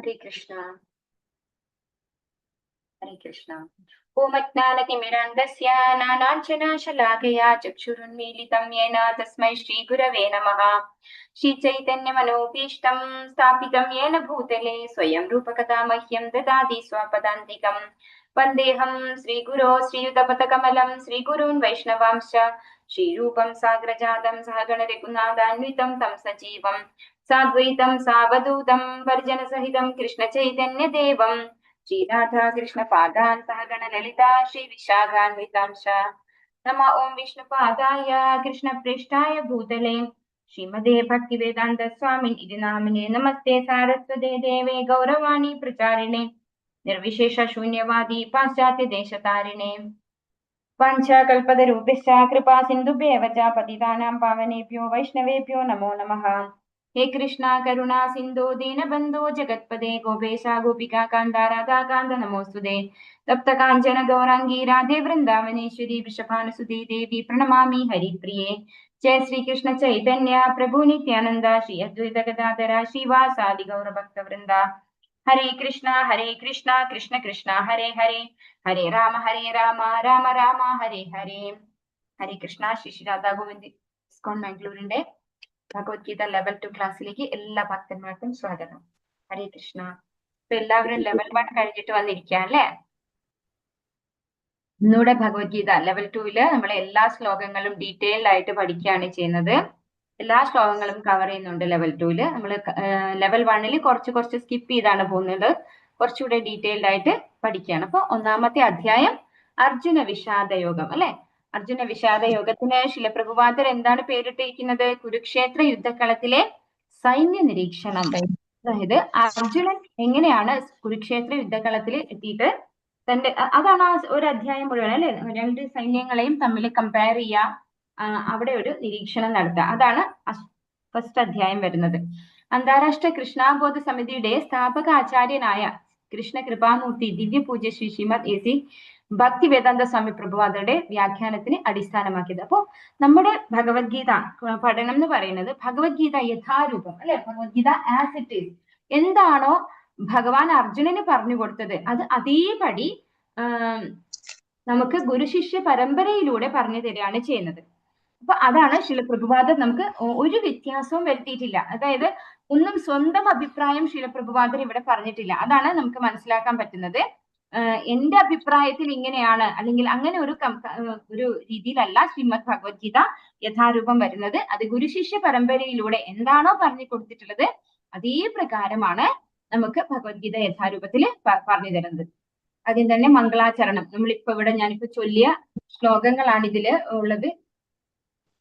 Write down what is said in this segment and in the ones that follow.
हरे कृष्णा हरे कृष्णा। ओम अज्ञानतिमिरान्धस्य ज्ञानाञ्जनशलाकया चक्षुरुन्मीलितं येन तस्मै श्रीगुरवे नमः। श्रीचैतन्यमनोभीष्टं स्थापितं येन भूतले स्वयं रूपकथा मह्यं ददाति स्वपदान्तिकम्। वन्देऽहं श्रीगुरो श्रीयुतपथकमलं श्रीगुरून् वैष्णवांश्च श्रीरूपं साग्रजातं सहगणरघुनाथान्वितं तं सजीवं साद्वैतं सावधूतं परिजनसहितं कृष्णचैतन्यदेवम् श्रीराधा कृष्ण पादान् सहगण ललिता श्री विशाखान्वितांश नम ओं विष्णुपादाय कृष्णप्रेष्ठाय भूतले श्रीमदे भक्तिवेदांत स्वामी इति नामिने नमस्ते सारस्वते देवे गौरवाणी प्रचारिणे निर्विशेष शून्यवादी पाश्चात्य देशतारिणे वाञ्छाकल्पतरुभ्यश्च कृपा सिन्धुभ्येव च पतितानां पावनेभ्यो वैष्णवेभ्यो नमो नमः। हे कृष्णा करुणा सिंधु दीनबंधो जगत्पदे गोपेशा गोपिका कांता राधा कांत नमोस्तुते तप्त कांचन गौरांगी राधे वृंदावनेश्वरी वृषभानुसुते देवी प्रणमामि हरिप्रिये। जय श्री कृष्ण चैतन्य प्रभु नित्यानंद श्री अद्वैत गदाधर श्रीवासादि गौर भक्त वृंदा। हरे कृष्णा कृष्ण कृष्ण हरे हरे हरे राम राम राम हरे हरे। हरे कृष्णा श्री राधा गोविंद ഇസ്കോൺ മാംഗ്ലൂരിന്റെ ഭഗവത്ഗീത ലെവൽ 2 ക്ലാസ്സിലേക്ക് എല്ലാ ഭക്തന്മാർക്കും സ്വാഗതം. ഹരേ കൃഷ്ണ. ഇപ്പൊ എല്ലാവരും ലെവൽ 1 കഴിഞ്ഞിട്ട് വന്നിരിക്കാം അല്ലെ? ഇന്നിവിടെ ഭഗവത്ഗീത ലെവൽ 2 നമ്മൾ എല്ലാ ശ്ലോകങ്ങളും ഡീറ്റെയിൽഡ് ആയിട്ട് പഠിക്കുകയാണ് ചെയ്യുന്നത്. എല്ലാ ശ്ലോകങ്ങളും കവർ ചെയ്യുന്നുണ്ട് ലെവൽ 2 നമ്മൾ ലെവൽ 1 കുറച്ച് സ്കിപ്പ് ചെയ്താണ് പോകുന്നത്. കുറച്ചുകൂടെ ഡീറ്റെയിൽഡ് ആയിട്ട് പഠിക്കുകയാണ്. അപ്പൊ ഒന്നാമത്തെ അധ്യായം അർജുന വിഷാദയോഗം അല്ലെ? അർജുന വിഷാദ യോഗത്തിന് ശിലപ്രഭുപാദർ എന്താണ് പേരിട്ടിരിക്കുന്നത്? കുരുക്ഷേത്ര യുദ്ധക്കളത്തിലെ സൈന്യ നിരീക്ഷണം. അതായത് അർജുനൻ എങ്ങനെയാണ് കുരുക്ഷേത്ര യുദ്ധക്കളത്തിൽ എത്തിയിട്ട് തന്റെ അതാണ് ആ ഒരു അധ്യായം മുഴുവൻ അല്ലെ? രണ്ട് സൈന്യങ്ങളെയും തമ്മിൽ കമ്പയർ ചെയ്യുക, അവിടെ ഒരു നിരീക്ഷണം നടത്തുക, അതാണ് ഫസ്റ്റ് അധ്യായം വരുന്നത്. അന്താരാഷ്ട്ര കൃഷ്ണാബോധ സമിതിയുടെ സ്ഥാപക ആചാര്യനായ കൃഷ്ണ കൃപാമൂർത്തി ദിവ്യ പൂജ്യ ശ്രീ ശ്രീമദ് എ.സി. ഭക്തി വേദാന്ത സ്വാമി പ്രഭുപാദരുടെ വ്യാഖ്യാനത്തിന് അടിസ്ഥാനമാക്കിയത്. അപ്പോ നമ്മുടെ ഭഗവത്ഗീത പഠനം എന്ന് പറയുന്നത് ഭഗവത്ഗീത യഥാരൂപം അല്ലെ? ഭഗവത്ഗീത ആസ് ഇറ്റ് ഈസ് എന്താണോ ഭഗവാൻ അർജുനന് പറഞ്ഞു കൊടുത്തത് അത് അതേപടി നമുക്ക് ഗുരുശിഷ്യ പരമ്പരയിലൂടെ പറഞ്ഞു തരികയാണ് ചെയ്യുന്നത്. അപ്പൊ അതാണ് ശില പ്രഭുപാദർ നമുക്ക് ഒരു വ്യത്യാസവും വരുത്തിയിട്ടില്ല. അതായത് ഒന്നും സ്വന്തം അഭിപ്രായം ശില പ്രഭുപാദർ ഇവിടെ പറഞ്ഞിട്ടില്ല. അതാണ് നമുക്ക് മനസ്സിലാക്കാൻ പറ്റുന്നത്. എന്റെ അഭിപ്രായത്തിൽ ഇങ്ങനെയാണ് അല്ലെങ്കിൽ അങ്ങനെ ഒരു രീതിയിലല്ല ശ്രീമദ് ഭഗവത്ഗീത യഥാരൂപം വരുന്നത്. അത് ഗുരുശിഷ്യ പരമ്പരയിലൂടെ എന്താണോ പറഞ്ഞു കൊടുത്തിട്ടുള്ളത് അതേ പ്രകാരമാണ് നമുക്ക് ഭഗവത്ഗീത യഥാരൂപത്തിൽ പറഞ്ഞു തരുന്നത്. ആദ്യം തന്നെ മംഗളാചരണം. ഞാനിപ്പോ ചൊല്ലിയ ശ്ലോകങ്ങളാണ് ഇതില് ഉള്ളത്.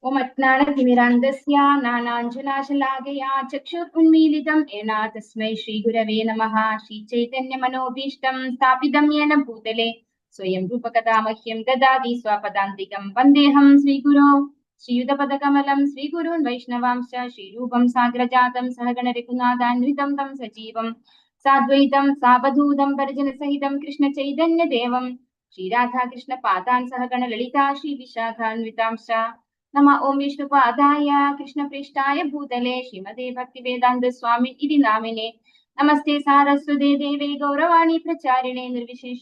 ओम अज्ञानतिमिरान्धस्य ज्ञानाञ्जनशलाकया चक्षुरुन्मीलितं येन तस्मै श्रीगुरवे नमः। श्रीचैतन्यमनोभीष्टं स्थापितं येन भूतले स्वयं रूपकथा मह्यं ददाति स्वपदान्तिकं। वन्देऽहं श्रीगुरो श्रीयुतपदकमलं श्रीगुरून् वैष्णवांश्च श्रीरूपं साग्रजातं सहगणरघुनाथान्वितं तं सजीवं साद्वैतं सावधूतं परिजनसहितं कृष्णचैतन्यदेवं श्रीराधा कृष्णपादान् सहगण ललिता श्रीविशाखान्वितांश्च नम ओं विष्णुपादाय कृष्णप्रेष्ठाय भूतले श्रीमदे भक्तिवेदांत स्वामी इति नामिने नमस्ते सारस्वते देवे गौरवाणी प्रचारिणे निर्विशेष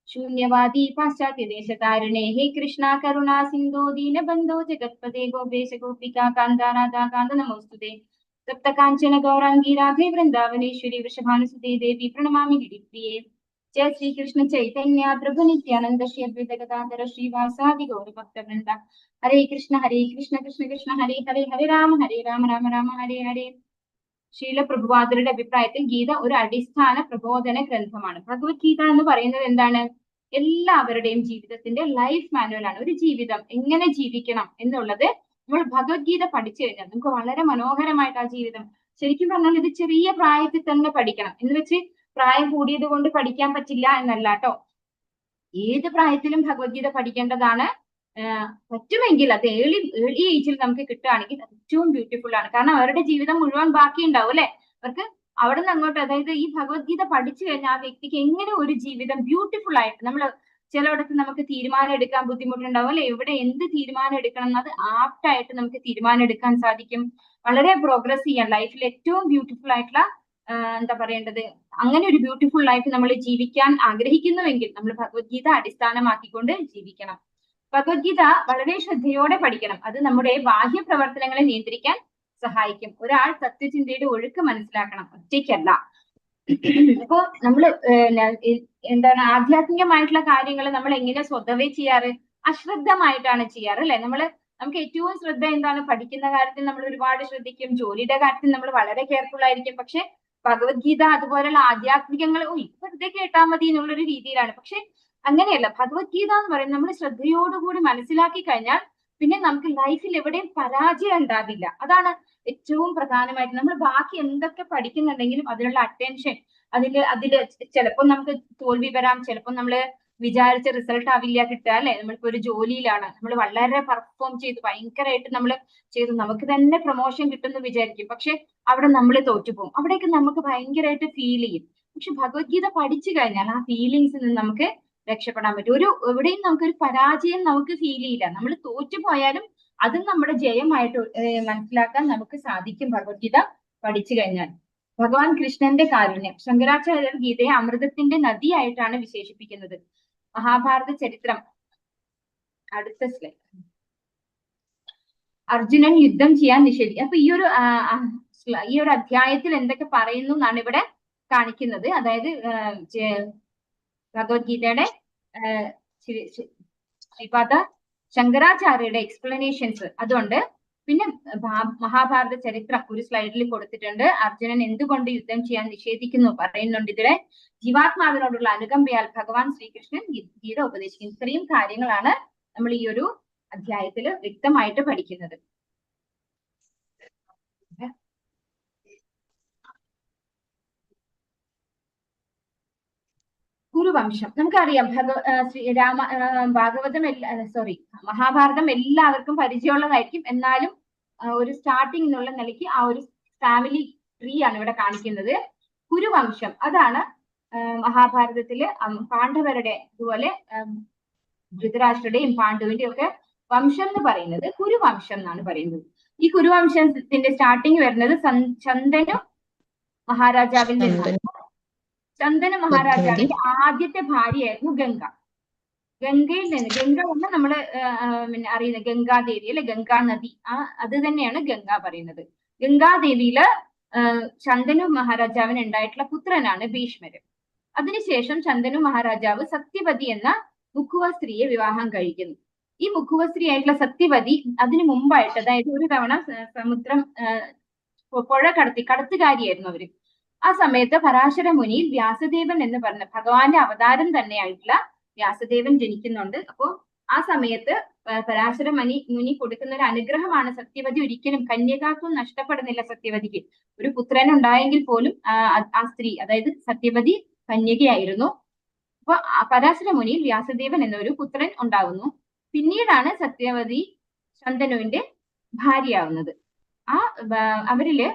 शून्यवादी पाश्चात्य देशतारिणे। हे कृष्णा करुणा सिंधु दीनबंधो जगत्पते गोपेश गोपिका कांता राधा कांत नमोस्तुते तप्त कांचन गौरांगी राधे वृंदावनेश्वरी वृषभानुसुते देवी प्रणमामि हरिप्रिये। जय श्री कृष्ण चैतन्य प्रभु नित्यानंद श्री अद्वैत गदाधर श्रीवासादि गौर भक्त वृंद। हरे कृष्ण कृष्ण कृष्ण हरे हरे हरे राम राम राम हरे हरे. ശീല പ്രഭുപാദരുടെ അഭിപ്രായത്തിൽ ഗീത ഒരു അടിസ്ഥാന പ്രബോധന ഗ്രന്ഥമാണ്. ഭഗവത്ഗീത എന്ന് പറയുന്നത് എന്താണ്? എല്ലാവരുടെയും ജീവിതത്തിന്റെ ലൈഫ് മാനുവൽ ആണ്. ഒരു ജീവിതം എങ്ങനെ ജീവിക്കണം എന്നുള്ളത് നമ്മൾ ഭഗവത്ഗീത പഠിച്ചു കഴിഞ്ഞാൽ നമുക്ക് വളരെ മനോഹരമായിട്ട് ആ ജീവിതം ശരിക്കും പറഞ്ഞാൽ ഇത് ചെറിയ പ്രായത്തിൽ തന്നെ പഠിക്കണം എന്ന് വെച്ച് പ്രായം കൂടിയത് കൊണ്ട് പഠിക്കാൻ പറ്റില്ല എന്നല്ല കേട്ടോ. ഏത് പ്രായത്തിലും ഭഗവത്ഗീത പഠിക്കേണ്ടതാണ്. പറ്റുമെങ്കിൽ അത് ഏർലി ഏജിൽ നമുക്ക് കിട്ടുകയാണെങ്കിൽ ഏറ്റവും ബ്യൂട്ടിഫുൾ ആണ്. കാരണം അവരുടെ ജീവിതം മുഴുവൻ ബാക്കി ഉണ്ടാവും അല്ലെ? അവർക്ക് അവിടെ നിന്ന് അങ്ങോട്ട്, അതായത് ഈ ഭഗവത്ഗീത പഠിച്ചു കഴിഞ്ഞാൽ ആ വ്യക്തിക്ക് എങ്ങനെ ഒരു ജീവിതം ബ്യൂട്ടിഫുൾ ആയിട്ട്, നമ്മൾ ചിലയിടത്ത് നമുക്ക് തീരുമാനം എടുക്കാൻ ബുദ്ധിമുട്ടുണ്ടാവും അല്ലെ? ഇവിടെ എന്ത് തീരുമാനം എടുക്കണം എന്നത് ആപ്റ്റായിട്ട് നമുക്ക് തീരുമാനം എടുക്കാൻ സാധിക്കും. വളരെ പ്രോഗ്രസ് ചെയ്യാൻ ലൈഫിൽ ഏറ്റവും ബ്യൂട്ടിഫുൾ ആയിട്ടുള്ള എന്താ പറയേണ്ടത്, അങ്ങനെ ഒരു ബ്യൂട്ടിഫുൾ ലൈഫ് നമ്മൾ ജീവിക്കാൻ ആഗ്രഹിക്കുന്നുവെങ്കിൽ നമ്മൾ ഭഗവത്ഗീത അടിസ്ഥാനമാക്കിക്കൊണ്ട് ജീവിക്കണം. ഭഗവത്ഗീത വളരെ ശ്രദ്ധയോടെ പഠിക്കണം. അത് നമ്മുടെ ബാഹ്യ പ്രവർത്തനങ്ങളെ നിയന്ത്രിക്കാൻ സഹായിക്കും. ഒരാൾ തത്വചിന്തയുടെ ഒഴുക്ക് മനസ്സിലാക്കണം, ഒറ്റയ്ക്കല്ല. അപ്പോ നമ്മള് എന്താണ് ആധ്യാത്മികമായിട്ടുള്ള കാര്യങ്ങൾ നമ്മൾ എങ്ങനെ സ്വതവേ ചെയ്യാറ്? അശ്രദ്ധമായിട്ടാണ് ചെയ്യാറ്, അല്ലെ? നമുക്ക് ഏറ്റവും ശ്രദ്ധ എന്താണ്? പഠിക്കുന്ന കാര്യത്തിൽ നമ്മൾ ഒരുപാട് ശ്രദ്ധിക്കും, ജോലിയുടെ കാര്യത്തിൽ നമ്മൾ വളരെ കെയർഫുൾ ആയിരിക്കും. പക്ഷെ ഭഗവത്ഗീത അതുപോലെയുള്ള ആധ്യാത്മികങ്ങൾ വെറുതെ കേട്ടാൽ മതി എന്നുള്ളൊരു രീതിയിലാണ്. പക്ഷെ അങ്ങനെയല്ല. ഭഗവത്ഗീത എന്ന് പറയുന്നത് നമ്മൾ ശ്രദ്ധയോടുകൂടി മനസ്സിലാക്കി കഴിഞ്ഞാൽ പിന്നെ നമുക്ക് ലൈഫിൽ എവിടെയും പരാജയം ഉണ്ടാവില്ല. അതാണ് ഏറ്റവും പ്രധാനമായിട്ട്. നമ്മൾ ബാക്കി എന്തൊക്കെ പഠിക്കുന്നുണ്ടെങ്കിലും അതിനുള്ള അറ്റൻഷൻ, അതില് ചിലപ്പോൾ നമുക്ക് തോൽവി വരാം, ചിലപ്പോൾ നമ്മൾ വിചാരിച്ച റിസൾട്ട് ആവില്ല കിട്ടുക, അല്ലെ? നമ്മളിപ്പോ ഒരു ജോലിയിലാണ്, നമ്മൾ വളരെ പെർഫോം ചെയ്തു, ഭയങ്കരമായിട്ട് നമ്മൾ ചെയ്തു, നമുക്ക് തന്നെ പ്രൊമോഷൻ കിട്ടുമെന്ന് വിചാരിക്കും. പക്ഷെ അവിടെ നമ്മൾ തോറ്റുപോകും. അവിടേക്ക് നമുക്ക് ഭയങ്കരമായിട്ട് ഫീൽ ചെയ്യും. പക്ഷെ ഭഗവത്ഗീത പഠിച്ചു കഴിഞ്ഞാൽ ആ ഫീലിങ്സിൽ നിന്ന് നമുക്ക് രക്ഷപ്പെടാൻ പറ്റും. എവിടെയും നമുക്കൊരു പരാജയം നമുക്ക് ഫീൽ ചെയ്യില്ല. നമ്മൾ തോറ്റുപോയാലും അത് നമ്മുടെ ജയമായിട്ട് മനസ്സിലാക്കാൻ നമുക്ക് സാധിക്കും ഭഗവത്ഗീത പഠിച്ചു കഴിഞ്ഞാൽ. ഭഗവാൻ കൃഷ്ണന്റെ കാരുണ്യം. ശങ്കരാചാര്യർ ഗീതയെ അമൃതത്തിന്റെ നദിയായിട്ടാണ് വിശേഷിപ്പിക്കുന്നത്. മഹാഭാരത ചരിത്രം, അടുത്ത സ്ലൈഡ്. അർജുനൻ യുദ്ധം ചെയ്യാൻ നിഷേധി. അപ്പൊ ഈ ഒരു അധ്യായത്തിൽ എന്തൊക്കെ പറയുന്നു എന്നാണ് ഇവിടെ കാണിക്കുന്നത്. അതായത് ഭഗവത്ഗീതയുടെ ശ്രീപാദ ശങ്കരാചാര്യരുടെ എക്സ്പ്ലനേഷൻസ് അതുകൊണ്ട്. പിന്നെ മഹാഭാരത ചരിത്രം ഒരു സ്ലൈഡിൽ കൊടുത്തിട്ടുണ്ട്. അർജുനൻ എന്തുകൊണ്ട് യുദ്ധം ചെയ്യാൻ നിഷേധിക്കുന്നു പറയുന്നുണ്ട്. ഇതിലെ ജീവാത്മാവിനോടുള്ള അനുകമ്പയാൽ ഭഗവാൻ ശ്രീകൃഷ്ണൻ ഗീത ഉപദേശിക്കുന്നു. ഇത്രയും കാര്യങ്ങളാണ് നമ്മൾ ഈ ഒരു അധ്യായത്തിൽ വ്യക്തമായിട്ട് പഠിക്കുന്നത്. കുരുവംശം നമുക്കറിയാം. ഭാഗവതം മഹാഭാരതം എല്ലാവർക്കും പരിചയമുള്ളതായിരിക്കും. എന്നാലും ഒരു സ്റ്റാർട്ടിംഗ് എന്നുള്ള നിലയ്ക്ക് ആ ഒരു ഫാമിലി ട്രീ ആണ് ഇവിടെ കാണിക്കുന്നത്. കുരുവംശം അതാണ് മഹാഭാരതത്തില് പാണ്ഡവരുടെ അതുപോലെ ധൃതരാഷ്ട്രയുടെയും പാണ്ഡുവിന്റെയും ഒക്കെ വംശം എന്ന് പറയുന്നത് കുരുവംശം എന്നാണ് പറയുന്നത്. ഈ കുരുവംശത്തിന്റെ സ്റ്റാർട്ടിങ് വരുന്നത് ചന്ദനു മഹാരാജാവിൽ നിന്നാണ്. ചന്ദന മഹാരാജാവിന്റെ ആദ്യത്തെ ഭാര്യയായിരുന്നു ഗംഗ. ഗംഗയിൽ നിന്ന്, ഗംഗ എന്ന് നമ്മള് അറിയുന്ന ഗംഗാദേവി അല്ലെ, ഗംഗാ നദി, അത് തന്നെയാണ് ഗംഗ പറയുന്നത്. ഗംഗാദേവിയില് ചന്ദനു മഹാരാജാവിന് ഉണ്ടായിട്ടുള്ള പുത്രനാണ് ഭീഷ്മര്. അതിനുശേഷം ചന്ദനു മഹാരാജാവ് സത്യവതി എന്ന മുക്കുവ സ്ത്രീയെ വിവാഹം കഴിക്കുന്നു. ഈ മുക്കുവ സ്ത്രീ ആയിട്ടുള്ള സത്യവതി അതിനു മുമ്പായിട്ട്, അതായത് ഒരു തവണ സമുദ്രം പുഴ കടത്തുകാരിയായിരുന്നു അവര്. ആ സമയത്ത് പരാശര മുനിയിൽ വ്യാസദേവൻ എന്ന് പറഞ്ഞ ഭഗവാന്റെ അവതാരം തന്നെയായിട്ടുള്ള വ്യാസദേവൻ ജനിക്കുന്നുണ്ട്. അപ്പോ ആ സമയത്ത് പരാശര മുനി കൊടുക്കുന്ന ഒരു അനുഗ്രഹമാണ് സത്യവതി ഒരിക്കലും കന്യകാത്വം നഷ്ടപ്പെടുന്നില്ല. സത്യവതിക്ക് ഒരു പുത്രൻ ഉണ്ടായെങ്കിൽ പോലും ആ സ്ത്രീ, അതായത് സത്യവതി കന്യകയായിരുന്നു. അപ്പൊ പരാശര മുനിയിൽ വ്യാസദേവൻ എന്നൊരു പുത്രൻ ഉണ്ടാകുന്നു. പിന്നീടാണ് സത്യവതി ശന്തനുവിന്റെ ഭാര്യയാവുന്നത്. അവരില്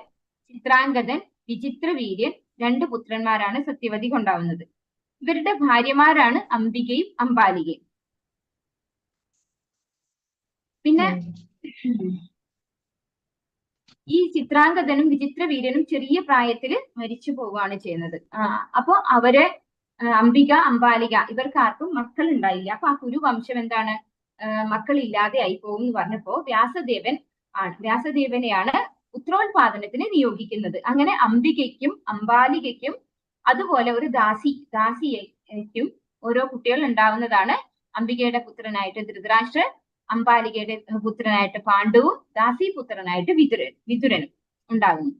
ചിത്രാംഗതൻ, വിചിത്രവീര്യൻ 2 പുത്രന്മാരാണ് സത്യവതിക്ക് ഉണ്ടാവുന്നത്. ഇവരുടെ ഭാര്യമാരാണ് അംബികയും അംബാലികയും. പിന്നെ ഈ ചിത്രാംഗതനും വിചിത്രവീര്യനും ചെറിയ പ്രായത്തിൽ മരിച്ചു പോവുകയാണ് ചെയ്യുന്നത്. അപ്പൊ അവരെ അംബിക, അംബാലിക ഇവർക്കാർക്കും മക്കൾ ഉണ്ടായില്ല. അപ്പൊ ആ കുരുവംശം എന്താണ്, മക്കളില്ലാതെ ആയി പോകും എന്ന് പറഞ്ഞപ്പോ വ്യാസദേവനെയാണ് പുത്രോത്പാദനത്തിന് നിയോഗിക്കുന്നത്. അങ്ങനെ അംബികയ്ക്കും അംബാലികയ്ക്കും അതുപോലെ ഒരു ദാസിയയ്ക്കും ഓരോ കുട്ടികൾ ഉണ്ടാവുന്നതാണ്. അംബികയുടെ പുത്രനായിട്ട് ധൃതരാഷ്ട്രൻ, അംബാലികയുടെ പുത്രനായിട്ട് പാണ്ഡുവും, ദാസിപുത്രനായിട്ട് വിതുരനും ഉണ്ടാകുന്നു.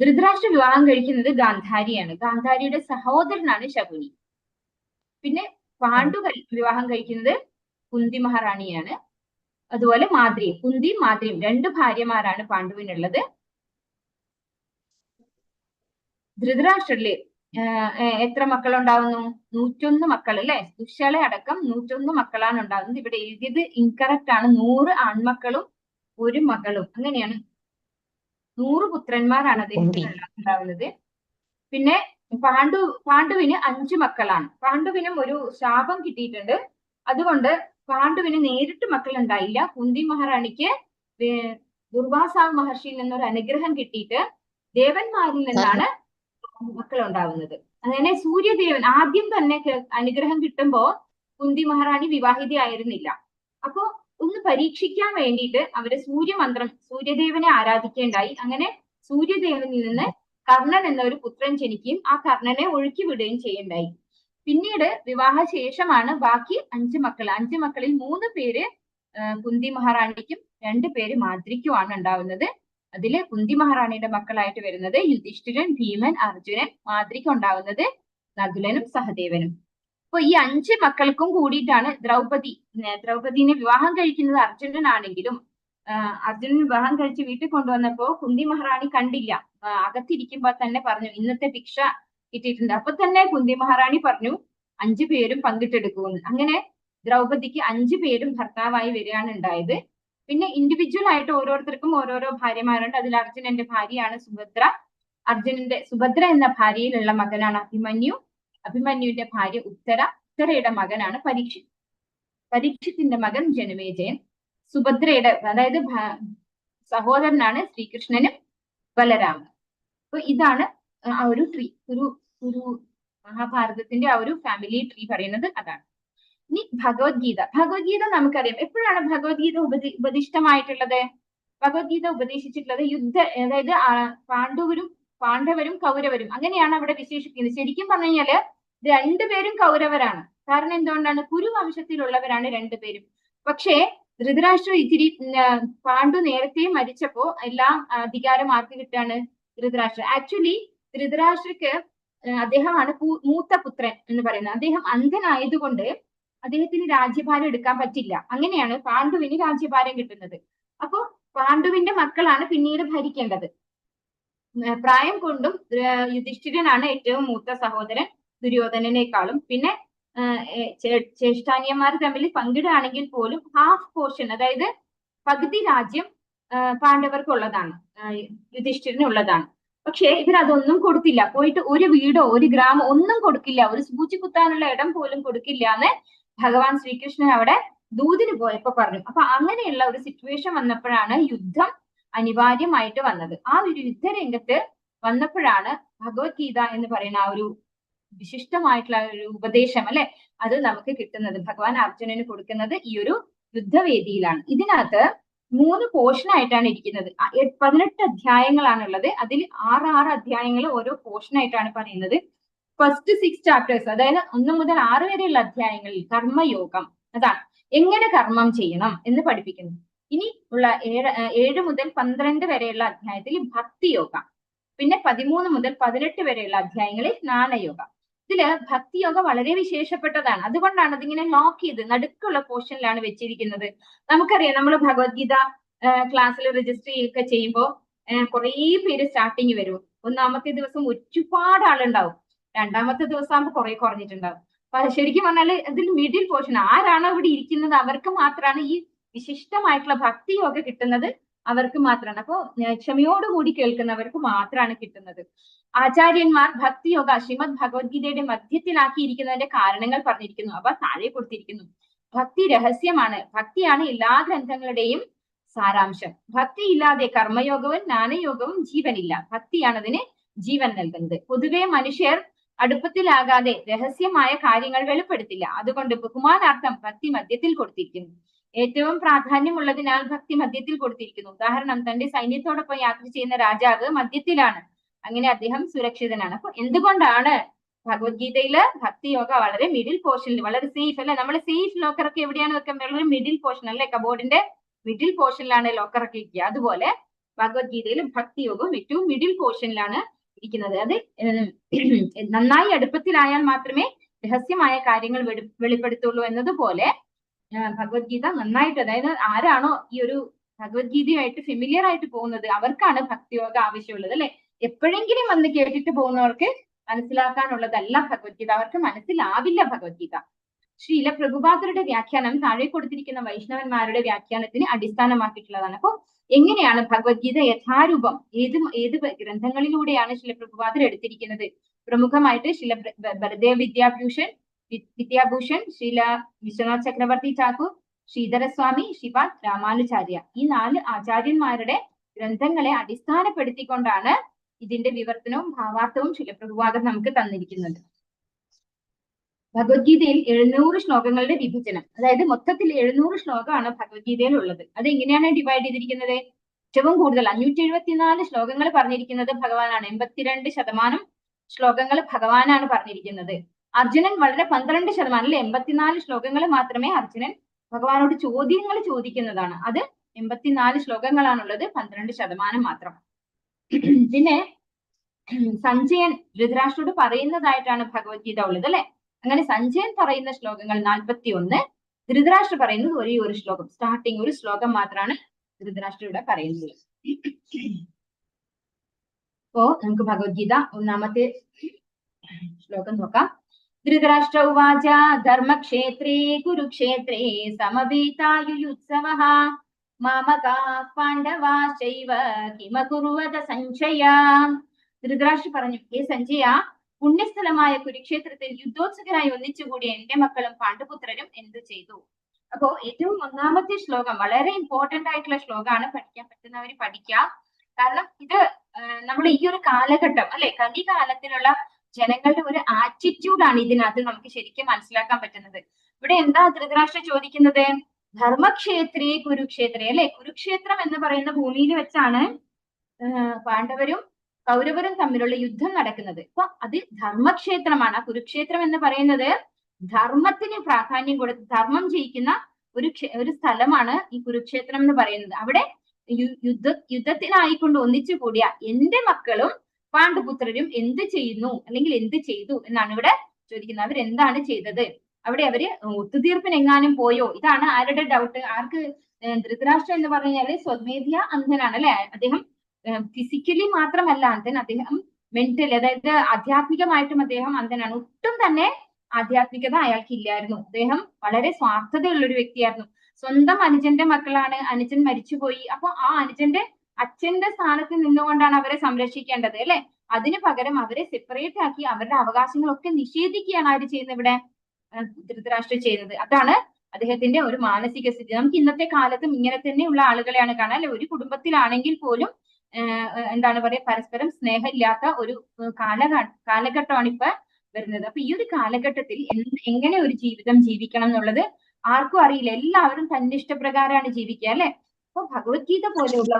ധൃതരാഷ്ട്ര വിവാഹം കഴിക്കുന്നത് ഗാന്ധാരിയാണ്. ഗാന്ധാരിയുടെ സഹോദരനാണ് ശകുനി. പിന്നെ പാണ്ഡു വിവാഹം കഴിക്കുന്നത് കുന്തി മഹാറാണിയാണ്. അതുപോലെ മാദ്രിയും, കുന്തിയും മാദ്രിയും 2 ഭാര്യമാരാണ് പാണ്ഡുവിനുള്ളത്. ധൃതരാഷ്ട്രത്തില് എത്ര മക്കൾ ഉണ്ടാവുന്നു? 101 മക്കൾ അല്ലെ. ദുശ്ശള അടക്കം 101 മക്കളാണ് ഉണ്ടാകുന്നത്. ഇവിടെ എഴുതിയത് ഇൻകറക്റ്റ് ആണ്. 100 ആൺമക്കളും 1 മകളും, അങ്ങനെയാണ്. 100 പുത്രന്മാരാണ് അദ്ദേഹത്തിന് ഉണ്ടാവുന്നത്. പിന്നെ പാണ്ഡുവിന് 5 മക്കളാണ്. പാണ്ഡുവിനും ഒരു ശാപം കിട്ടിയിട്ടുണ്ട്. അതുകൊണ്ട് പാണ്ഡുവിന് നേരിട്ട് മക്കൾ ഉണ്ടായില്ല. കുന്തി മഹാറാണിക്ക് ദുർവാസാവ് മഹർഷിയിൽ നിന്നൊരു അനുഗ്രഹം കിട്ടിയിട്ട് ദേവന്മാരിൽ നിന്നാണ് മക്കൾ ഉണ്ടാവുന്നത്. അങ്ങനെ സൂര്യദേവൻ ആദ്യം തന്നെ അനുഗ്രഹം കിട്ടുമ്പോ കുന്തി മഹാറാണി വിവാഹിതയായിരുന്നില്ല. അപ്പോ ഒന്ന് പരീക്ഷിക്കാൻ വേണ്ടിയിട്ട് അവര് സൂര്യദേവനെ ആരാധിക്കേണ്ടായി. അങ്ങനെ സൂര്യദേവനിൽ നിന്ന് കർണൻ എന്ന ഒരു പുത്രൻ ജനിക്കുകയും ആ കർണനെ ഒഴുക്കി വിടുകയും ചെയ്യണ്ടായി. പിന്നീട് വിവാഹശേഷമാണ് ബാക്കി 5 മക്കൾ. 5 മക്കളിൽ 3 പേര് കുന്തി മഹാറാണിക്കും 2 പേര് മാദ്രിക്കുമാണ് ഉണ്ടാവുന്നത്. അതില് കുന്തി മഹാറാണിയുടെ മക്കളായിട്ട് വരുന്നത് യുധിഷ്ഠിരൻ, ഭീമൻ, അർജുനൻ. മാദ്രിക്ക് ഉണ്ടാവുന്നത് നകുലനും സഹദേവനും. അപ്പൊ ഈ 5 മക്കൾക്കും കൂടിയിട്ടാണ് ദ്രൗപദീനെ വിവാഹം കഴിക്കുന്നത് അർജുനനാണെങ്കിലും അർജുനൻ വിവാഹം കഴിച്ച് വീട്ടിൽ കൊണ്ടുവന്നപ്പോ കുന്തി മഹാറാണി കണ്ടില്ല. അകത്തിരിക്കുമ്പോ തന്നെ പറഞ്ഞു ഇന്നത്തെ ഭിക്ഷ കിട്ടിയിട്ടുണ്ട്. അപ്പൊ തന്നെ കുന്തി മഹാറാണി പറഞ്ഞു 5 പേരും പങ്കിട്ടെടുക്കുമെന്ന്. അങ്ങനെ ദ്രൗപദിക്ക് 5 പേരും ഭർത്താവായി വരികയാണ് ഉണ്ടായത്. പിന്നെ ഇൻഡിവിജ്വൽ ആയിട്ട് ഓരോരുത്തർക്കും ഓരോരോ ഭാര്യമാരുണ്ട്. അതിൽ അർജുനന്റെ ഭാര്യയാണ് സുഭദ്ര. സുഭദ്ര എന്ന ഭാര്യയിലുള്ള മകനാണ് അഭിമന്യു. അഭിമന്യുവിന്റെ ഭാര്യ ഉത്തരയുടെ മകനാണ് പരീക്ഷിത്തിന്റെ മകൻ ജനമേജയൻ. സുഭദ്രയുടെ അതായത് സഹോദരനാണ് ശ്രീകൃഷ്ണനും ബലരാമൻ. അപ്പൊ ഇതാണ് ആ ഒരു ട്രീ, ഒരു മഹാഭാരതത്തിന്റെ ആ ഒരു ഫാമിലി ട്രീ പറയുന്നത് അതാണ്. ഇനി ഭഗവത്ഗീത നമുക്കറിയാം. എപ്പോഴാണ് ഭഗവത്ഗീത ഉപദിഷ്ടമായിട്ടുള്ളത്? ഭഗവത്ഗീത ഉപദേശിച്ചിട്ടുള്ളത് അതായത് പാണ്ഡവരും കൗരവരും അങ്ങനെയാണ് അവിടെ വിശേഷിക്കുന്നത്. ശരിക്കും പറഞ്ഞു കഴിഞ്ഞാല് 2 പേരും കൗരവരാണ്. കാരണം എന്തുകൊണ്ടാണ്? കുരുവംശത്തിലുള്ളവരാണ് 2 പേരും. പക്ഷേ ധൃതരാഷ്ട്ര ഇത്തിരി പാണ്ഡു നേരത്തെ മരിച്ചപ്പോ എല്ലാം അധികാരം ആർക്ക് കിട്ടാണ്? ധൃതരാഷ്ട്ര. ആക്ച്വലി ധൃതരാഷ്ട്രക്ക് അദ്ദേഹമാണ് മൂത്ത പുത്രൻ എന്ന് പറയുന്നത്. അദ്ദേഹം അന്ധനായതുകൊണ്ട് അദ്ദേഹത്തിന് രാജ്യഭാരം എടുക്കാൻ പറ്റില്ല. അങ്ങനെയാണ് പാണ്ഡുവിന് രാജ്യഭാരം കിട്ടുന്നത്. അപ്പോ പാണ്ഡുവിന്റെ മക്കളാണ് പിന്നീട് ഭരിക്കേണ്ടത്. പ്രായം കൊണ്ടും യുധിഷ്ഠിരനാണ് ഏറ്റവും മൂത്ത സഹോദരൻ ദുര്യോധനനേക്കാളും. പിന്നെ ചേഷ്ടാനിയന്മാർ തമ്മിൽ പങ്കിടുകയാണെങ്കിൽ പോലും ഹാഫ് പോർഷൻ, അതായത് പകുതി രാജ്യം പാണ്ഡവർക്കുള്ളതാണ്, യുധിഷ്ഠിരനുള്ളതാണ്. പക്ഷേ ഇവരതൊന്നും കൊടുത്തില്ല. പോയിട്ട് ഒരു വീടോ ഒരു ഗ്രാമോ ഒന്നും കൊടുക്കില്ല, ഒരു സൂചി കുത്താനുള്ള ഇടം പോലും കൊടുക്കില്ല എന്ന് ഭഗവാൻ ശ്രീകൃഷ്ണൻ അവിടെ ദൂതിന് പോയപ്പോ പറഞ്ഞു. അപ്പൊ അങ്ങനെയുള്ള ഒരു സിറ്റുവേഷൻ വന്നപ്പോഴാണ് യുദ്ധം അനിവാര്യമായിട്ട് വന്നത്. ആ ഒരു യുദ്ധരംഗത്ത് വന്നപ്പോഴാണ് ഭഗവത്ഗീത എന്ന് പറയുന്ന ആ ഒരു വിശിഷ്ടമായിട്ടുള്ള ഒരു ഉപദേശം അല്ലെ അത് നമുക്ക് കിട്ടുന്നത്. ഭഗവാൻ അർജുനന് കൊടുക്കുന്നത് ഈ ഒരു യുദ്ധവേദിയിലാണ്. ഇതിനകത്ത് 3 പോർഷൻ ആയിട്ടാണ് ഇരിക്കുന്നത്. 18 അധ്യായങ്ങളാണുള്ളത്. അതിൽ 6 അധ്യായങ്ങൾ ഓരോ പോർഷൻ ആയിട്ടാണ് പറയുന്നത്. ഫസ്റ്റ് 6 ചാപ്റ്റേഴ്സ്, അതായത് 1 മുതൽ 6 വരെയുള്ള അധ്യായങ്ങളിൽ കർമ്മയോഗം, അതാണ് എങ്ങനെ കർമ്മം ചെയ്യണം എന്ന് പഠിപ്പിക്കുന്നു. ഇനി ഉള്ള 7 മുതൽ 12 വരെയുള്ള അധ്യായത്തിൽ ഭക്തിയോഗം, പിന്നെ 13 മുതൽ 18 വരെയുള്ള അധ്യായങ്ങളിൽ ജ്ഞാനയോഗം. ഇതില് ഭക്തിയോഗ വളരെ വിശേഷപ്പെട്ടതാണ്. അതുകൊണ്ടാണ് അതിങ്ങനെ ലോക്ക് ചെയ്ത് നടുക്കുള്ള പോർഷനിലാണ് വെച്ചിരിക്കുന്നത്. നമുക്കറിയാം, നമ്മൾ ഭഗവത്ഗീത ക്ലാസ്സിൽ രജിസ്റ്റർ ഒക്കെ ചെയ്യുമ്പോൾ കുറേ പേര് സ്റ്റാർട്ടിങ് വരും. 1-ാമത്തെ ദിവസം ഒരുപാട് ആളുണ്ടാവും. 2-ാമത്തെ ദിവസം ആകുമ്പോൾ കുറെ കുറഞ്ഞിട്ടുണ്ടാവും. ശരിക്കും പറഞ്ഞാല് അതിൽ മിഡിൽ പോർഷൻ ആരാണോ ഇവിടെ ഇരിക്കുന്നത് അവർക്ക് മാത്രമാണ് ഈ വിശിഷ്ടമായിട്ടുള്ള ഭക്തിയോഗ കിട്ടുന്നത്. അവർക്ക് മാത്രമാണ്. അപ്പോ ക്ഷമയോടുകൂടി കേൾക്കുന്നവർക്ക് മാത്രമാണ് കിട്ടുന്നത്. ആചാര്യന്മാർ ഭക്തിയോഗ ശ്രീമദ് ഭഗവത്ഗീതയുടെ മധ്യത്തിലാക്കിയിരിക്കുന്നതിന്റെ കാരണങ്ങൾ പറഞ്ഞിരിക്കുന്നു. അവ താഴെ കൊടുത്തിരിക്കുന്നു. ഭക്തി രഹസ്യമാണ്. ഭക്തിയാണ് എല്ലാ ഗ്രന്ഥങ്ങളുടെയും സാരാംശം. ഭക്തി ഇല്ലാതെ കർമ്മയോഗവും ജ്ഞാനയോഗവും ജീവനില്ല. ഭക്തിയാണ് അതിന് ജീവൻ നൽകുന്നത്. പൊതുവെ മനുഷ്യർ അടുപ്പത്തിലാകാതെ രഹസ്യമായ കാര്യങ്ങൾ വെളിപ്പെടുത്തില്ല. അതുകൊണ്ട് ബഹുമാനാർത്ഥം ഭക്തി മധ്യത്തിൽ കൊടുത്തിരിക്കുന്നു. ഏറ്റവും പ്രാധാന്യമുള്ളതിനാൽ ഭക്തി മധ്യത്തിൽ കൊടുത്തിരിക്കുന്നു. ഉദാഹരണം, തന്റെ സൈന്യത്തോടൊപ്പം യാത്ര ചെയ്യുന്ന രാജാവ് മധ്യത്തിലാണ്. അങ്ങനെ അദ്ദേഹം സുരക്ഷിതനാണ്. അപ്പൊ എന്തുകൊണ്ടാണ് ഭഗവത്ഗീതയില് ഭക്തിയോഗ വളരെ മിഡിൽ പോർഷനിൽ, വളരെ സേഫ് അല്ലെ? നമ്മൾ സേഫ് ലോക്കറൊക്കെ എവിടെയാണ് വെക്കാൻ? വളരെ മിഡിൽ പോർഷൻ അല്ലെ? കബോർഡിന്റെ മിഡിൽ പോർഷനിലാണ് ലോക്കറൊക്കെ ഇരിക്കുക. അതുപോലെ ഭഗവത്ഗീതയിൽ ഭക്തിയോഗം ഏറ്റവും മിഡിൽ പോർഷനിലാണ് ഇരിക്കുന്നത്. അത് നന്നായി അടുപ്പത്തിലായാൽ മാത്രമേ രഹസ്യമായ കാര്യങ്ങൾ വെളിപ്പെടുത്തുള്ളൂ എന്നതുപോലെ ഭഗവത്ഗീത നന്നായിട്ട്, അതായത് ആരാണോ ഈ ഒരു ഭഗവത്ഗീതയായിട്ട് ഫെമിലിയർ ആയിട്ട് പോകുന്നത് അവർക്കാണ് ഭക്തിയോഗ ആവശ്യമുള്ളത് അല്ലെ? എപ്പോഴെങ്കിലും വന്ന് കേട്ടിട്ട് പോകുന്നവർക്ക് മനസ്സിലാക്കാനുള്ളതല്ല ഭഗവത്ഗീത. അവർക്ക് മനസ്സിലാവില്ല ഭഗവത്ഗീത. ശ്രീല പ്രഭുപാദരുടെ വ്യാഖ്യാനം താഴെ കൊടുത്തിരിക്കുന്ന വൈഷ്ണവന്മാരുടെ വ്യാഖ്യാനത്തിന് അടിസ്ഥാനമാക്കിയിട്ടുള്ളതാണ്. അപ്പൊ എങ്ങനെയാണ് ഭഗവത്ഗീത യഥാരൂപം ഏത് ഗ്രന്ഥങ്ങളിലൂടെയാണ് ശ്രീല പ്രഭുപാദർ എടുത്തിരിക്കുന്നത്? പ്രമുഖമായിട്ട് ശ്രീല ബലദേവ് വിദ്യാഭൂഷൺ, ശ്രീല വിശ്വനാഥ് ചക്രവർത്തി ഠാക്കൂർ, ശ്രീധരസ്വാമി, ശ്രീപാദ് രാമാനുചാര്യ, ഈ 4 ആചാര്യന്മാരുടെ ഗ്രന്ഥങ്ങളെ അടിസ്ഥാനപ്പെടുത്തിക്കൊണ്ടാണ് ഇതിന്റെ വിവർത്തനവും ഭാവാർത്ഥവും ശിലപ്രഭുപാദർ നമുക്ക് തന്നിരിക്കുന്നത്. ഭഗവത്ഗീതയിൽ 700 ശ്ലോകങ്ങളുടെ വിഭജനം, അതായത് മൊത്തത്തിൽ 700 ശ്ലോകമാണ് ഭഗവത്ഗീതയിൽ ഉള്ളത്. അത് എങ്ങനെയാണ് ഡിവൈഡ് ചെയ്തിരിക്കുന്നത്? ഏറ്റവും കൂടുതൽ 574 ശ്ലോകങ്ങൾ പറഞ്ഞിരിക്കുന്നത് ഭഗവാനാണ്. 82% ശ്ലോകങ്ങൾ ഭഗവാനാണ് പറഞ്ഞിരിക്കുന്നത്. അർജുനൻ വളരെ 12% അല്ലെ, 84 ശ്ലോകങ്ങൾ മാത്രമേ അർജുനൻ ഭഗവാനോട് ചോദ്യങ്ങൾ ചോദിക്കുന്നതാണ്. അത് 84 ശ്ലോകങ്ങളാണുള്ളത്, 12% മാത്രം. പിന്നെ സഞ്ജയൻ ധൃതരാഷ്ട്രോട് പറയുന്നതായിട്ടാണ് ഭഗവത്ഗീത ഉള്ളത് അല്ലെ. അങ്ങനെ സഞ്ജയൻ പറയുന്ന ശ്ലോകങ്ങൾ 41, ധൃതരാഷ്ട്ര പറയുന്നത് ഒരേ ഒരു ശ്ലോകം, സ്റ്റാർട്ടിങ് ഒരു ശ്ലോകം മാത്രമാണ് ധൃതരാഷ്ട്ര ഇവിടെ പറയുന്നത്. അപ്പോ നമുക്ക് ഭഗവത്ഗീത ഒന്നാമത്തെ ശ്ലോകം നോക്കാം. ധൃതരാഷ്ട്ര ഉവാച ധർമ്മക്ഷേത്രേ കുരുക്ഷേത്രേ സമവേതായുയുത്സവഃ മാമകാഃ പാണ്ഡവാശ്ചൈവ കിമകുർവത സഞ്ജയ. ധൃതരാഷ്ട്ര പറഞ്ഞു, ഹേ സഞ്ജയ, പുണ്യസ്ഥലമായ കുരുക്ഷേത്രത്തിൽ യുദ്ധോത്സുകരായി ഒന്നിച്ചുകൂടിയ എന്റെ മക്കളും പാണ്ഡുപുത്രരും എന്ത് ചെയ്തു? അപ്പോ ഏറ്റവും ഒന്നാമത്തെ ശ്ലോകം വളരെ ഇമ്പോർട്ടന്റ് ആയിട്ടുള്ള ശ്ലോകമാണ്. പഠിക്കാൻ പറ്റുന്നവർ പഠിക്കാം. കാരണം ഇത് നമ്മൾ ഈ ഒരു കാലഘട്ടം അല്ലെ, കലികാലത്തിലുള്ള ജനങ്ങളുടെ ഒരു ആറ്റിറ്റ്യൂഡാണ് ഇതിനകത്ത് നമുക്ക് ശരിക്കും മനസ്സിലാക്കാൻ പറ്റുന്നത്. ഇവിടെ എന്താ ധൃതരാഷ്ട്ര ചോദിക്കുന്നത്? ധർമ്മക്ഷേത്രേ കുരുക്ഷേത്രേ അല്ലെ, കുരുക്ഷേത്രം എന്ന് പറയുന്ന ഭൂമിയിൽ വെച്ചാണ് പാണ്ഡവരും കൗരവരും തമ്മിലുള്ള യുദ്ധം നടക്കുന്നത്. അപ്പൊ അത് ധർമ്മക്ഷേത്രമാണ്. ആ കുരുക്ഷേത്രം എന്ന് പറയുന്നത് ധർമ്മത്തിന് പ്രാധാന്യം കൊടുത്ത് ധർമ്മം ജയിക്കുന്ന ഒരു സ്ഥലമാണ് ഈ കുരുക്ഷേത്രം എന്ന് പറയുന്നത്. അവിടെ യുദ്ധത്തിനായിക്കൊണ്ട് ഒന്നിച്ചു കൂടിയ എന്റെ മക്കളും പാണ്ഡുപുത്രരും എന്ത് ചെയ്യുന്നു, അല്ലെങ്കിൽ എന്ത് ചെയ്തു എന്നാണ് ഇവിടെ ചോദിക്കുന്നത്. അവരെന്താണ് ചെയ്തത്? അവിടെ അവര് ഒത്തുതീർപ്പിനെങ്ങാനും പോയോ? ഇതാണ് ആരുടെ ഡൗട്ട്? ആർക്ക്? ധൃതരാഷ്ട്ര എന്ന് പറഞ്ഞാല് സ്വമേധ്യ അന്ധനാണ് അല്ലെ. അദ്ദേഹം ഫിസിക്കലി മാത്രമല്ല അന്ധൻ, അദ്ദേഹം മെന്റലി, അതായത് ആധ്യാത്മികമായിട്ടും അദ്ദേഹം അന്ധനാണ്. ഒട്ടും തന്നെ ആധ്യാത്മികത അയാൾക്ക് ഇല്ലായിരുന്നു. അദ്ദേഹം വളരെ സ്വാർത്ഥതയുള്ള ഒരു വ്യക്തിയായിരുന്നു. സ്വന്തം അനുജന്റെ മക്കളാണ്, അനുജൻ മരിച്ചുപോയി. അപ്പൊ ആ അനുജന്റെ അച്ഛന്റെ സ്ഥാനത്ത് നിന്നുകൊണ്ടാണ് അവരെ സംരക്ഷിക്കേണ്ടത് അല്ലെ. അതിനു പകരം അവരെ സെപ്പറേറ്റ് ആക്കി അവരുടെ അവകാശങ്ങളൊക്കെ നിഷേധിക്കുകയാണ് ആര് ചെയ്യുന്നത്? ഇവിടെ ധൃതരാഷ്ട്ര ചെയ്യുന്നത്. അതാണ് അദ്ദേഹത്തിന്റെ ഒരു മാനസിക സ്ഥിതി. നമുക്ക് ഇന്നത്തെ കാലത്തും ഇങ്ങനെ തന്നെയുള്ള ആളുകളെയാണ് കാണാൻ അല്ലെ. ഒരു കുടുംബത്തിലാണെങ്കിൽ പോലും എന്താണ് പറയുക, പരസ്പരം സ്നേഹമില്ലാത്ത ഒരു കാലഘട്ടമാണ് ഇപ്പൊ വരുന്നത്. അപ്പൊ ഈ ഒരു കാലഘട്ടത്തിൽ എങ്ങനെ ഒരു ജീവിതം ജീവിക്കണം എന്നുള്ളത് ആർക്കും അറിയില്ല. എല്ലാവരും തന്റെ ഇഷ്ടപ്രകാരമാണ് ജീവിക്കുക അല്ലെ. അപ്പൊ ഭഗവത്ഗീത പോലെയുള്ള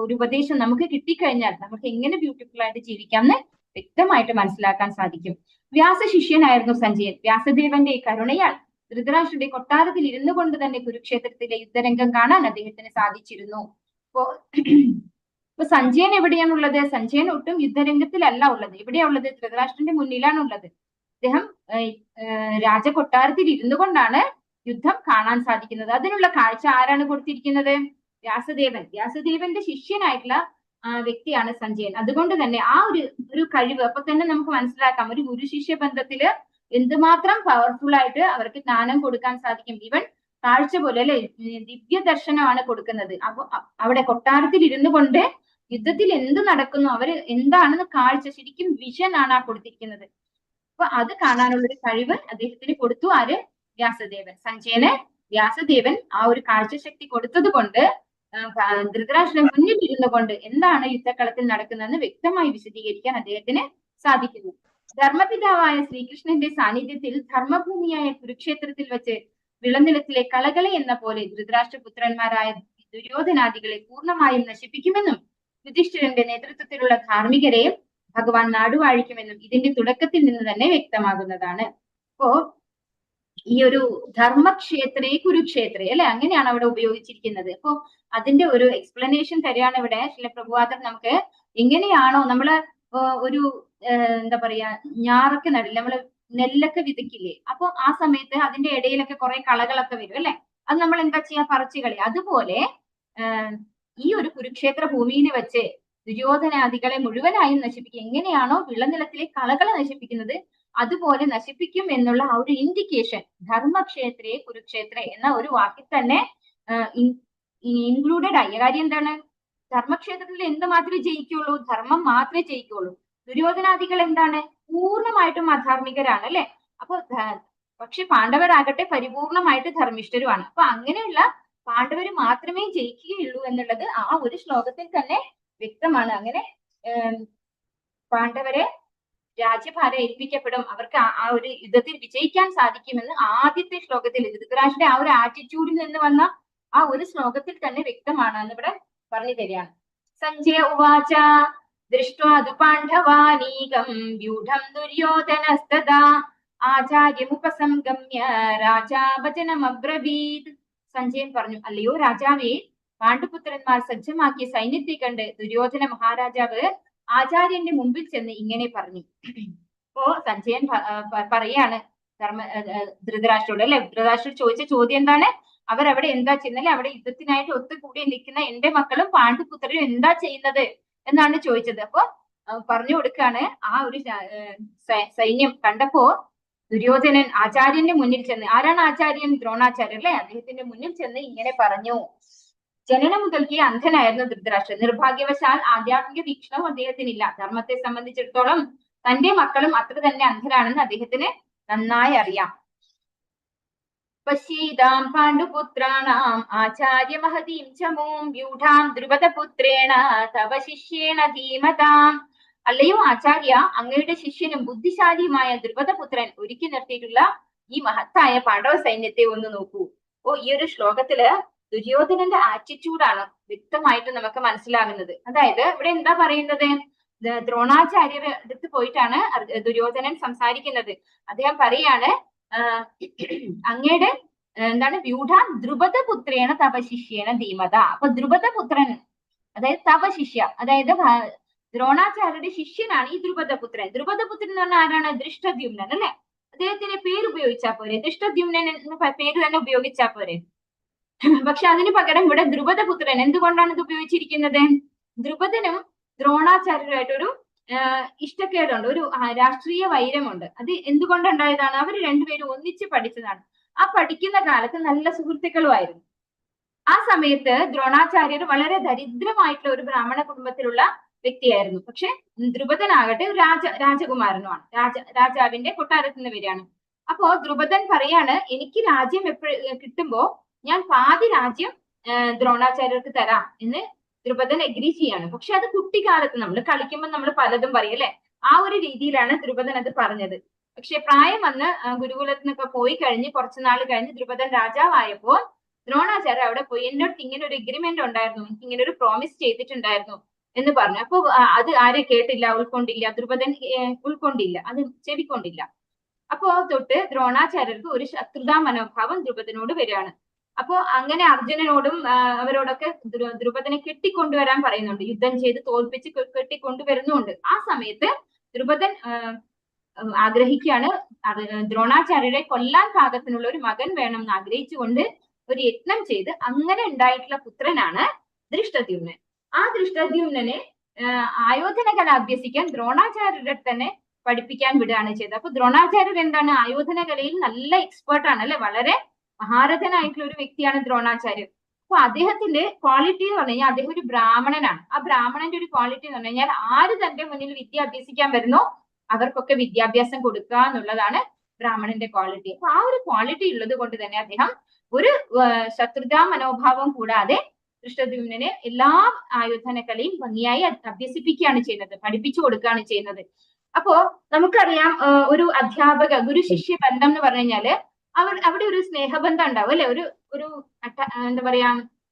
ഒരു ഉപദേശം നമുക്ക് കിട്ടിക്കഴിഞ്ഞാൽ നമുക്ക് എങ്ങനെ ബ്യൂട്ടിഫുൾ ആയിട്ട് ജീവിക്കാം എന്ന് വ്യക്തമായിട്ട് മനസ്സിലാക്കാൻ സാധിക്കും. വ്യാസ ശിഷ്യനായിരുന്നു സഞ്ജയൻ. വ്യാസദേവന്റെ കരുണയാൽ ധൃതരാഷ്ട്രയുടെ കൊട്ടാരത്തിൽ ഇരുന്നു കൊണ്ട് തന്നെ കുരുക്ഷേത്രത്തിലെ യുദ്ധരംഗം കാണാൻ അദ്ദേഹത്തിന് സാധിച്ചിരുന്നു. ഇപ്പൊ സഞ്ജയൻ എവിടെയാണുള്ളത്? സഞ്ജയൻ ഒട്ടും യുദ്ധരംഗത്തിലല്ല ഉള്ളത്. എവിടെയാ ഉള്ളത്? ധൃതരാഷ്ട്രന്റെ മുന്നിലാണ് ഉള്ളത്. അദ്ദേഹം രാജകൊട്ടാരത്തിൽ ഇരുന്നു കൊണ്ടാണ് യുദ്ധം കാണാൻ സാധിക്കുന്നത്. അതിനുള്ള കാഴ്ച ആരാണ് കൊടുത്തിരിക്കുന്നത്? വ്യാസദേവൻ. വ്യാസദേവന്റെ ശിഷ്യനായിട്ടുള്ള വ്യക്തിയാണ് സഞ്ജയൻ. അതുകൊണ്ട് തന്നെ ആ ഒരു കഴിവ് അപ്പൊ തന്നെ നമുക്ക് മനസ്സിലാക്കാം, ഒരു ഗുരു ശിഷ്യ ബന്ധത്തില് എന്തുമാത്രം പവർഫുൾ ആയിട്ട് അവർക്ക് ജ്ഞാനം കൊടുക്കാൻ സാധിക്കും. ഈവൻ കാഴ്ച പോലെ അല്ലെ, ദിവ്യ ദർശനമാണ് കൊടുക്കുന്നത്. അപ്പൊ അവിടെ കൊട്ടാരത്തിൽ ഇരുന്നു കൊണ്ട് യുദ്ധത്തിൽ എന്ത് നടക്കുന്നു, അവര് എന്താണെന്ന് കാഴ്ച, ശരിക്കും വിഷൻ ആണ് ആ കൊടുത്തിരിക്കുന്നത്. അപ്പൊ അത് കാണാനുള്ള ഒരു കഴിവ് അദ്ദേഹത്തിന് കൊടുത്തു. ആര്? വ്യാസദേവൻ. സഞ്ജയന് വ്യാസദേവൻ ആ ഒരു കാഴ്ചശക്തി കൊടുത്തത് കൊണ്ട് ധൃതരാഷ്ട്രൻ മുന്നിൽ ഇരുന്നു കൊണ്ട് എന്താണ് യുദ്ധക്കളത്തിൽ നടക്കുന്നതെന്ന് വ്യക്തമായി വിശദീകരിക്കാൻ അദ്ദേഹത്തിന് സാധിക്കുന്നു. ധർമ്മപിതാവായ ശ്രീകൃഷ്ണന്റെ സാന്നിധ്യത്തിൽ ധർമ്മഭൂമിയായ കുരുക്ഷേത്രത്തിൽ വെച്ച് വിളനിലത്തിലെ കളകളെ എന്ന പോലെ ധൃതരാഷ്ട്രപുത്രന്മാരായ ദുര്യോധനാദികളെ പൂർണ്ണമായും നശിപ്പിക്കുമെന്നും യുധിഷ്ഠിരന്റെ നേതൃത്വത്തിലുള്ള ധാർമ്മികരെ ഭഗവാൻ നാടുവാഴിക്കുമെന്നും ഇതിന്റെ തുടക്കത്തിൽ നിന്ന് തന്നെ വ്യക്തമാകുന്നതാണ്. അപ്പോ ഈ ഒരു ധർമ്മക്ഷേത്രേ കുരുക്ഷേത്രേ അല്ലെ, അങ്ങനെയാണ് അവിടെ ഉപയോഗിച്ചിരിക്കുന്നത്. അപ്പോ അതിന്റെ ഒരു എക്സ്പ്ലനേഷൻ തരികയാണ് ഇവിടെ ശിലപ്രഭുപാദർ നമുക്ക്. എങ്ങനെയാണോ നമ്മള് ഒരു എന്താ പറയാ, ഞാറൊക്കെ നടില്ല, നമ്മള് നെല്ലൊക്കെ വിതയ്ക്കില്ലേ, അപ്പൊ ആ സമയത്ത് അതിന്റെ ഇടയിലൊക്കെ കുറെ കളകളൊക്കെ വരും അല്ലെ, അത് നമ്മൾ എന്താ ചെയ്യാ, പറിച്ചു കളി. അതുപോലെ ഈ ഒരു കുരുക്ഷേത്ര ഭൂമിയിൽ വെച്ച് ദുര്യോധനാദികളെ മുഴുവനായും നശിപ്പിക്കും. എങ്ങനെയാണോ വിളനിലത്തിലെ കളകളെ നശിപ്പിക്കുന്നത് അതുപോലെ നശിപ്പിക്കും എന്നുള്ള ആ ഒരു ഇൻഡിക്കേഷൻ ധർമ്മക്ഷേത്രേ കുരുക്ഷേത്രേ എന്ന ഒരു വാക്കിൽ തന്നെ ഇൻക്ലൂഡഡ് ആയ കാര്യം എന്താണ്? ധർമ്മക്ഷേത്രത്തിൽ എന്ത് മാത്രമേ ജയിക്കുള്ളൂ? ധർമ്മം മാത്രമേ ജയിക്കുള്ളൂ. ദുര്യോധനാദികൾ എന്താണ്? പൂർണ്ണമായിട്ടും അധാർമികരാണ് അല്ലെ. അപ്പൊ പക്ഷെ പാണ്ഡവരാകട്ടെ പരിപൂർണമായിട്ട് ധർമ്മിഷ്ഠരുമാണ്. അപ്പൊ അങ്ങനെയുള്ള പാണ്ഡവര് മാത്രമേ ജയിക്കുകയുള്ളൂ എന്നുള്ളത് ആ ഒരു ശ്ലോകത്തിൽ തന്നെ വ്യക്തമാണ്. അങ്ങനെ പാണ്ഡവരെ രാജ്യഭാരം ഏൽപ്പിക്കപ്പെടും, അവർക്ക് ആ ഒരു യുദ്ധത്തിൽ വിജയിക്കാൻ സാധിക്കുമെന്ന് ആദ്യത്തെ ശ്ലോകത്തിൽ ധൃതരാഷ്ട്രയുടെ ആ ഒരു ആറ്റിറ്റ്യൂഡിൽ നിന്ന് വന്ന ആ ഒരു ശ്ലോകത്തിൽ തന്നെ വ്യക്തമാണ് എന്നിവിടെ പറഞ്ഞു തരികയാണ്. സഞ്ജയ ഉവാച ദൃഷ്ട്വാ തു പാണ്ഡവാനീകം വ്യൂഢം ദുര്യോധനസ്തദാ ആചാര്യമുപസംഗമ്യ രാജാ വചനമബ്രവീത്. സഞ്ജയൻ പറഞ്ഞു, അല്ലയോ രാജാവേ, പാണ്ഡുപുത്രന്മാർ സജ്ജമാക്കിയ സൈന്യത്തെ കണ്ട് ദുര്യോധന മഹാരാജാവ് ആചാര്യന്റെ മുമ്പിൽ ചെന്ന് ഇങ്ങനെ പറഞ്ഞു. അപ്പോ സഞ്ജയൻ പറയാണ് ധൃതരാഷ്ട്രോട്, അല്ലെ, ധൃതരാഷ്ട്രർ ചോദിച്ച ചോദ്യം എന്താണ്? അവരവിടെ എന്താ ചെയ്യുന്നത്? അവിടെ യുദ്ധത്തിനായിട്ട് ഒത്തുകൂടി നിൽക്കുന്ന എന്റെ മക്കളും പാണ്ഡുപുത്രരും എന്താ ചെയ്യുന്നത് എന്നാണ് ചോദിച്ചത്. അപ്പൊ പറഞ്ഞു കൊടുക്കാണ്, ആ ഒരു സൈന്യം കണ്ടപ്പോ ദുര്യോധനൻ ആചാര്യന്റെ മുന്നിൽ ചെന്ന്, ആരാണ് ആചാര്യൻ? ദ്രോണാചാര്യൻ, അല്ലെ, അദ്ദേഹത്തിന്റെ മുന്നിൽ ചെന്ന് ഇങ്ങനെ പറഞ്ഞു. ജനനം മുതൽക്കേ അന്ധനായിരുന്നു ധൃതരാഷ്ട്രൻ. നിർഭാഗ്യവശാൽ ആധ്യാത്മിക വീക്ഷണവും അദ്ദേഹത്തിനില്ല. ധർമ്മത്തെ സംബന്ധിച്ചിടത്തോളം തന്റെ മക്കളും അത്ര തന്നെ അന്ധരാണെന്ന് അദ്ദേഹത്തിന് നന്നായി അറിയാം. പശ്യീതാം പാണ്ഡുപുത്രാണാം ആചാര്യ മഹതീം ചമൂം വ്യൂഢാം ദ്രുപദപുത്രേണ തവ ശിഷ്യേണ ധീമതാം. അല്ലയോ ആചാര്യ, അങ്ങയുടെ ശിഷ്യനും ബുദ്ധിശാലിയുമായ ദ്രുപദപുത്രൻ ഒരുക്കി നിർത്തിയിട്ടുള്ള ഈ മഹത്തായ പാണ്ഡവ സൈന്യത്തെ ഒന്ന് നോക്കൂ. ഈ ഒരു ശ്ലോകത്തില് ദുര്യോധനന്റെ ആറ്റിറ്റ്യൂഡാണ് വ്യക്തമായിട്ട് നമുക്ക് മനസ്സിലാകുന്നത്. അതായത് ഇവിടെ എന്താ പറയുന്നത്? ദ്രോണാചാര്യർ അടുത്ത് പോയിട്ടാണ് ദുര്യോധനൻ സംസാരിക്കുന്നത്. അദ്ദേഹം പറയാണ്, അങ്ങയുടെ എന്താണ്, വ്യൂഢ ദ്രുപദപുത്രേണ തവ ശിഷ്യേണ ധീമത. അപ്പൊ ദ്രുപദപുത്രൻ, അതായത് തവ ശിഷ്യ, അതായത് ദ്രോണാചാര്യരുടെ ശിഷ്യനാണ് ഈ ദ്രുപദപുത്രൻ. ദ്രുപദപുത്രൻ എന്ന് പറഞ്ഞാൽ ആരാണ്? ദൃഷ്ടദ്യുമ്നൻ, അല്ലെ. അദ്ദേഹത്തിന്റെ പേര് ഉപയോഗിച്ചാൽ പോരെ, ദൃഷ്ടദ്യുമ്നൻ എന്ന പേര് തന്നെ ഉപയോഗിച്ചാൽ പോരെ. പക്ഷെ അതിനു പകരം ഇവിടെ ദ്രുപദപുത്രൻ. എന്തുകൊണ്ടാണ് ഇത് ഉപയോഗിച്ചിരിക്കുന്നത്? ദ്രുപദനും ദ്രോണാചാര്യരുമായിട്ടൊരു ഇഷ്ടക്കേടുണ്ട്, ഒരു രാഷ്ട്രീയ വൈരമുണ്ട്. അത് എന്തുകൊണ്ടുണ്ടായതാണ്? അവർ രണ്ടുപേരും ഒന്നിച്ച് പഠിച്ചതാണ്. ആ പഠിക്കുന്ന കാലത്ത് നല്ല സുഹൃത്തുക്കളുമായിരുന്നു. ആ സമയത്ത് ദ്രോണാചാര്യർ വളരെ ദരിദ്രമായിട്ടുള്ള ഒരു ബ്രാഹ്മണ കുടുംബത്തിലുള്ള വ്യക്തിയായിരുന്നു. പക്ഷെ ദ്രുപദനാകട്ടെ ഒരു രാജകുമാരനുമാണ്, രാജാവിന്റെ കൊട്ടാരത്തിൽ നിന്ന് വരികയാണ്. അപ്പോ ദ്രുപദൻ പറയാണ്, എനിക്ക് രാജ്യം കിട്ടുമ്പോ ഞാൻ പാതി രാജ്യം ദ്രോണാചാര്യർക്ക് തരാം എന്ന് ദ്രുപദൻ എഗ്രി ചെയ്യാണ്. പക്ഷെ അത് കുട്ടിക്കാലത്ത് നമ്മൾ കളിക്കുമ്പോൾ നമ്മൾ പലതും പറയും, അല്ലെ. ആ ഒരു രീതിയിലാണ് ദ്രുപദൻ അത് പറഞ്ഞത്. പക്ഷെ പ്രായം വന്ന് ഗുരുകുലത്തിൽ നിന്നൊക്കെ പോയി കഴിഞ്ഞ് കുറച്ചു നാൾ കഴിഞ്ഞ് ദ്രുപദൻ രാജാവായപ്പോൾ ദ്രോണാചാര്യ അവിടെ പോയി, എന്നോട് ഇങ്ങനെ ഒരു എഗ്രിമെന്റ് ഉണ്ടായിരുന്നു, ഇങ്ങനെ ഒരു പ്രോമിസ് ചെയ്തിട്ടുണ്ടായിരുന്നു എന്ന് പറഞ്ഞു. അപ്പൊ അത് ആരെ കേട്ടില്ല, ഉൾക്കൊണ്ടില്ല. ദ്രുപദൻ ഉൾക്കൊണ്ടില്ല, അത് ചെവിക്കൊണ്ടില്ല. അപ്പോ തൊട്ട് ദ്രോണാചാര്യർക്ക് ഒരു ശത്രുതാ മനോഭാവം ദ്രുപദനോട് വരികയാണ്. അപ്പോ അങ്ങനെ അർജുനനോടും അവരോടൊക്കെ ദ്രുപദനെ കെട്ടിക്കൊണ്ടുവരാൻ പറയുന്നുണ്ട്. യുദ്ധം ചെയ്ത് തോൽപ്പിച്ച് കെട്ടിക്കൊണ്ടുവരുന്നുണ്ട്. ആ സമയത്ത് ദ്രുപദൻ ആഗ്രഹിക്കുകയാണ്, ദ്രോണാചാര്യരെ കൊല്ലാൻ പാകത്തിനുള്ള ഒരു മകൻ വേണം എന്ന് ആഗ്രഹിച്ചുകൊണ്ട് ഒരു യത്നം ചെയ്ത് അങ്ങനെ ഉണ്ടായിട്ടുള്ള പുത്രനാണ് ദൃഷ്ടദ്യുമ്നൻ. ആ ദൃഷ്ടദ്യുമ്നനെ ആയോധന കല അഭ്യസിക്കാൻ ദ്രോണാചാര്യരെ തന്നെ പഠിപ്പിക്കാൻ വിടുകയാണ് ചെയ്തത്. അപ്പൊ ദ്രോണാചാര്യർ എന്താണ്? ആയോധന കലയിൽ നല്ല എക്സ്പേർട്ട് ആണ്, അല്ലെ, വളരെ മഹാരഥനായിട്ടുള്ള ഒരു വ്യക്തിയാണ് ദ്രോണാചാര്യർ. അപ്പൊ അദ്ദേഹത്തിന്റെ ക്വാളിറ്റി എന്ന് പറഞ്ഞു കഴിഞ്ഞാൽ അദ്ദേഹം ഒരു ബ്രാഹ്മണനാണ്. ആ ബ്രാഹ്മണന്റെ ഒരു ക്വാളിറ്റി എന്ന് പറഞ്ഞു കഴിഞ്ഞാൽ ആര് തന്റെ മുന്നിൽ വിദ്യ അഭ്യസിക്കാൻ വരുന്നോ അവർക്കൊക്കെ വിദ്യാഭ്യാസം കൊടുക്കുക എന്നുള്ളതാണ് ബ്രാഹ്മണന്റെ ക്വാളിറ്റി. അപ്പൊ ആ ഒരു ക്വാളിറ്റി ഉള്ളത് കൊണ്ട് തന്നെ അദ്ദേഹം ഒരു ശത്രുതാ മനോഭാവം കൂടാതെ ദൃഷ്ടദ്യുമ്നനെ എല്ലാ ആയോധന കലയും ഭംഗിയായി അഭ്യസിപ്പിക്കുകയാണ് ചെയ്യുന്നത്, പഠിപ്പിച്ചു കൊടുക്കുകയാണ് ചെയ്യുന്നത്. അപ്പോ നമുക്കറിയാം, ഒരു അധ്യാപക ഗുരു ശിഷ്യ ബന്ധം എന്ന് പറഞ്ഞു കഴിഞ്ഞാല് അവിടെ ഒരു സ്നേഹബന്ധം ഉണ്ടാവും, അല്ലെ. ഒരു എന്താ പറയാ,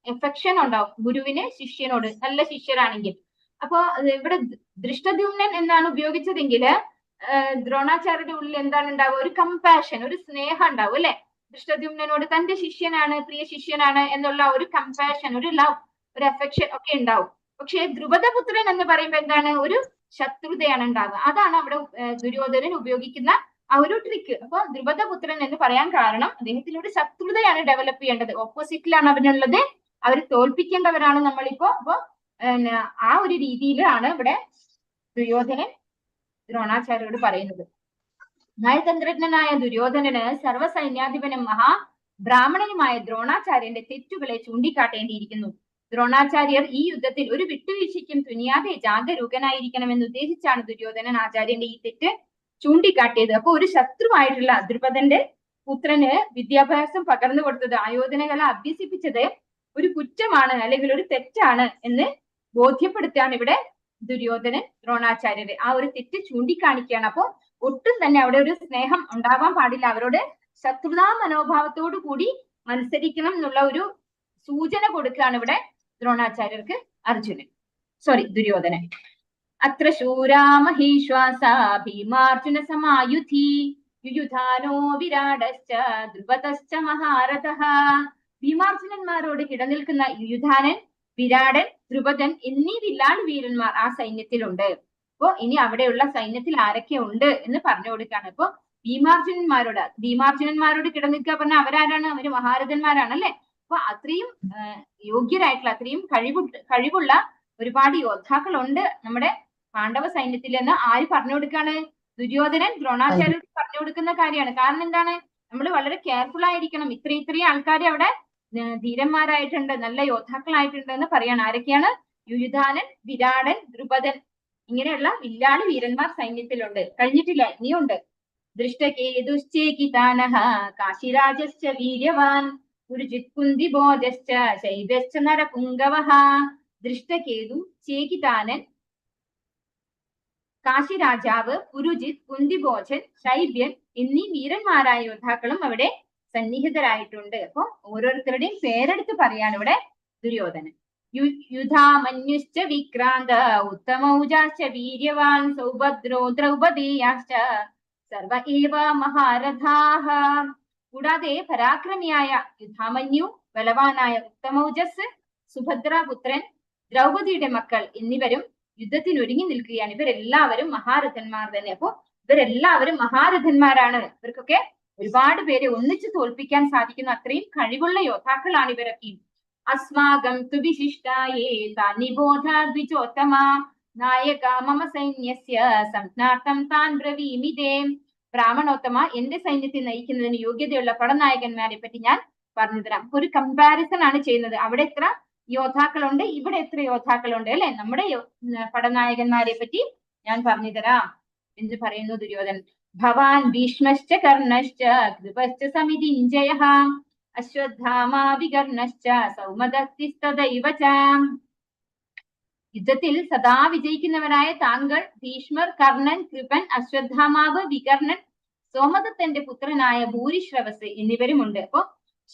എഫെക്ഷൻ ഉണ്ടാവും ഗുരുവിന് ശിഷ്യനോട്, നല്ല ശിഷ്യരാണെങ്കിൽ. അപ്പോ ഇവിടെ ദൃഷ്ടദ്യുമ്നൻ എന്നാണ് ഉപയോഗിച്ചതെങ്കിൽ ദ്രോണാചാര്യരുടെ ഉള്ളിൽ എന്താണ് ഉണ്ടാവുക? ഒരു കമ്പാഷൻ, ഒരു സ്നേഹം ഉണ്ടാവും, അല്ലെ. ദൃഷ്ടദ്യുമ്നനോട് തന്റെ ശിഷ്യനാണ്, പ്രിയ ശിഷ്യനാണ് എന്നുള്ള ഒരു കമ്പാഷൻ, ഒരു ലവ്, ഒരു അഫെക്ഷൻ ഒക്കെ ഉണ്ടാവും. പക്ഷെ ദ്രുപദപുത്രൻ എന്ന് പറയുമ്പോൾ എന്താണ്? ഒരു ശത്രുതയാണ് ഉണ്ടാവുക. അതാണ് അവിടെ ദുര്യോധനൻ ഉപയോഗിക്കുന്ന ആ ഒരു ട്രിക്ക്. അപ്പൊ ദ്രുപദപുത്രൻ എന്ന് പറയാൻ കാരണം അദ്ദേഹത്തിന് ഒരു ശത്രുതയാണ് ഡെവലപ്പ് ചെയ്യേണ്ടത്. ഓപ്പോസിറ്റിലാണ് അവനുള്ളത്, അവർ തോൽപ്പിക്കേണ്ടവരാണ് നമ്മളിപ്പോ. അപ്പൊ ആ ഒരു രീതിയിലാണ് ഇവിടെ ദുര്യോധനൻ ദ്രോണാചാര്യരോട് പറയുന്നത്. നയതന്ത്രജ്ഞനായ ദുര്യോധനന് സർവ്വസൈന്യാധിപനും ബ്രാഹ്മണനുമായ ദ്രോണാചാര്യന്റെ തെറ്റുകളെ ചൂണ്ടിക്കാട്ടേണ്ടിയിരിക്കുന്നു. ദ്രോണാചാര്യർ ഈ യുദ്ധത്തിൽ ഒരു വിട്ടുവീഴ്ചയ്ക്കും തുനിയാതെ ജാഗരൂകനായിരിക്കണമെന്ന് ഉദ്ദേശിച്ചാണ് ദുര്യോധനൻ ആചാര്യന്റെ ഈ തെറ്റ് ചൂണ്ടിക്കാട്ടിയത്. അപ്പൊ ഒരു ശത്രുവായിട്ടുള്ള ദ്രുപദന്റെ പുത്രന് വിദ്യാഭ്യാസം പകർന്നു കൊടുത്തത്, ആയോധന കല അഭ്യസിപ്പിച്ചത് ഒരു കുറ്റമാണ് അല്ലെങ്കിൽ ഒരു തെറ്റാണ് എന്ന് ബോധ്യപ്പെടുത്തുകയാണ് ഇവിടെ ദുര്യോധനൻ ദ്രോണാചാര്യര് ആ ഒരു തെറ്റ് ചൂണ്ടിക്കാണിക്കുകയാണ്. അപ്പൊ ഒട്ടും തന്നെ അവിടെ ഒരു സ്നേഹം ഉണ്ടാവാൻ പാടില്ല, അവരോട് ശത്രുതാ മനോഭാവത്തോടു കൂടി മത്സരിക്കണം എന്നുള്ള ഒരു സൂചന കൊടുക്കുകയാണ് ഇവിടെ ദ്രോണാചാര്യർക്ക് ദുര്യോധനൻ. അത്ര ശൂരാ മഹീശ്വാസാ ഭീമാർജുന സമായുധി യുയുധാനോ വിരാടശ്ച ദ്രുപദശ്ച മഹാരഥഃ. ഭീമാർജുനന്മാരോട് കിടനിൽക്കുന്ന യുയുധാനൻ, വിരാടൻ, ദ്രുപദൻ എന്നീ വില്ലാളി വീരന്മാർ ആ സൈന്യത്തിലുണ്ട്. അപ്പോ ഇനി അവിടെയുള്ള സൈന്യത്തിൽ ആരൊക്കെ ഉണ്ട് എന്ന് പറഞ്ഞു കൊടുക്കാണ്. അപ്പൊ ഭീമാർജുനന്മാരോട് കിടനിൽക്കുക പറഞ്ഞാൽ അവരാരാണ്? അവര് മഹാരഥന്മാരാണ് അല്ലെ. അപ്പൊ അത്രയും യോഗ്യരായിട്ടുള്ള, അത്രയും കഴിവുള്ള ഒരുപാട് യോദ്ധാക്കളുണ്ട് നമ്മുടെ പാണ്ഡവ സൈന്യത്തിൽ എന്ന് ആര് പറഞ്ഞു കൊടുക്കാണ്? ദുര്യോധനൻ ദ്രോണാചാര്യർക്ക് പറഞ്ഞു കൊടുക്കുന്ന കാര്യമാണ്. കാരണം എന്താണ്? നമ്മൾ വളരെ കെയർഫുൾ ആയിരിക്കണം. ഇത്രയും ആൾക്കാർ അവിടെ ധീരന്മാരായിട്ടുണ്ട്, നല്ല യോദ്ധാക്കളായിട്ടുണ്ട് എന്ന് പറയാണ്. ആരൊക്കെയാണ്? യുയുധാനൻ, വിരാടൻ, ദ്രുപദൻ ഇങ്ങനെയുള്ള വില്ലാളി വീരന്മാർ സൈന്യത്തിലുണ്ട്. കഴിഞ്ഞിട്ടില്ല, ഇനിയുണ്ട്. ദൃഷ്ടകേതുശ്ചേകിതാനഃ കാശിരാജശ്ച വീര്യവാൻ പുരുജിത് കുന്തിഭോജശ്ച ശൈബ്യശ്ച നരപുംഗവഃ. ദൃഷ്ടകേതു, ചേകിതാനൻ, കാശിരാജാവ്, പുരുജിത്, കുന്തിഭോജൻ, ശൈബ്യൻ എന്നീ വീരന്മാരായ യോദ്ധാക്കളും അവിടെ സന്നിഹിതരായിട്ടുണ്ട്. അപ്പൊ ഓരോരുത്തരുടെയും പേരെടുത്ത് പറയാണ് ഇവിടെ ദുര്യോധനൻ. യുധാമന്യുശ്ച വിക്രാന്ത ഉത്തമൗജാശ്ച വീര്യവാൻ സൗഭദ്രോ ദ്രൗപദേയാശ്ച സർവ ഏവ മഹാരഥാഃ. കൂടാതെ പരാക്രമിയായ യുധാമന്യു, ബലവാനായ ഉത്തമൗജസ്, സുഭദ്രാപുത്രൻ, ദ്രൗപദിയുടെ മക്കൾ എന്നിവരും യുദ്ധത്തിനൊരുങ്ങി നിൽക്കുകയാണ്. ഇവരെല്ലാവരും മഹാരഥന്മാർ തന്നെ. അപ്പൊ ഇവരെല്ലാവരും മഹാരഥന്മാരാണ്. ഇവർക്കൊക്കെ ഒരുപാട് പേരെ ഒന്നിച്ചു തോൽപ്പിക്കാൻ സാധിക്കുന്ന അത്രയും കഴിവുള്ള യോദ്ധാക്കളാണ് ഇവരൊക്കെ. അസ്മാകം തു വിശിഷ്ടായേ താനിബോധ ദ്വിജോത്തമ നായക മമ സൈന്യസ്യ സംജ്ഞാർത്ഥം താൻ ബ്രവീമിതേ. ബ്രാഹ്മണോത്തമ, എന്റെ സൈന്യത്തെ നയിക്കുന്നതിന് യോഗ്യതയുള്ള പടനായകന്മാരെ പറ്റി ഞാൻ പറഞ്ഞു തരാം. ഒരു കമ്പാരിസൺ ആണ് ചെയ്യുന്നത്. അവിടെ എത്ര യോദ്ധാക്കളുണ്ട്, ഇവിടെ എത്ര യോദ്ധാക്കളുണ്ട് അല്ലെ. നമ്മുടെ പടനായകന്മാരെ പറ്റി ഞാൻ പറഞ്ഞു തരാം എന്ന് പറയുന്നു ദുര്യോധനൻ. ഭവാൻ ഭീഷ്മശ്ച കർണശ്ച കൃപശ്ച സമിതിഞ്ജയഃ അശ്വത്ഥാമാ വികർണശ്ച സൗമദസ്തിസ്തദൈവ ച. യുദ്ധത്തിൽ സദാ വിജയിക്കുന്നവരായ താങ്കൾ, ഭീഷ്മർ, കർണൻ, കൃപൻ, അശ്വത്ഥാമാവ്, വികർണൻ, സോമദത്തന്റെ പുത്രനായ ഭൂരിശ്രവസ് എന്നിവരുമുണ്ട്. അപ്പൊ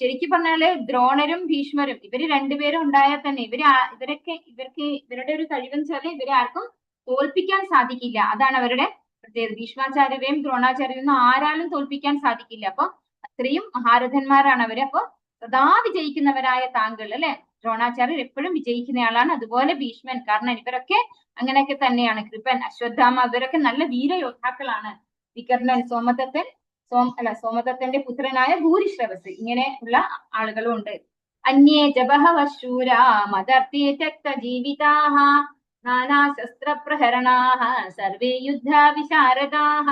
ശരിക്കും പറഞ്ഞാല് ദ്രോണരും ഭീഷ്മരും ഇവര് രണ്ടുപേരും ഉണ്ടായാൽ തന്നെ ഇവരുടെ ഒരു കഴിവെന്ന് വെച്ചാല് ഇവരെ ആർക്കും തോൽപ്പിക്കാൻ സാധിക്കില്ല. അതാണ് അവരുടെ പ്രത്യേകത. ഭീഷ്മാചാര്യരെയും ദ്രോണാചാര്യരെയും ആരാലും തോൽപ്പിക്കാൻ സാധിക്കില്ല. അപ്പൊ അത്രയും മഹാരഥന്മാരാണ് അവര്. അപ്പൊ സദാ വിജയിക്കുന്നവരായ താങ്കൾ അല്ലെ, ദ്രോണാചാര്യർ എപ്പോഴും വിജയിക്കുന്നയാളാണ്. അതുപോലെ ഭീഷ്മൻ, കർണൻ ഇവരൊക്കെ അങ്ങനെയൊക്കെ തന്നെയാണ്. കൃപൻ, അശ്വത്ഥാമ ഇവരൊക്കെ നല്ല വീരയോദ്ധാക്കളാണ്. വികർണൻ, സോമദത്തന്റെ പുത്രനായ ഭൂരിശ്രവസ് ഇങ്ങനെ ഉള്ള ആളുകളും ഉണ്ട്. അന്യേ ജബഹവ ശൂരാ മദർത്തേ ത്യക്ത ജീവിതാഃ നാനാശസ്ത്രപ്രഹരണാഃ സർവേ യുദ്ധ വിശാരദാഃ.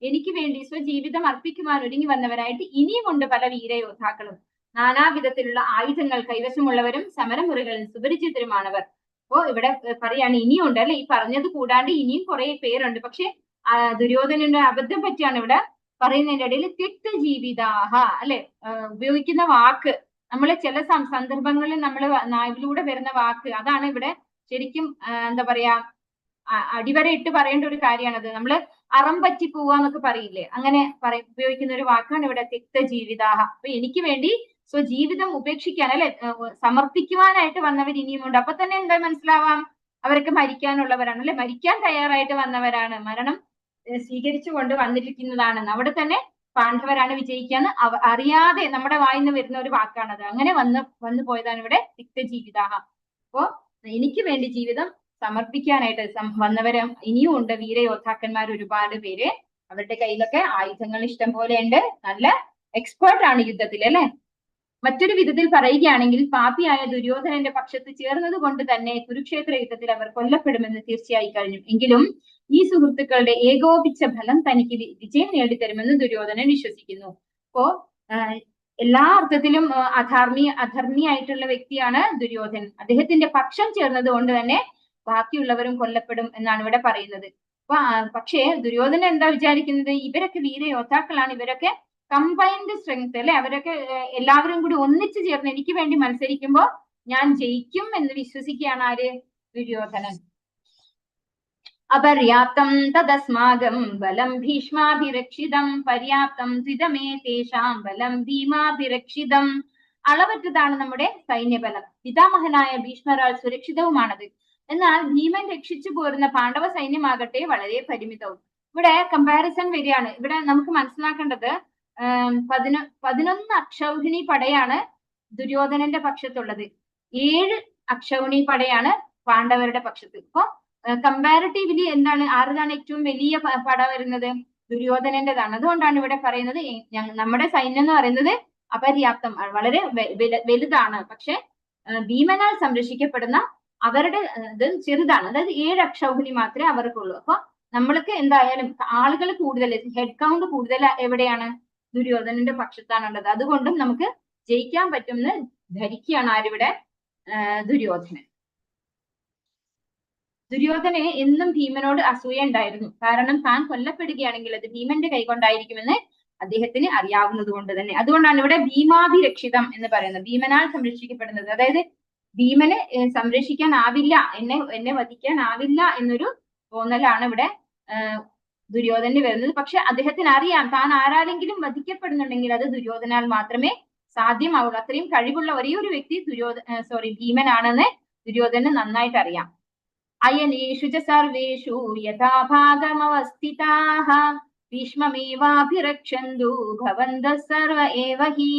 എനിക്ക് വേണ്ടി സ്വജീവിതം അർപ്പിക്കുവാൻ ഒരുങ്ങി വന്നവരായിട്ട് ഇനിയുമുണ്ട് പല വീരയോദ്ധാക്കളും. നാനാവിധത്തിലുള്ള ആയുധങ്ങൾ കൈവശമുള്ളവരും സമരമുറികളിൽ സുപരിചിതരുമാണവർ. അപ്പോ ഇവിടെ പറയാണ് ഇനിയുണ്ട് അല്ലെ. ഈ പറഞ്ഞത് കൂടാണ്ട് ഇനിയും കുറെ പേരുണ്ട്. പക്ഷെ ദുര്യോധനന്റെ അബദ്ധം പറ്റിയാണ് ഇവിടെ പറയുന്നതിന്റെ ഇടയിൽ ത്യക്ത ജീവിതാഹ അല്ലെ ഉപയോഗിക്കുന്ന വാക്ക്. നമ്മള് ചില സന്ദർഭങ്ങളിൽ നമ്മൾ നാവിലൂടെ വരുന്ന വാക്ക് അതാണ് ഇവിടെ ശരിക്കും എന്താ പറയാ അടിവരയിട്ട് പറയേണ്ട ഒരു കാര്യമാണത്. നമ്മള് അറം പറ്റി പോവാന്നൊക്കെ പറയില്ലേ, അങ്ങനെ ഉപയോഗിക്കുന്ന ഒരു വാക്കാണ് ഇവിടെ ത്യക്ത ജീവിതാഹ. അപ്പൊ എനിക്ക് വേണ്ടി സ്വജീവിതം ഉപേക്ഷിക്കാൻ അല്ലെ സമർപ്പിക്കുവാനായിട്ട് വന്നവർ ഇനിയുമുണ്ട്. അപ്പൊ തന്നെ എന്താ മനസ്സിലാവാം, അവരൊക്കെ മരിക്കാനുള്ളവരാണ് അല്ലെ, മരിക്കാൻ തയ്യാറായിട്ട് വന്നവരാണ്, മരണം സ്വീകരിച്ചു കൊണ്ട് വന്നിരിക്കുന്നതാണെന്ന്. അവിടെ തന്നെ പാണ്ഡവരാണ് വിജയിക്കാന്ന് അറിയാതെ നമ്മുടെ വായിന്ന് വരുന്ന ഒരു വാക്കാണത്. അങ്ങനെ വന്നു പോയതാണ് ഇവിടെ തിക്ത ജീവിതാഹ. അപ്പോ എനിക്ക് വേണ്ടി ജീവിതം സമർപ്പിക്കാനായിട്ട് വന്നവരും ഇനിയും ഉണ്ട് വീരയോദ്ധാക്കന്മാർ ഒരുപാട് പേര്. അവരുടെ കയ്യിലൊക്കെ ആയുധങ്ങൾ ഇഷ്ടം പോലെ ഉണ്ട്. നല്ല എക്സ്പേർട്ട് ആണ് യുദ്ധത്തിൽ അല്ലെ. മറ്റൊരു വിധത്തിൽ പറയുകയാണെങ്കിൽ പാപിയായ ദുര്യോധനന്റെ പക്ഷത്ത് ചേർന്നത് കൊണ്ട് തന്നെ കുരുക്ഷേത്ര യുദ്ധത്തിൽ അവർ കൊല്ലപ്പെടുമെന്ന് തീർച്ചയായി കഴിഞ്ഞു. എങ്കിലും ഈ സുഹൃത്തുക്കളുടെ ഏകോപിച്ച ഫലം തനിക്ക് വിജയം നേടിത്തരുമെന്ന് ദുര്യോധനൻ വിശ്വസിക്കുന്നു. അപ്പോ എല്ലാ അർത്ഥത്തിലും അധർമ്മിയായിട്ടുള്ള വ്യക്തിയാണ് ദുര്യോധനൻ. അദ്ദേഹത്തിന്റെ പക്ഷം ചേർന്നത് കൊണ്ട് തന്നെ ബാക്കിയുള്ളവരും കൊല്ലപ്പെടും എന്നാണ് ഇവിടെ പറയുന്നത്. അപ്പൊ പക്ഷേ ദുര്യോധനൻ എന്താ വിചാരിക്കുന്നത്, ഇവരൊക്കെ വീരയോദ്ധാക്കളാണ്, ഇവരൊക്കെ കമ്പൈൻഡ് സ്ട്രെങ്ത് അല്ലെ, അവരൊക്കെ എല്ലാവരും കൂടി ഒന്നിച്ചു ചേർന്ന് എനിക്ക് വേണ്ടി മത്സരിക്കുമ്പോൾ ഞാൻ ജയിക്കും എന്ന് വിശ്വസിക്കുകയാണ് ആര്, ദുര്യോധനൻ. അപര്യാപ്തം തദസ്മാകം ബലം ഭീഷ്മാഭിരക്ഷിതം പര്യാപ്തം ത്വിതമേ തേഷാം ബലം ഭീമാഭിരക്ഷിതം. അളവറ്റതാണ് നമ്മുടെ സൈന്യബലം. പിതാമഹനായ ഭീഷ്മരാൽ സുരക്ഷിതവുമാണത്. എന്നാൽ ഭീമൻ രക്ഷിച്ചു പോരുന്ന പാണ്ഡവ സൈന്യമാകട്ടെ വളരെ പരിമിതവും. ഇവിടെ കമ്പാരിസൺ വരികയാണ്. ഇവിടെ നമുക്ക് മനസ്സിലാക്കേണ്ടത് 11 അക്ഷൗഹിണി പടയാണ് ദുര്യോധനന്റെ പക്ഷത്തുള്ളത്, 7 അക്ഷൗഹിണി പടയാണ് പാണ്ഡവരുടെ പക്ഷത്ത്. ഇപ്പൊ കമ്പാരിറ്റീവ്ലി എന്താണ്, ആരുതാണ് ഏറ്റവും വലിയ പട വരുന്നത്? ദുര്യോധനന്റേതാണ്. അതുകൊണ്ടാണ് ഇവിടെ പറയുന്നത് നമ്മുടെ സൈന്യം എന്ന് പറയുന്നത് അപര്യാപ്തം, വളരെ വലുതാണ്. പക്ഷെ ഭീമനാൽ സംരക്ഷിക്കപ്പെടുന്ന അവരുടെ ഇത് ചെറുതാണ്. അതായത് 7 അക്ഷൗഹിണി മാത്രമേ അവർക്കുള്ളൂ. അപ്പൊ നമ്മൾക്ക് എന്തായാലും ആളുകൾ കൂടുതൽ, ഹെഡ് കൗണ്ട് കൂടുതൽ എവിടെയാണ്? ദുര്യോധനന്റെ പക്ഷത്താണുള്ളത്. അതുകൊണ്ടും നമുക്ക് ജയിക്കാൻ പറ്റുമെന്ന് ധരിക്കുകയാണ് ആരിവിടെ? ദുര്യോധനൻ. ദുര്യോധനെ എന്നും ഭീമനോട് അസൂയ ഉണ്ടായിരുന്നു. കാരണം താൻ കൊല്ലപ്പെടുകയാണെങ്കിൽ അത് ഭീമന്റെ കൈകൊണ്ടായിരിക്കുമെന്ന് അദ്ദേഹത്തിന് അറിയാവുന്നത് കൊണ്ട് തന്നെ. അതുകൊണ്ടാണ് ഇവിടെ ഭീമാഭിരക്ഷിതം എന്ന് പറയുന്നത്, ഭീമനാൽ സംരക്ഷിക്കപ്പെടുന്നത്. അതായത് ഭീമനെ സംരക്ഷിക്കാനാവില്ല, എന്നെ വധിക്കാനാവില്ല എന്നൊരു തോന്നലാണ് ഇവിടെ ദുര്യോധന് വരുന്നത്. പക്ഷെ അദ്ദേഹത്തിന് അറിയാം താൻ ആരാലെങ്കിലും വധിക്കപ്പെടുന്നുണ്ടെങ്കിൽ അത് ദുര്യോധനാൽ മാത്രമേ സാധ്യമാവുള്ളൂ. അത്രയും കഴിവുള്ള ഒരേ ഒരു വ്യക്തി ഭീമനാണെന്ന് ദുര്യോധന് നന്നായിട്ട് അറിയാം. അയനേഷു ച സർവേഷു യഥാഭാഗമവസ്ഥിതാഃ ഭീഷ്മമേവാഭിരക്ഷന്തു ഭവന്തഃ സർവ ഏവ ഹി.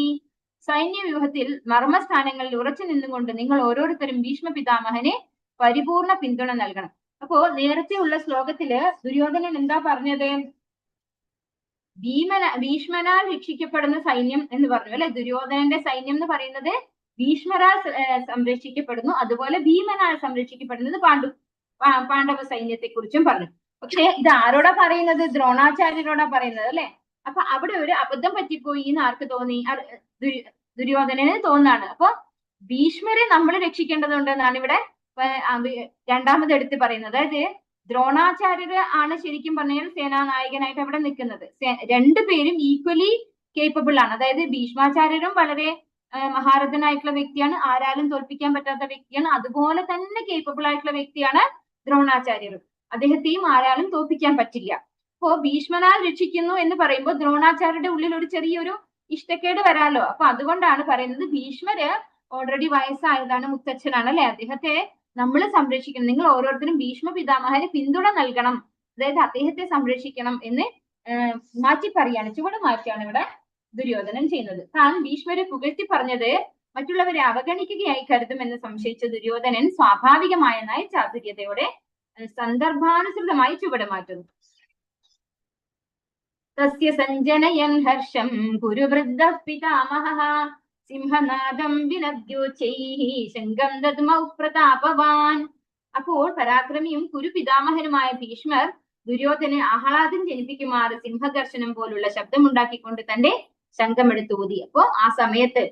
സൈന്യവ്യൂഹത്തിൽ മർമ്മസ്ഥാനങ്ങളിൽ ഉറച്ചു നിന്നുകൊണ്ട് നിങ്ങൾ ഓരോരുത്തരും ഭീഷ്മ പിതാമഹനെ പരിപൂർണ പിന്തുണ നൽകണം. അപ്പോ നേരത്തെ ഉള്ള ശ്ലോകത്തില് ദുര്യോധനൻ എന്താ പറഞ്ഞത്? ഭീഷ്മനാൽ രക്ഷിക്കപ്പെടുന്ന സൈന്യം എന്ന് പറഞ്ഞു അല്ലെ. ദുര്യോധനന്റെ സൈന്യം എന്ന് പറയുന്നത് ഭീഷ്മരാൽ സംരക്ഷിക്കപ്പെടുന്നു, അതുപോലെ ഭീമനാൽ സംരക്ഷിക്കപ്പെടുന്നത് പാണ്ഡവ സൈന്യത്തെ കുറിച്ചും പറഞ്ഞു. പക്ഷെ ഇത് ആരോടാ പറയുന്നത്? ദ്രോണാചാര്യരോടാ പറയുന്നത് അല്ലെ. അപ്പൊ അവിടെ ഒരു അബദ്ധം പറ്റിപ്പോയി എന്ന് ആർക്ക് തോന്നി? ദുര്യോധനന് തോന്നാണ്. അപ്പൊ ഭീഷ്മരെ നമ്മൾ രക്ഷിക്കേണ്ടതുണ്ട് എന്നാണ് ഇവിടെ രണ്ടാമത് എടുത്ത് പറയുന്നത്. അതായത് ദ്രോണാചാര്യര് ആണ് ശരിക്കും പറഞ്ഞാൽ സേനാനായകനായിട്ട് അവിടെ നിൽക്കുന്നത്. രണ്ടുപേരും ഈക്വലി കേപ്പബിൾ ആണ്. അതായത് ഭീഷ്മാചാര്യരും വളരെ മഹാരഥനായിട്ടുള്ള വ്യക്തിയാണ്, ആരാലും തോൽപ്പിക്കാൻ പറ്റാത്ത വ്യക്തിയാണ്. അതുപോലെ തന്നെ കേപ്പബിൾ ആയിട്ടുള്ള വ്യക്തിയാണ് ദ്രോണാചാര്യരും. അദ്ദേഹത്തെയും ആരാലും തോൽപ്പിക്കാൻ പറ്റില്ല. അപ്പോ ഭീഷ്മനാൽ രക്ഷിക്കുന്നു എന്ന് പറയുമ്പോൾ ദ്രോണാചാര്യരുടെ ഉള്ളിൽ ഒരു ചെറിയൊരു ഇഷ്ടക്കേട് വരാലോ. അപ്പൊ അതുകൊണ്ടാണ് പറയുന്നത് ഭീഷ്മര് ഓൾറെഡി വയസ്സായതാണ്, മുത്തച്ഛനാണ് അല്ലെ, അദ്ദേഹത്തെ നമ്മൾ സംരക്ഷിക്കണം, നിങ്ങൾ ഓരോരുത്തരും ഭീഷ്മ പിതാമഹന് പിന്തുണ നൽകണം, അതായത് അദ്ദേഹത്തെ സംരക്ഷിക്കണം എന്ന് മാറ്റി പറയാണ്, ചുവട് മാറ്റിയാണ് ഇവിടെ ദുര്യോധനൻ ചെയ്യുന്നത്. താൻ ഭീഷ്മരെ പുകഴ്ത്തി പറഞ്ഞത് മറ്റുള്ളവരെ അവഗണിക്കുകയായി കരുതുമെന്ന് സംശയിച്ച ദുര്യോധനൻ സ്വാഭാവികമായ നയചാതുര്യതയോടെ സന്ദർഭാനുസൃതമായി ചുവട് മാറ്റുന്നു. തസ്യ സഞ്ജനയൻ ഹർഷം കുരുവൃദ്ധഃ പിതാമഹഃ സിംഹനാദം വിനദ്യോച്ചൈഃ ശംഖം ദദ്മൗ പ്രതാപവാൻ. അപ്പോൾ പരാക്രമിയും കുരു പിതാമഹനുമായ ഭീഷ്മർ ദുര്യോധനെ ആഹ്ലാദം ജനിപ്പിക്കുമാറ് സിംഹദർശനം പോലുള്ള ശബ്ദമുണ്ടാക്കിക്കൊണ്ട് തന്റെ ശംഖമെടുത്ത് ഊതി. അപ്പോ ആ സമയത്ത്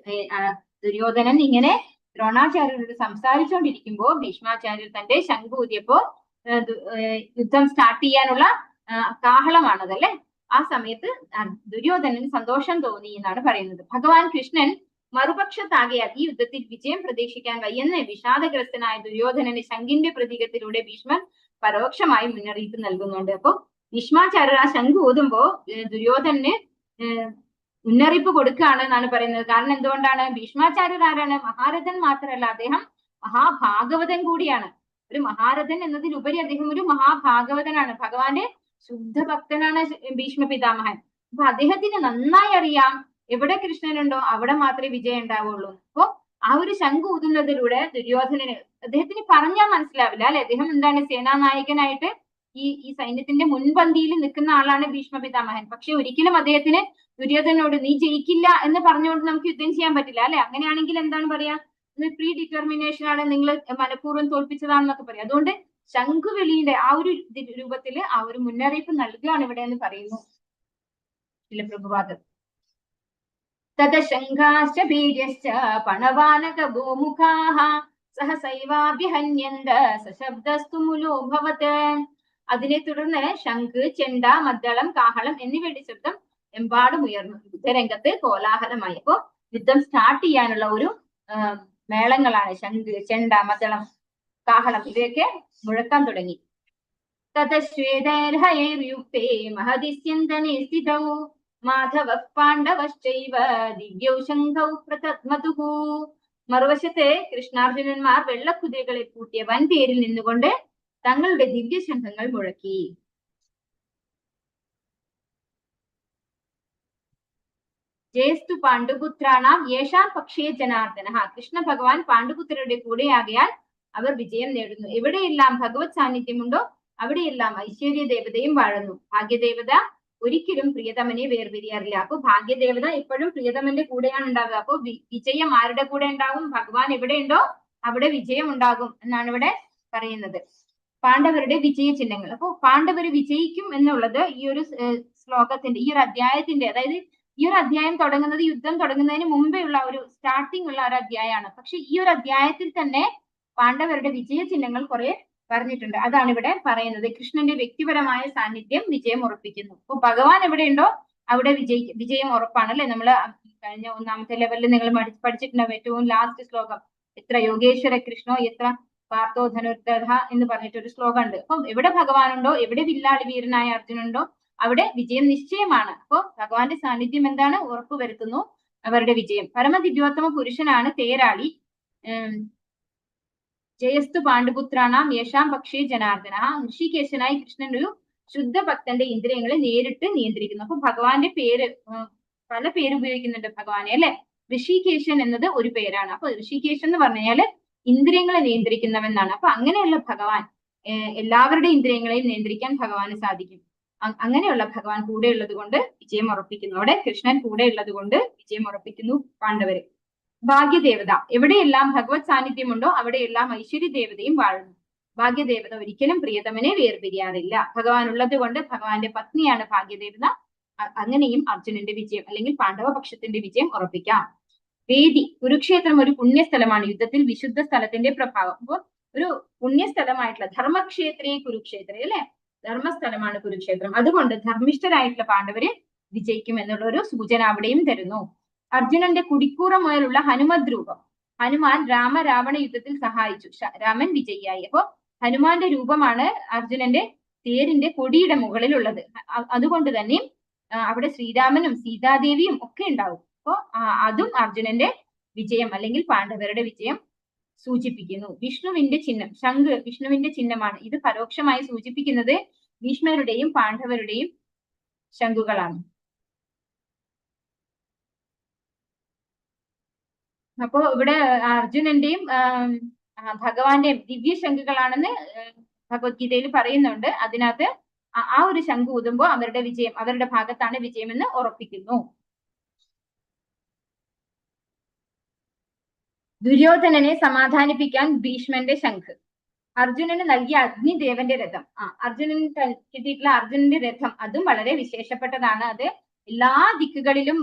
ദുര്യോധനൻ ഇങ്ങനെ ദ്രോണാചാര്യരോട് സംസാരിച്ചുകൊണ്ടിരിക്കുമ്പോ ഭീഷ്മാചാര്യർ തന്റെ ശംഖ് ഊതിയപ്പോ യുദ്ധം സ്റ്റാർട്ട് ചെയ്യാനുള്ള കാഹളമാണതല്ലേ. ആ സമയത്ത് ദുര്യോധനന് സന്തോഷം തോന്നി എന്നാണ് പറയുന്നത്. ഭഗവാൻ കൃഷ്ണൻ മറുപക്ഷത്താകയാൽ ഈ യുദ്ധത്തിൽ വിജയം പ്രതീക്ഷിക്കാൻ വയ്യെന്ന് വിഷാദഗ്രസ്തനായ ദുര്യോധനന് ശംഖിന്റെ പ്രതീകത്തിലൂടെ ഭീഷ്മർ പരോക്ഷമായി മുന്നറിയിപ്പ് നൽകുന്നുണ്ട്. അപ്പൊ ഭീഷ്മാചാര്യർ ആ ശംഖ് ഊതുമ്പോ ദുര്യോധനന് മുന്നറിയിപ്പ് കൊടുക്കുകയാണ് എന്നാണ് പറയുന്നത്. കാരണം എന്തുകൊണ്ടാണ്? ഭീഷ്മാചാര്യർ ആരാണ്? മഹാരഥൻ മാത്രമല്ല, അദ്ദേഹം മഹാഭാഗവതൻ കൂടിയാണ്. ഒരു മഹാരഥൻ എന്നതിലുപരി അദ്ദേഹം ഒരു മഹാഭാഗവതനാണ്. ഭഗവാന്റെ ശുദ്ധ ഭക്തനാണ് ഭീഷ്മ പിതാമഹൻ. അപ്പൊ അദ്ദേഹത്തിന് നന്നായി അറിയാം എവിടെ കൃഷ്ണനുണ്ടോ അവിടെ മാത്രമേ വിജയം ഉണ്ടാവുള്ളൂ. അപ്പോ ആ ഒരു ശംഖ് ഊതുന്നതിലൂടെ ദുര്യോധനന്, അദ്ദേഹത്തിന് പറഞ്ഞാൽ മനസ്സിലാവില്ല അല്ലെ, അദ്ദേഹം എന്താണ് സേനാനായകനായിട്ട് ഈ സൈന്യത്തിന്റെ മുൻപന്തിയിൽ നിൽക്കുന്ന ആളാണ് ഭീഷ്മ പിതാമഹൻ. പക്ഷെ ഒരിക്കലും അദ്ദേഹത്തിന് ദുര്യോധനോട് നീ ജയിക്കില്ല എന്ന് പറഞ്ഞുകൊണ്ട് നമുക്ക് യുദ്ധം ചെയ്യാൻ പറ്റില്ല അല്ലെ. അങ്ങനെയാണെങ്കിൽ എന്താണ് പറയാ, പ്രീ ഡിറ്റർമിനേഷൻ ആണ്, നിങ്ങൾ മനഃപൂർവ്വം തോൽപ്പിച്ചതാണെന്നൊക്കെ പറയാം. അതുകൊണ്ട് ശംഖുവിളിയുടെ ആ ഒരു രൂപത്തില് ആ ഒരു മുന്നറിയിപ്പ് നൽകുകയാണ് ഇവിടെ എന്ന് പറയുന്നു പ്രഭുപാദർ. തദശങ്കാശ്ച ഭീര്യശ്ച പണവാനക ഗോമുഖാഃ സഹസൈവാഭ്യഹന്യന്ത സശബ്ദസ്തു മുലോഭവത്. അതിനെ തുടർന്ന് ശംഖ്, ചെണ്ട, മദ്ദളം, കാഹളം എന്നിവയുടെ ശബ്ദം എമ്പാടും ഉയർന്നു. യുദ്ധരംഗത്ത് കോലാഹലമായി. അപ്പോ യുദ്ധം സ്റ്റാർട്ട് ചെയ്യാനുള്ള ഒരു മേളങ്ങളാണ് ശംഖ്, ചെണ്ട, മദ്ദളം, കാഹളം ഇവയൊക്കെ മുഴക്കാൻ തുടങ്ങി. തതശ്വേതൈർഹയൈർയുക്തേ മഹദിസ്യന്തനെ സ്ഥിതൗ മാധവ പാണ്ഡവശ്ചൈവ ദിവ്യൗ ശംഖൗ പ്രതത്മതുഃ. മറുവശത്ത് കൃഷ്ണാർജുനന്മാർ വെള്ളക്കുതിരകളെ പൂട്ടിയ വൻതേരിൽ നിന്നുകൊണ്ട് തങ്ങളുടെ ദിവ്യശംഖങ്ങൾ മുഴക്കി. ജയസ്തു പാണ്ഡുപുത്രാണാം യേഷാം പക്ഷേ ജനാർദ്ദന. കൃഷ്ണ ഭഗവാൻ പാണ്ഡുപുത്രരുടെ കൂടെയാകയാൽ അവർ വിജയം നേടുന്നു. എവിടെയെല്ലാം ഭഗവത് സാന്നിധ്യമുണ്ടോ അവിടെയെല്ലാം ഐശ്വര്യ ദേവതയും വാഴുന്നു. ഭാഗ്യദേവത ഒരിക്കലും പ്രിയതമനെ വേർപിരിയാറില്ല. അപ്പൊ ഭാഗ്യദേവത എപ്പോഴും പ്രിയതമന്റെ കൂടെയാണ് ഉണ്ടാവുക. അപ്പൊ വിജയം ആരുടെ കൂടെ ഉണ്ടാകും? ഭഗവാൻ എവിടെയുണ്ടോ അവിടെ വിജയം ഉണ്ടാകും എന്നാണ് ഇവിടെ പറയുന്നത്. പാണ്ഡവരുടെ വിജയ ചിഹ്നങ്ങൾ. അപ്പൊ പാണ്ഡവർ വിജയിക്കും എന്നുള്ളത് ഈ ഒരു ശ്ലോകത്തിന്റെ ഈ ഒരു അധ്യായത്തിന്റെ, അതായത് ഈ ഒരു അധ്യായം തുടങ്ങുന്നത് യുദ്ധം തുടങ്ങുന്നതിന് മുമ്പേ ഉള്ള ഒരു സ്റ്റാർട്ടിംഗ് ഉള്ള ഒരു അധ്യായമാണ്. പക്ഷെ ഈ ഒരു അധ്യായത്തിൽ തന്നെ പാണ്ഡവരുടെ വിജയ ചിഹ്നങ്ങൾ കുറെ പറഞ്ഞിട്ടുണ്ട്. അതാണ് ഇവിടെ പറയുന്നത്. കൃഷ്ണന്റെ വ്യക്തിപരമായ സാന്നിധ്യം വിജയം ഉറപ്പിക്കുന്നു. അപ്പൊ ഭഗവാൻ എവിടെയുണ്ടോ അവിടെ വിജയം ഉറപ്പാണ് അല്ലെ. നമ്മൾ കഴിഞ്ഞ ഒന്നാമത്തെ ലെവലിൽ നിങ്ങൾ പഠിച്ചിട്ടുണ്ടാവും. ഏറ്റവും ലാസ്റ്റ് ശ്ലോകം എത്ര യോഗേശ്വര കൃഷ്ണോ എത്ര പാർത്ഥോ ധനുർധര എന്ന് പറഞ്ഞിട്ടൊരു ശ്ലോകം ഉണ്ട്. അപ്പം എവിടെ ഭഗവാനുണ്ടോ, എവിടെ വില്ലാളി വീരനായ അർജുനുണ്ടോ അവിടെ വിജയം നിശ്ചയമാണ്. അപ്പോ ഭഗവാന്റെ സാന്നിധ്യം എന്താണ്? ഉറപ്പുവരുത്തുന്നു അവരുടെ വിജയം. പരമദിവ്യോത്തമ പുരുഷനാണ് തേരാളി. ജയസ്തു പാണ്ഡുപുത്രാണാം യേഷാം പക്ഷേ ജനാർദ്ദന. ഋഷികേശനായി കൃഷ്ണൻ ഒരു ശുദ്ധ ഭക്തന്റെ ഇന്ദ്രിയങ്ങളെ നേരിട്ട് നിയന്ത്രിക്കുന്നു. അപ്പൊ ഭഗവാന്റെ പേര് പല പേര് ഉപയോഗിക്കുന്നുണ്ട് ഭഗവാനെ അല്ലെ. ഋഷികേശൻ എന്നത് ഒരു പേരാണ്. അപ്പൊ ഋഷികേശൻ എന്ന് പറഞ്ഞു കഴിഞ്ഞാല് ഇന്ദ്രിയങ്ങളെ നിയന്ത്രിക്കുന്നവെന്നാണ്. അപ്പൊ അങ്ങനെയുള്ള ഭഗവാൻ എല്ലാവരുടെ ഇന്ദ്രിയങ്ങളെയും നിയന്ത്രിക്കാൻ ഭഗവാന് സാധിക്കും. അങ്ങനെയുള്ള ഭഗവാൻ കൂടെ ഉള്ളത് കൊണ്ട് വിജയം ഉറപ്പിക്കുന്നു. അവിടെ കൃഷ്ണൻ കൂടെ ഉള്ളത് കൊണ്ട് വിജയം ഉറപ്പിക്കുന്നു പാണ്ഡവര്. ഭാഗ്യദേവത എവിടെയെല്ലാം ഭഗവത് സാന്നിധ്യമുണ്ടോ അവിടെയെല്ലാം ഐശ്വര്യ ദേവതയും വാഴുന്നു. ഭാഗ്യദേവത ഒരിക്കലും പ്രിയതമനെ വേർപിരിയാറില്ല. ഭഗവാൻ ഉള്ളത് കൊണ്ട് ഭഗവാന്റെ പത്നിയാണ് ഭാഗ്യദേവത. അങ്ങനെയും അർജുനന്റെ വിജയം അല്ലെങ്കിൽ പാണ്ഡവ പക്ഷത്തിന്റെ വിജയം ഉറപ്പിക്കാം. വേദി കുരുക്ഷേത്രം ഒരു പുണ്യസ്ഥലമാണ്. യുദ്ധത്തിൽ വിശുദ്ധ സ്ഥലത്തിന്റെ പ്രഭാവം. അപ്പൊ ഒരു പുണ്യസ്ഥലമായിട്ടുള്ള ധർമ്മക്ഷേത്രേ കുരുക്ഷേത്ര അല്ലെ, ധർമ്മസ്ഥലമാണ് കുരുക്ഷേത്രം. അതുകൊണ്ട് ധർമ്മിഷ്ഠരായിട്ടുള്ള പാണ്ഡവര് വിജയിക്കും എന്നുള്ള ഒരു സൂചന അവിടെയും തരുന്നു. അർജുനന്റെ കുടിക്കൂറ മുതലുള്ള ഹനുമദ് രൂപം. ഹനുമാൻ രാവണ യുദ്ധത്തിൽ സഹായിച്ചു. രാമൻ വിജയിയായി. അപ്പോ ഹനുമാന്റെ രൂപമാണ് അർജുനന്റെ തേരിന്റെ കൊടിയുടെ മുകളിലുള്ളത്. അതുകൊണ്ട് തന്നെ അവിടെ ശ്രീരാമനും സീതാദേവിയും ഒക്കെ ഉണ്ടാവും. അപ്പോ അതും അർജുനന്റെ വിജയം അല്ലെങ്കിൽ പാണ്ഡവരുടെ വിജയം സൂചിപ്പിക്കുന്നു. വിഷ്ണുവിന്റെ ചിഹ്നം ശംഖ് വിഷ്ണുവിന്റെ ചിഹ്നമാണ്. ഇത് പരോക്ഷമായി സൂചിപ്പിക്കുന്നത് ഭീഷ്മരുടെയും പാണ്ഡവരുടെയും ശംഖുകളാണ്. അപ്പോ ഇവിടെ അർജുനന്റെയും ഭഗവാന്റെയും ദിവ്യ ശംഖുകളാണെന്ന് ഭഗവത്ഗീതയിൽ പറയുന്നുണ്ട്. അതിനകത്ത് ആ ഒരു ശംഖ് ഊതുമ്പോൾ അവരുടെ വിജയം അവരുടെ ഭാഗത്താണ് വിജയമെന്ന് ഉറപ്പിക്കുന്നു. ദുര്യോധനനെ സമാധാനിപ്പിക്കാൻ ഭീഷ്മന്റെ ശംഖ്. അർജുനന് നൽകിയ അഗ്നിദേവന്റെ രഥം. അർജുനന് കിട്ടിയിട്ടുള്ള അർജുനന്റെ രഥം അതും വളരെ വിശേഷപ്പെട്ടതാണ്. അത് എല്ലാ ദിക്കുകളിലും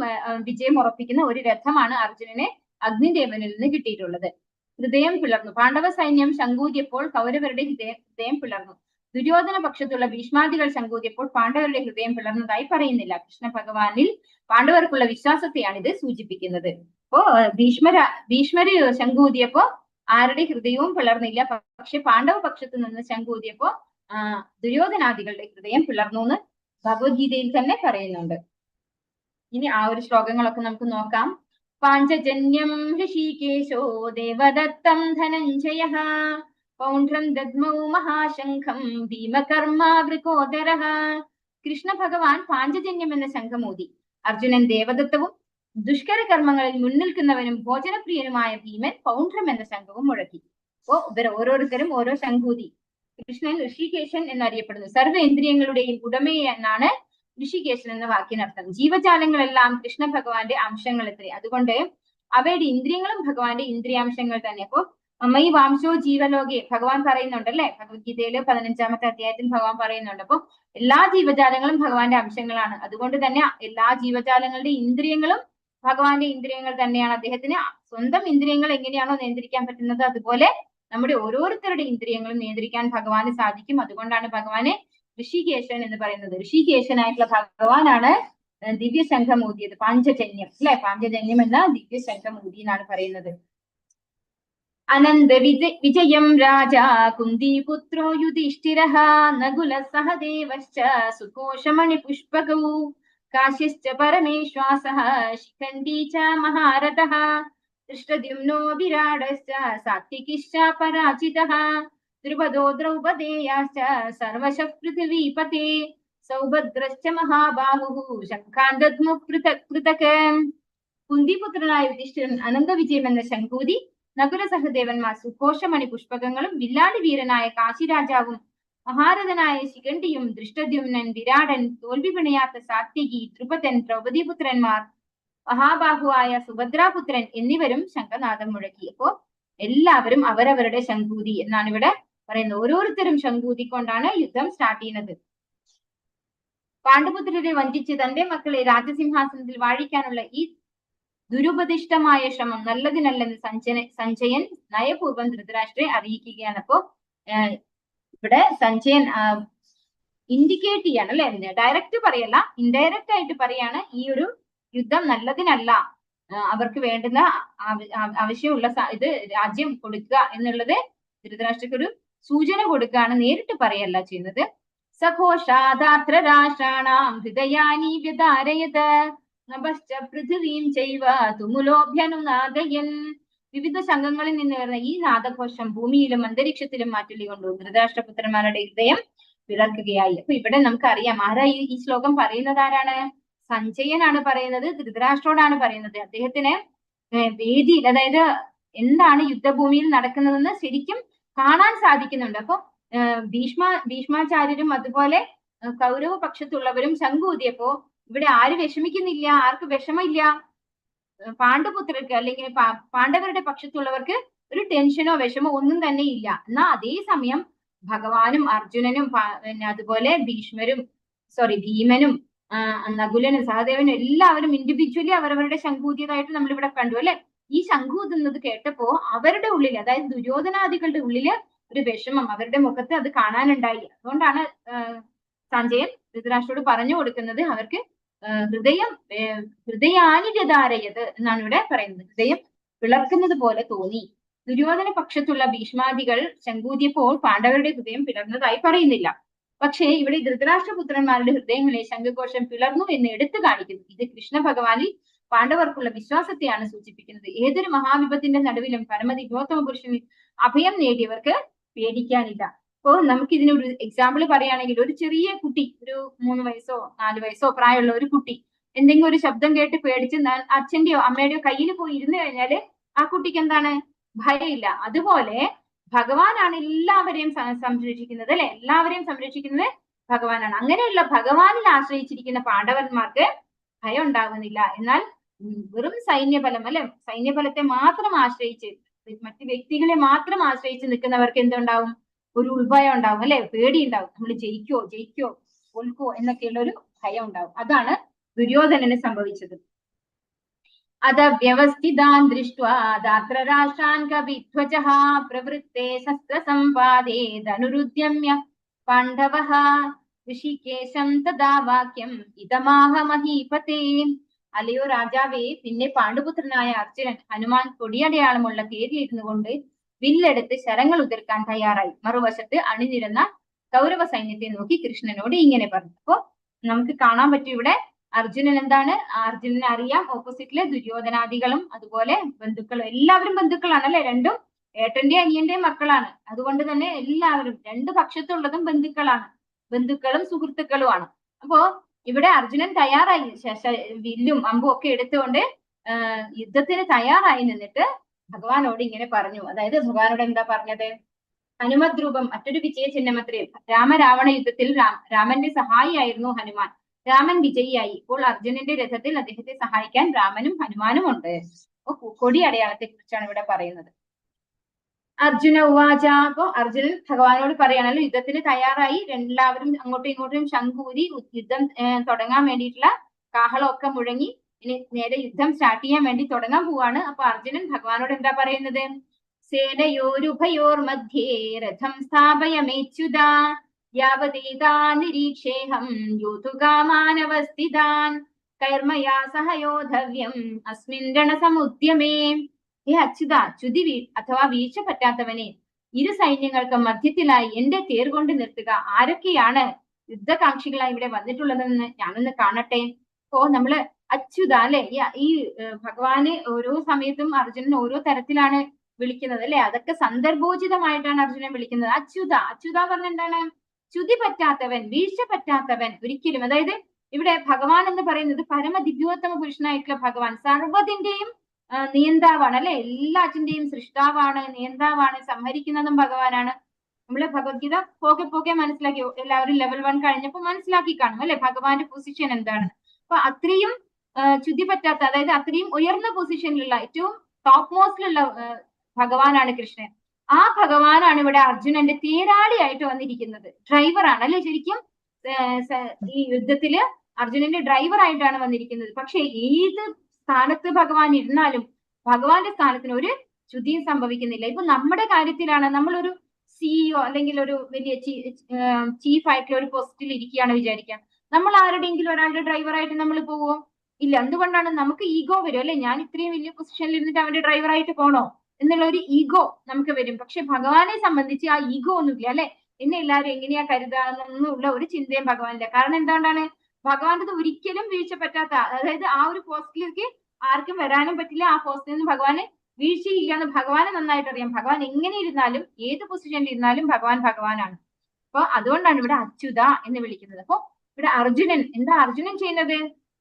വിജയം ഉറപ്പിക്കുന്ന ഒരു രഥമാണ് അർജുനന് അഗ്നിദേവനിൽ നിന്ന് കിട്ടിയിട്ടുള്ളത്. ഹൃദയം പിളർന്നു. പാണ്ഡവ സൈന്യം ശംഖൂതിയപ്പോൾ കൗരവരുടെ ഹൃദയം പിളർന്നു. ദുര്യോധന പക്ഷത്തുള്ള ഭീഷ്മാദികൾ ശംഖൂതിയപ്പോൾ പാണ്ഡവരുടെ ഹൃദയം പിളർന്നതായി പറയുന്നില്ല. കൃഷ്ണ ഭഗവാനിൽ പാണ്ഡവർക്കുള്ള വിശ്വാസത്തെയാണ് ഇത് സൂചിപ്പിക്കുന്നത്. അപ്പോ ഭീഷ്മര് ശംഖൂതിയപ്പോ ആരുടെ ഹൃദയവും പിളർന്നില്ല. പക്ഷെ പാണ്ഡവ പക്ഷത്ത് നിന്ന് ശംഖൂതിയപ്പോ ദുര്യോധനാദികളുടെ ഹൃദയം പിളർന്നു എന്ന് ഭഗവത്ഗീതയിൽ തന്നെ പറയുന്നുണ്ട്. ഇനി ആ ഒരു ശ്ലോകങ്ങളൊക്കെ നമുക്ക് നോക്കാം. പാഞ്ചജന്യം ഋഷികേശോ ദേവദത്തം ധനഞ്ജയ പൗണ്ഡ്രം ദദ്മൗ മഹാശംഖം ഭീമകർമാ വൃകോദരഃ. കൃഷ്ണ ഭഗവാൻ പാഞ്ചജന്യം എന്ന ശംഖമൂതി. അർജുനൻ ദേവദത്തവും ദുഷ്കര കർമ്മങ്ങളിൽ മുൻനിൽക്കുന്നവനും ഭോജനപ്രിയനുമായ ഭീമൻ പൗണ്ഡ്രം എന്ന ശംഖവും മുഴക്കി. അപ്പോ ഇവർ ഓരോരുത്തരും ഓരോ ശംഖൂതി. കൃഷ്ണൻ ഋഷികേശൻ എന്നറിയപ്പെടുന്നു. സർവ്വേന്ദ്രിയങ്ങളുടെയും ഉടമയെ എന്നാണ് ഋഷികേശൻ എന്ന വാക്കിനർത്ഥം. ജീവജാലങ്ങളെല്ലാം കൃഷ്ണ ഭഗവാന്റെ അംശങ്ങൾ എത്രേ. അതുകൊണ്ട് അവയുടെ ഇന്ദ്രിയങ്ങളും ഭഗവാന്റെ ഇന്ദ്രിയാംശങ്ങൾ തന്നെ. അപ്പോ മമൈ വാംശോ ജീവലോകെ ഭഗവാൻ പറയുന്നുണ്ടല്ലേ. ഭഗവത്ഗീതയില് 15-ാമത്തെ അധ്യായത്തിൽ ഭഗവാൻ പറയുന്നുണ്ട്. അപ്പൊ എല്ലാ ജീവജാലങ്ങളും ഭഗവാന്റെ അംശങ്ങളാണ്. അതുകൊണ്ട് തന്നെ എല്ലാ ജീവജാലങ്ങളുടെ ഇന്ദ്രിയങ്ങളും ഭഗവാന്റെ ഇന്ദ്രിയങ്ങൾ തന്നെയാണ്. അദ്ദേഹത്തിന് സ്വന്തം ഇന്ദ്രിയങ്ങൾ എങ്ങനെയാണോ നിയന്ത്രിക്കാൻ പറ്റുന്നത് അതുപോലെ നമ്മുടെ ഓരോരുത്തരുടെ ഇന്ദ്രിയങ്ങളും നിയന്ത്രിക്കാൻ ഭഗവാന് സാധിക്കും. അതുകൊണ്ടാണ് ഭഗവാനെ ഋഷികേശൻ എന്ന് പറയുന്നത്. ഋഷികേശനായിട്ടുള്ള ഭഗവാനാണ് ദിവ്യശംഖമൂതിയത്. പാഞ്ചജന്യം അല്ലെ, പാഞ്ചജന്യം എന്ന ദിവ്യശംഖമൂതി എന്നാണ് പറയുന്നത്. അനന്ത വിജയം രാജാ കുന്തിപുത്രോ യുധിഷ്ഠിരഃ നകുലഃ സഹദേവശ്ച സുഘോഷമണിപുഷ്പകൗ കാശ്യശ്ച പരമേശ്വാസഃ ശിഖണ്ഡീ ച മഹാരഥഃ ദൃഷ്ടദ്യുമ്നോ വിരാടശ്ച സാത്വികിശ്ച പരാജിതഃ ദ്രുപദോ ദ്രൗപദേയാശ്ച സർവശഃ പൃഥിവീപതേ സൗഭദ്രശ്ച മഹാബാഹുഃ ശംഖാൻ ദദ്മുഃ പൃഥക് പൃഥക്. കുന്തിപുത്രനായ യുധിഷ്ഠിരൻ അനന്തവിജയം എന്ന ശംഖൂതി, നകുല സഹദേവന്മാർ സുഘോഷമണി പുഷ്പകങ്ങളും, വില്ലാളി വീരനായ കാശിരാജാവും മഹാരഥനായ ശിഖണ്ഡിയും, ദൃഷ്ടദ്യുമ്നൻ, വിരാടൻ, തോൽവി പിണയാത്ത സാത്വികി, ദ്രുപദൻ, ദ്രൗപദീപുത്രന്മാർ, മഹാബാഹുവായ സുഭദ്രാപുത്രൻ എന്നിവരും ശംഖനാദം മുഴക്കി. അപ്പോ എല്ലാവരും അവരവരുടെ ശംഖൂതി എന്നാണ് ഇവിടെ പറയുന്നത്. ഓരോരുത്തരും ശംഖൂതിക്കൊണ്ടാണ് യുദ്ധം സ്റ്റാർട്ട് ചെയ്യുന്നത്. പാണ്ഡുപുത്രരെ വഞ്ചിച്ച് തന്റെ മക്കളെ രാജസിംഹാസനത്തിൽ വാഴിക്കാനുള്ള ഈ ദുരുപദിഷ്ടമായ ശ്രമം നല്ലതിനല്ലെന്ന് സഞ്ജയൻ നയപൂർവ്വം ധൃതരാഷ്ട്രരെ അറിയിക്കുകയാണ്. അപ്പോ ഇവിടെ സഞ്ജയൻ ഇൻഡിക്കേറ്റ് ചെയ്യാണ് അല്ലെ, ഡയറക്റ്റ് പറയല്ല, ഇൻഡയറക്റ്റ് ആയിട്ട് പറയാണ് ഈ ഒരു യുദ്ധം നല്ലതിനല്ല, അവർക്ക് വേണ്ടുന്ന ആവശ്യമുള്ള ഇത് രാജ്യം കൊടുക്കുക എന്നുള്ളത് ധൃതരാഷ്ട്രക്ക് ഒരു സൂചന കൊടുക്കുകയാണ്, നേരിട്ട് പറയല്ല ചെയ്യുന്നത്. സഘോഷാദാത്രരാഷ്ട്രാണാം ഹൃദയാനി വ്യധാരയത് നഭശ്ച പൃഥിവീം ചൈവ തുമുലോഭ്യനുനാദയൻ. വിവിധ സംഘങ്ങളിൽ നിന്ന് വരുന്ന ഈ നാദഘോഷം ഭൂമിയിലും അന്തരീക്ഷത്തിലും മാറ്റൊലികൊണ്ടു ധൃതരാഷ്ട്രപുത്രന്മാരുടെ ഹൃദയം പിളർക്കുകയായി. അപ്പൊ ഇവിടെ നമുക്കറിയാം ആരാ ഈ ശ്ലോകം പറയുന്നത്, ആരാണ്? സഞ്ജയനാണ് പറയുന്നത്, ധൃതരാഷ്ട്രോടാണ് പറയുന്നത്. അദ്ദേഹത്തിന് വേദിയിൽ, അതായത് എന്താണ് യുദ്ധഭൂമിയിൽ നടക്കുന്നതെന്ന് ശരിക്കും കാണാൻ സാധിക്കുന്നുണ്ട്. അപ്പൊ ഭീഷ്മാചാര്യരും അതുപോലെ കൗരവ പക്ഷത്തുള്ളവരും ശംഖൂതിയപ്പോ ഇവിടെ ആര് വിഷമിക്കുന്നില്ല, ആർക്ക് വിഷമില്ല, പാണ്ഡുപുത്രർക്ക് അല്ലെങ്കിൽ പാണ്ഡവരുടെ പക്ഷത്തുള്ളവർക്ക് ഒരു ടെൻഷനോ വിഷമോ ഒന്നും തന്നെ ഇല്ല. എന്നാ അതേസമയം ഭഗവാനും അർജുനനും പിന്നെ അതുപോലെ ഭീമനും നകുലനും സഹദേവനും എല്ലാവരും ഇൻഡിവിജ്വലി അവരവരുടെ ശംഖൂതിയതായിട്ട് നമ്മളിവിടെ കണ്ടു അല്ലെ. ഈ ശംഖൂതുന്നത് കേട്ടപ്പോ അവരുടെ ഉള്ളിൽ, അതായത് ദുര്യോധനാദികളുടെ ഉള്ളില് ഒരു വിഷമം അവരുടെ മുഖത്ത് അത് കാണാനുണ്ടായി. അതുകൊണ്ടാണ് സഞ്ജയൻ ധൃതരാഷ്ട്രോട് പറഞ്ഞു കൊടുക്കുന്നത് അവർക്ക് ഹൃദയാനി വ്യധാരയത് എന്നാണ് ഇവിടെ പറയുന്നത്. ഹൃദയം പിളർക്കുന്നത് പോലെ തോന്നി. ദുര്യോധന പക്ഷത്തുള്ള ഭീഷ്മാദികൾ ശംഖൂതിയപ്പോൾ പാണ്ഡവരുടെ ഹൃദയം പിളർന്നതായി പറയുന്നില്ല. പക്ഷേ ഇവിടെ ധൃതരാഷ്ട്രപുത്രന്മാരുടെ ഹൃദയങ്ങളെ ശംഖഘോഷം പിളർന്നു എന്ന് എടുത്തു കാണിക്കുന്നു. ഇത് കൃഷ്ണ ഭഗവാനിൽ പാണ്ഡവർക്കുള്ള വിശ്വാസത്തെയാണ് സൂചിപ്പിക്കുന്നത്. ഏതൊരു മഹാവിപത്തിന്റെ നടുവിലും പരമദിവോത്തമ പുരുഷനിൽ അഭയം നേടിയവർക്ക് പേടിക്കാനില്ല. അപ്പോൾ നമുക്ക് ഇതിനൊരു എക്സാമ്പിൾ പറയുകയാണെങ്കിൽ, ഒരു ചെറിയ കുട്ടി, ഒരു 3 വയസ്സോ 4 വയസ്സോ പ്രായമുള്ള ഒരു കുട്ടി എന്തെങ്കിലും ഒരു ശബ്ദം കേട്ട് പേടിച്ച് അച്ഛന്റെയോ അമ്മയുടെയോ കയ്യിൽ പോയി ഇരുന്ന് കഴിഞ്ഞാല് ആ കുട്ടിക്ക് എന്താണ്? ഭയമില്ല. അതുപോലെ ഭഗവാനാണ് എല്ലാവരെയും സംരക്ഷിക്കുന്നത് അല്ലെ, എല്ലാവരെയും സംരക്ഷിക്കുന്നത് ഭഗവാനാണ്. അങ്ങനെയുള്ള ഭഗവാനിൽ ആശ്രയിച്ചിരിക്കുന്ന പാണ്ഡവന്മാർക്ക് ഭയം ഉണ്ടാകുന്നില്ല. എന്നാൽ വെറും സൈന്യബലം അല്ലെ, സൈന്യബലത്തെ മാത്രം ആശ്രയിച്ച്, മറ്റു വ്യക്തികളെ മാത്രം ആശ്രയിച്ച് നിൽക്കുന്നവർക്ക് എന്തുണ്ടാവും? ഒരു ഉൾഭയം ഉണ്ടാവും അല്ലെ, പേടി ഉണ്ടാവും. നമ്മൾ ജയിക്കോ തോൽക്കോ എന്നൊക്കെയുള്ള ഒരു ഭയം ഉണ്ടാവും. അതാണ് ദുര്യോധനന് സംഭവിച്ചത്. അത വ്യവസ്ഥിതാൻ ദൃഷ്ട്വാ ദാത്രരാഷ്ട്രാൻ കവിധ്വജഃ പ്രവൃത്തെ ശസ്ത്രസംവാദേ ധനുരുദ്യമ്യ പാണ്ഡവഃ ഋഷികേശം തദാ വാക്യം ഇതമാഹ മഹീപതേ. അല്ലയോ രാജാവേ, പിന്നെ പാണ്ഡുപുത്രനായ അർജുനൻ ഹനുമാൻ കൊടിയടയാളമുള്ള തേരിലിരുന്നു കൊണ്ട് വില്ലെടുത്ത് ശരങ്ങൾ ഉതിർക്കാൻ തയ്യാറായി. മറുവശത്ത് അണിനിരുന്ന കൗരവ സൈന്യത്തെ നോക്കി കൃഷ്ണനോട് ഇങ്ങനെ പറഞ്ഞു. അപ്പോ നമുക്ക് കാണാൻ പറ്റും ഇവിടെ അർജുനൻ എന്താണ്? അർജുനനെ അറിയാം, ഓപ്പോസിറ്റിലെ ദുര്യോധനാദികളും അതുപോലെ ബന്ധുക്കളും എല്ലാവരും ബന്ധുക്കളാണ് അല്ലെ, രണ്ടും ഏട്ടന്റെയും അനിയന്റെയും മക്കളാണ്. അതുകൊണ്ട് തന്നെ എല്ലാവരും രണ്ടു പക്ഷത്തുള്ളതും ബന്ധുക്കളും സുഹൃത്തുക്കളുമാണ്. അപ്പോ ഇവിടെ അർജുനൻ തയ്യാറായി, വില്ലും അമ്പും ഒക്കെ എടുത്തുകൊണ്ട് യുദ്ധത്തിന് തയ്യാറായി നിന്നിട്ട് ഭഗവാനോട് ഇങ്ങനെ പറഞ്ഞു. അതായത് ഭഗവാനോട് എന്താ പറഞ്ഞത്? ഹനുമത് രൂപം മറ്റൊരു വിജയ ചിഹ്നമത്രേ. രാമരാവണ യുദ്ധത്തിൽ രാമന്റെ സഹായിയായിരുന്നു ഹനുമാൻ. രാമൻ വിജയിയായി. ഇപ്പോൾ അർജുനന്റെ രഥത്തിൽ അദ്ദേഹത്തെ സഹായിക്കാൻ രാമനും ഹനുമാനും ഉണ്ട്. അപ്പൊ കൊടി അടയാളത്തെ കുറിച്ചാണ് ഇവിടെ പറയുന്നത്. അർജുന ഉവാച. അപ്പൊ അർജുനൻ ഭഗവാനോട് പറയാണല്ലോ, യുദ്ധത്തിന് തയ്യാറായി, എല്ലാവരും അങ്ങോട്ടും ഇങ്ങോട്ടും ശംഖൂതി യുദ്ധം തുടങ്ങാൻ വേണ്ടിയിട്ടുള്ള കാഹളമൊക്കെ മുഴങ്ങി, ഇനി നേരെ യുദ്ധം സ്റ്റാർട്ട് ചെയ്യാൻ വേണ്ടി തുടങ്ങാൻ പോവാണ്. അപ്പൊ അർജുനൻ ഭഗവാനോട് എന്താ പറയുന്നത്? സേനയോരുഭയോർ മധ്യേ രഥം സ്ഥാപയമേച്യുതാ യാവതേതാ നിരീക്ഷേഹം യൂതുകാമാനവസ്ഥിതാൻ കൈർമയാ സഹയോധവ്യം അസ്മിൻ രണസമുദ്യമേ. അച്യുത, അഥവാ വീഴ്ച പറ്റാത്തവനെ, ഇരു സൈന്യങ്ങൾക്ക് മധ്യത്തിലായി എന്റെ തേർ കൊണ്ട് നിർത്തുക. ആരൊക്കെയാണ് യുദ്ധകാംക്ഷികളായി ഇവിടെ വന്നിട്ടുള്ളതെന്ന് ഞാനൊന്ന് കാണട്ടെ. അപ്പോ നമ്മള് അച്യുത അല്ലെ, ഈ ഭഗവാന് ഓരോ സമയത്തും അർജുനൻ ഓരോ തരത്തിലാണ് വിളിക്കുന്നത് അല്ലെ. അതൊക്കെ സന്ദർഭോചിതമായിട്ടാണ് അർജുനൻ വിളിക്കുന്നത്. അച്യുത, അച്യുത പറഞ്ഞ എന്താണ്? ചുതി പറ്റാത്തവൻ, വീഴ്ച പറ്റാത്തവൻ. ഒരിക്കലും, അതായത് ഇവിടെ ഭഗവാൻ എന്ന് പറയുന്നത് പരമദിവ്യോത്തമ പുരുഷനായിട്ടുള്ള ഭഗവാൻ, സർവ്വതിന്റെയും നിയന്താവാണ് അല്ലെ. എല്ലാറ്റിന്റെയും സൃഷ്ടാവാണ്, നിയന്താവാണ്, സംഹരിക്കുന്നതും ഭഗവാനാണ്. നമ്മള് ഭഗവത്ഗീത പോകെ പോകെ മനസ്സിലാക്കി, എല്ലാവരും ലെവൽ 1 കഴിഞ്ഞപ്പോൾ മനസ്സിലാക്കി കാണും അല്ലെ ഭഗവാന്റെ പൊസിഷൻ എന്താണ്. അപ്പൊ അത്രയും ചുതി പറ്റാത്ത, അതായത് അത്രയും ഉയർന്ന പൊസിഷനിലുള്ള, ഏറ്റവും ടോപ്പ് മോസ്റ്റിലുള്ള ഭഗവാനാണ് കൃഷ്ണൻ. ആ ഭഗവാനാണ് ഇവിടെ അർജുനന്റെ തേരാളിയായിട്ട് വന്നിരിക്കുന്നത്. ഡ്രൈവറാണ് അല്ലെ ശരിക്കും. ഈ യുദ്ധത്തില് അർജുനന്റെ ഡ്രൈവർ ആയിട്ടാണ് വന്നിരിക്കുന്നത്. പക്ഷെ ഏത് സ്ഥാനത്ത് ഭഗവാൻ ഇരുന്നാലും ഭഗവാന്റെ സ്ഥാനത്തിന് ഒരു ച്യുതിയും സംഭവിക്കുന്നില്ല. ഇപ്പൊ നമ്മുടെ കാര്യത്തിലാണ്, നമ്മളൊരു സിഇഒ അല്ലെങ്കിൽ ഒരു വലിയ ചീഫ് ആയിട്ടുള്ള ഒരു പോസ്റ്റിൽ ഇരിക്കുകയാണ് വിചാരിക്കാം. നമ്മൾ ആരുടെയെങ്കിലും ഒരാളുടെ ഡ്രൈവറായിട്ട് നമ്മൾ പോവോ? ഇല്ല. എന്തുകൊണ്ടാണ്? നമുക്ക് ഈഗോ വരും അല്ലെ. ഞാൻ ഇത്രയും വലിയ പൊസിഷനിൽ ഇരുന്നിട്ട് അവന്റെ ഡ്രൈവറായിട്ട് പോണോ എന്നുള്ള ഒരു ഈഗോ നമുക്ക് വരും. പക്ഷെ ഭഗവാനെ സംബന്ധിച്ച് ആ ഈഗോ ഒന്നുമില്ല അല്ലെ. എന്നെ എല്ലാവരും എങ്ങനെയാ കരുതാന്നുള്ള ഒരു ചിന്തയും ഭഗവാനില്ല. കാരണം എന്തുകൊണ്ടാണ്? ഭഗവാന്റെ ഒരിക്കലും വീഴ്ച പറ്റാത്ത, അതായത് ആ ഒരു പോസ്റ്റിലേക്ക് ആർക്കും വരാനും പറ്റില്ല. ആ പോസ്റ്റിൽ നിന്ന് ഭഗവാന് വീഴ്ചയില്ല എന്ന് ഭഗവാന് നന്നായിട്ട് അറിയാം. ഭഗവാൻ എങ്ങനെ ഇരുന്നാലും, ഏത് പൊസിഷനിൽ ഇരുന്നാലും ഭഗവാനാണ്. അപ്പൊ അതുകൊണ്ടാണ് ഇവിടെ അച്യുത എന്ന് വിളിക്കുന്നത്. അപ്പൊ ഇവിടെ അർജുനൻ, എന്താ അർജുനൻ ചെയ്യുന്നത്?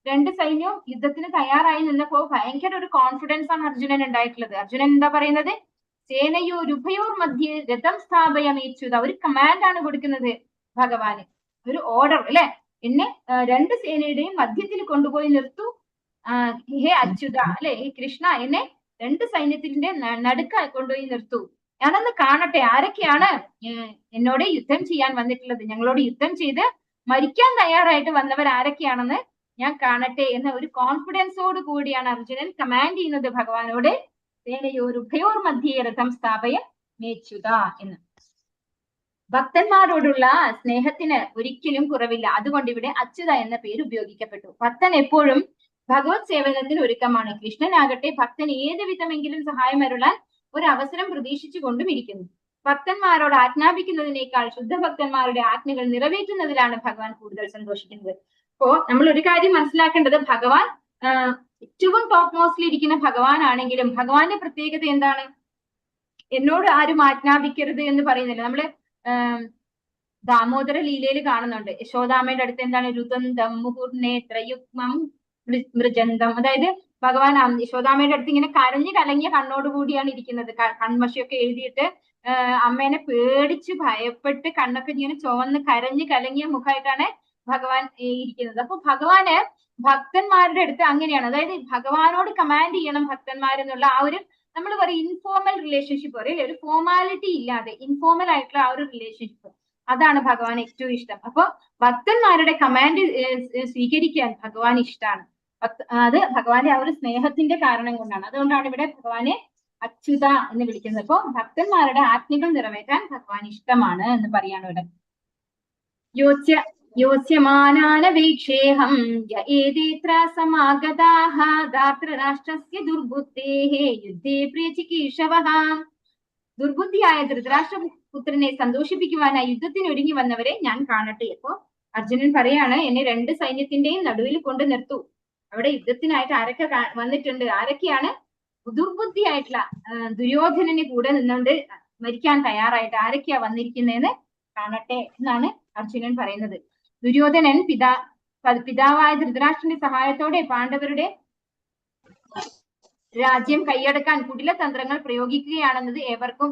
രണ്ട് സൈന്യവും യുദ്ധത്തിന് തയ്യാറായി നിന്നപ്പോ ഭയങ്കര ഒരു കോൺഫിഡൻസ് ആണ് അർജുനൻ ഉണ്ടായിട്ടുള്ളത്. അർജുനൻ എന്താ പറയുന്നത്? സേനയോരുഭയോർ മധ്യേ രഥം സ്ഥാപയമേച്യുത. ഒരു കമാൻഡ് ആണ് കൊടുക്കുന്നത് ഭഗവാന്, ഒരു ഓർഡർ അല്ലെ. എന്നെ രണ്ട് സേനയുടെയും മധ്യത്തിൽ കൊണ്ടുപോയി നിർത്തൂ, ഹേ അച്യുത അല്ലെ, ഹേ കൃഷ്ണ, എന്നെ രണ്ട് സൈന്യത്തിന്റെ നടുക്ക കൊണ്ടുപോയി നിർത്തൂ. ഞാനൊന്ന് കാണട്ടെ ആരൊക്കെയാണ് എന്നോട് യുദ്ധം ചെയ്യാൻ വന്നിട്ടുള്ളത്, ഞങ്ങളോട് യുദ്ധം ചെയ്ത് മരിക്കാൻ തയ്യാറായിട്ട് വന്നവർ ആരൊക്കെയാണെന്ന് ഞാൻ കാണട്ടെ എന്ന ഒരു കോൺഫിഡൻസോട് കൂടിയാണ് അർജുനൻ കമാൻഡ് ചെയ്യുന്നത് ഭഗവാനോട്. സേനയോരുഭയോർ മധ്യേ രഥം സ്ഥാപയം മേച്യുത എന്ന്. ഭക്തന്മാരോടുള്ള സ്നേഹത്തിന് ഒരിക്കലും കുറവില്ല. അതുകൊണ്ട് ഇവിടെ അച്യുത എന്ന പേര് ഉപയോഗിക്കപ്പെട്ടു. ഭക്തൻ എപ്പോഴും ഭഗവത് സേവനത്തിന് ഒരുക്കമാണ്. കൃഷ്ണനാകട്ടെ ഭക്തൻ ഏത് വിധമെങ്കിലും സഹായം അരുളാൻ ഒരു അവസരം പ്രതീക്ഷിച്ചു കൊണ്ടും ഇരിക്കുന്നു. ഭക്തന്മാരോട് ആജ്ഞാപിക്കുന്നതിനേക്കാൾ ശുദ്ധഭക്തന്മാരുടെ ആജ്ഞകൾ നിറവേറ്റുന്നതിലാണ് ഭഗവാൻ കൂടുതൽ സന്തോഷിക്കുന്നത്. അപ്പോ നമ്മൾ ഒരു കാര്യം മനസ്സിലാക്കേണ്ടത്, ഭഗവാൻ ഏറ്റവും ടോപ്പ് മോസ്റ്റിൽ ഇരിക്കുന്ന ഭഗവാൻ ആണെങ്കിലും ഭഗവാന്റെ പ്രത്യേകത എന്താണ്? എന്നോട് ആരും ആജ്ഞാപിക്കരുത് എന്ന് പറയുന്നില്ല. നമ്മള് ദാമോദര ലീലയിൽ കാണുന്നുണ്ട്. യശോദാമ്മയുടെ അടുത്ത് എന്താണ്? രുദന്തം മുഹുർനേത്രയുഗ്മം മൃജന്തം. അതായത് ഭഗവാൻ യശോദാമ്മയുടെ അടുത്ത് ഇങ്ങനെ കരഞ്ഞു കലങ്ങിയ കണ്ണോടുകൂടിയാണ് ഇരിക്കുന്നത്. കൺമഷിയൊക്കെ എഴുതിയിട്ട് അമ്മേനെ പേടിച്ച് ഭയപ്പെട്ട് കണ്ണൊക്കെ ഇങ്ങനെ ചുവന്ന് കരഞ്ഞു കലങ്ങിയ മുഖമായിട്ടാണ് ഭഗവാൻ ഇരിക്കുന്നത്. അപ്പൊ ഭഗവാന് ഭക്തന്മാരുടെ അടുത്ത് അങ്ങനെയാണ്. അതായത് ഭഗവാനോട് കമാൻഡ് ചെയ്യണം ഭക്തന്മാരെന്നുള്ള ആ ഒരു, നമ്മൾ പറയും ഇൻഫോർമൽ റിലേഷൻഷിപ്പ് പറയില്ലേ, ഒരു ഫോർമാലിറ്റി ഇല്ലാതെ ഇൻഫോർമൽ ആയിട്ടുള്ള ആ ഒരു റിലേഷൻഷിപ്പ്, അതാണ് ഭഗവാൻ ഏറ്റവും ഇഷ്ടം. അപ്പൊ ഭക്തന്മാരുടെ കമാൻഡ് സ്വീകരിക്കാൻ ഭഗവാൻ ഇഷ്ടമാണ്. അത് ഭഗവാന്റെ ആ ഒരു സ്നേഹത്തിന്റെ കാരണം കൊണ്ടാണ്. അതുകൊണ്ടാണ് ഇവിടെ ഭഗവാനെ അച്യുത എന്ന് വിളിക്കുന്നത്. അപ്പൊ ഭക്തന്മാരുടെ ആജ്ഞകൾ നിറവേറ്റാൻ ഭഗവാൻ ഇഷ്ടമാണ് എന്ന് പറയാണ് ഇവിടെ. യോസ്യമാനാനവീക്ഷേഹം യേദേത്ര സമാഗതാഃ ധാർതരാഷ്ട്രസ്യ ദുർബുദ്ധേഃ യുദ്ധേ പ്രിയചികീർഷവഃ. ദുർബുദ്ധിയായ ധൃതരാഷ്ട്രപുത്രനെ സന്തോഷിപ്പിക്കുവാനായി യുദ്ധത്തിന് ഒരുങ്ങി വന്നവരെ ഞാൻ കാണട്ടെ. അപ്പോ അർജുനൻ പറയാണ്, എന്നെ രണ്ട് സൈന്യത്തിന്റെയും നടുവിൽ കൊണ്ട് നിർത്തൂ. അവിടെ യുദ്ധത്തിനായിട്ട് ആരൊക്കെ വന്നിട്ടുണ്ട്? ആരൊക്കെയാണ്? ദുർബുദ്ധിയായിട്ടുള്ള ദുര്യോധനന് കൂടെ നിന്നുകൊണ്ട് മരിക്കാൻ തയ്യാറായിട്ട് ആരൊക്കെയാ വന്നിരിക്കുന്നതെന്ന് കാണട്ടെ എന്നാണ് അർജുനൻ പറയുന്നത്. ദുര്യോധനൻ പിതാവായ ധൃതരാഷ്ട്രന്റെ സഹായത്തോടെ പാണ്ഡവരുടെ രാജ്യം കൈയടക്കാൻ കുടിലതന്ത്രങ്ങൾ പ്രയോഗിക്കുകയാണെന്നത് ഏവർക്കും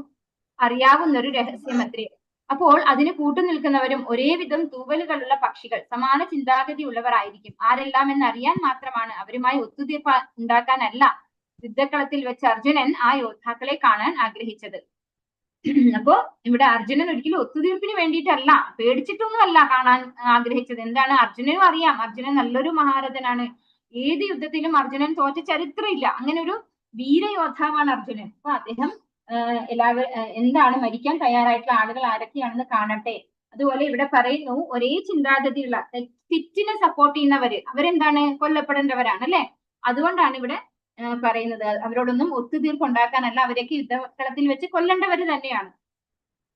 അറിയാവുന്ന ഒരു രഹസ്യമത്രേ. അപ്പോൾ അതിന് കൂട്ടുനിൽക്കുന്നവരും ഒരേ വിധം തൂവലുകളുള്ള പക്ഷികൾ, സമാന ചിന്താഗതി ഉള്ളവരായിരിക്കും. ആരെല്ലാം എന്നറിയാൻ മാത്രമാണ്, അവരുമായി ഒത്തുതീർപ്പ് ഉണ്ടാക്കാനല്ല യുദ്ധക്കളത്തിൽ വെച്ച് അർജുനൻ ആ യോദ്ധാക്കളെ കാണാൻ ആഗ്രഹിച്ചത്. അപ്പോ ഇവിടെ അർജുനൻ ഒരിക്കലും ഒത്തുതീർപ്പിന് വേണ്ടിയിട്ടല്ല, പേടിച്ചിട്ടൊന്നും അല്ല കാണാൻ ആഗ്രഹിച്ചത്. എന്താണ്? അർജുനനും അറിയാം അർജുനൻ നല്ലൊരു മഹാരഥനാണ്. ഏത് യുദ്ധത്തിലും അർജുനൻ തോറ്റ ചരിത്രമില്ല. അങ്ങനെ ഒരു വീരയോദ്ധാവാണ് അർജുനൻ. അപ്പൊ അദ്ദേഹം എല്ലാവരും എന്താണ് മരിക്കാൻ തയ്യാറായിട്ടുള്ള ആളുകൾ ആരൊക്കെയാണെന്ന് കാണട്ടെ. അതുപോലെ ഇവിടെ പറയുന്നു, ഒരേ ചിന്താഗതിയുള്ള തെറ്റിനെ സപ്പോർട്ട് ചെയ്യുന്നവര് അവരെന്താണ്? കൊല്ലപ്പെടേണ്ടവരാണ് അല്ലെ. അതുകൊണ്ടാണ് ഇവിടെ പറയുന്നത്. അവരോടൊന്നും ഒത്തുതീർപ്പുണ്ടാക്കാനല്ല, അവരൊക്കെ യുദ്ധകളത്തിൽ വെച്ച് കൊല്ലേണ്ടവർ തന്നെയാണ്.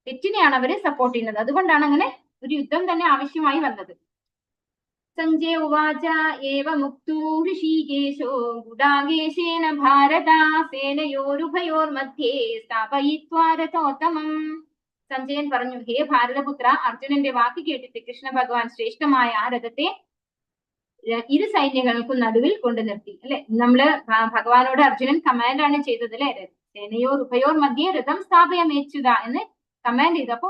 തെറ്റിനെയാണ് അവര് സപ്പോർട്ട് ചെയ്യുന്നത്. അതുകൊണ്ടാണ് അങ്ങനെ ഒരു യുദ്ധം തന്നെ ആവശ്യമായി വന്നത്. സഞ്ജയ ഉവാച ഏവമുക്തോ ഋഷികേശോ ഗുഡാകേശേന ഭാരത സേനയോരുഭയോർമധ്യേ സ്ഥാപയിത്വാ രഥോത്തമം. സഞ്ജയൻ പറഞ്ഞു, ഹേ ഭാരതപുത്ര, അർജുനന്റെ വാക്ക് കേട്ടിട്ട് കൃഷ്ണ ഭഗവാൻ ശ്രേഷ്ഠമായ ആ രഥത്തെ ഇരു സൈന്യങ്ങൾക്കും നടുവിൽ കൊണ്ടു നിർത്തി. അല്ലെ, നമ്മള് ഭഗവാനോട് അർജുനൻ കമാൻഡാണ് ചെയ്തത് അല്ലെ, സേനയോർ ഉഭയോർ മധ്യേ രഥം സ്ഥാപയമേച്ചുത എന്ന് കമാൻഡ് ചെയ്തു. അപ്പൊ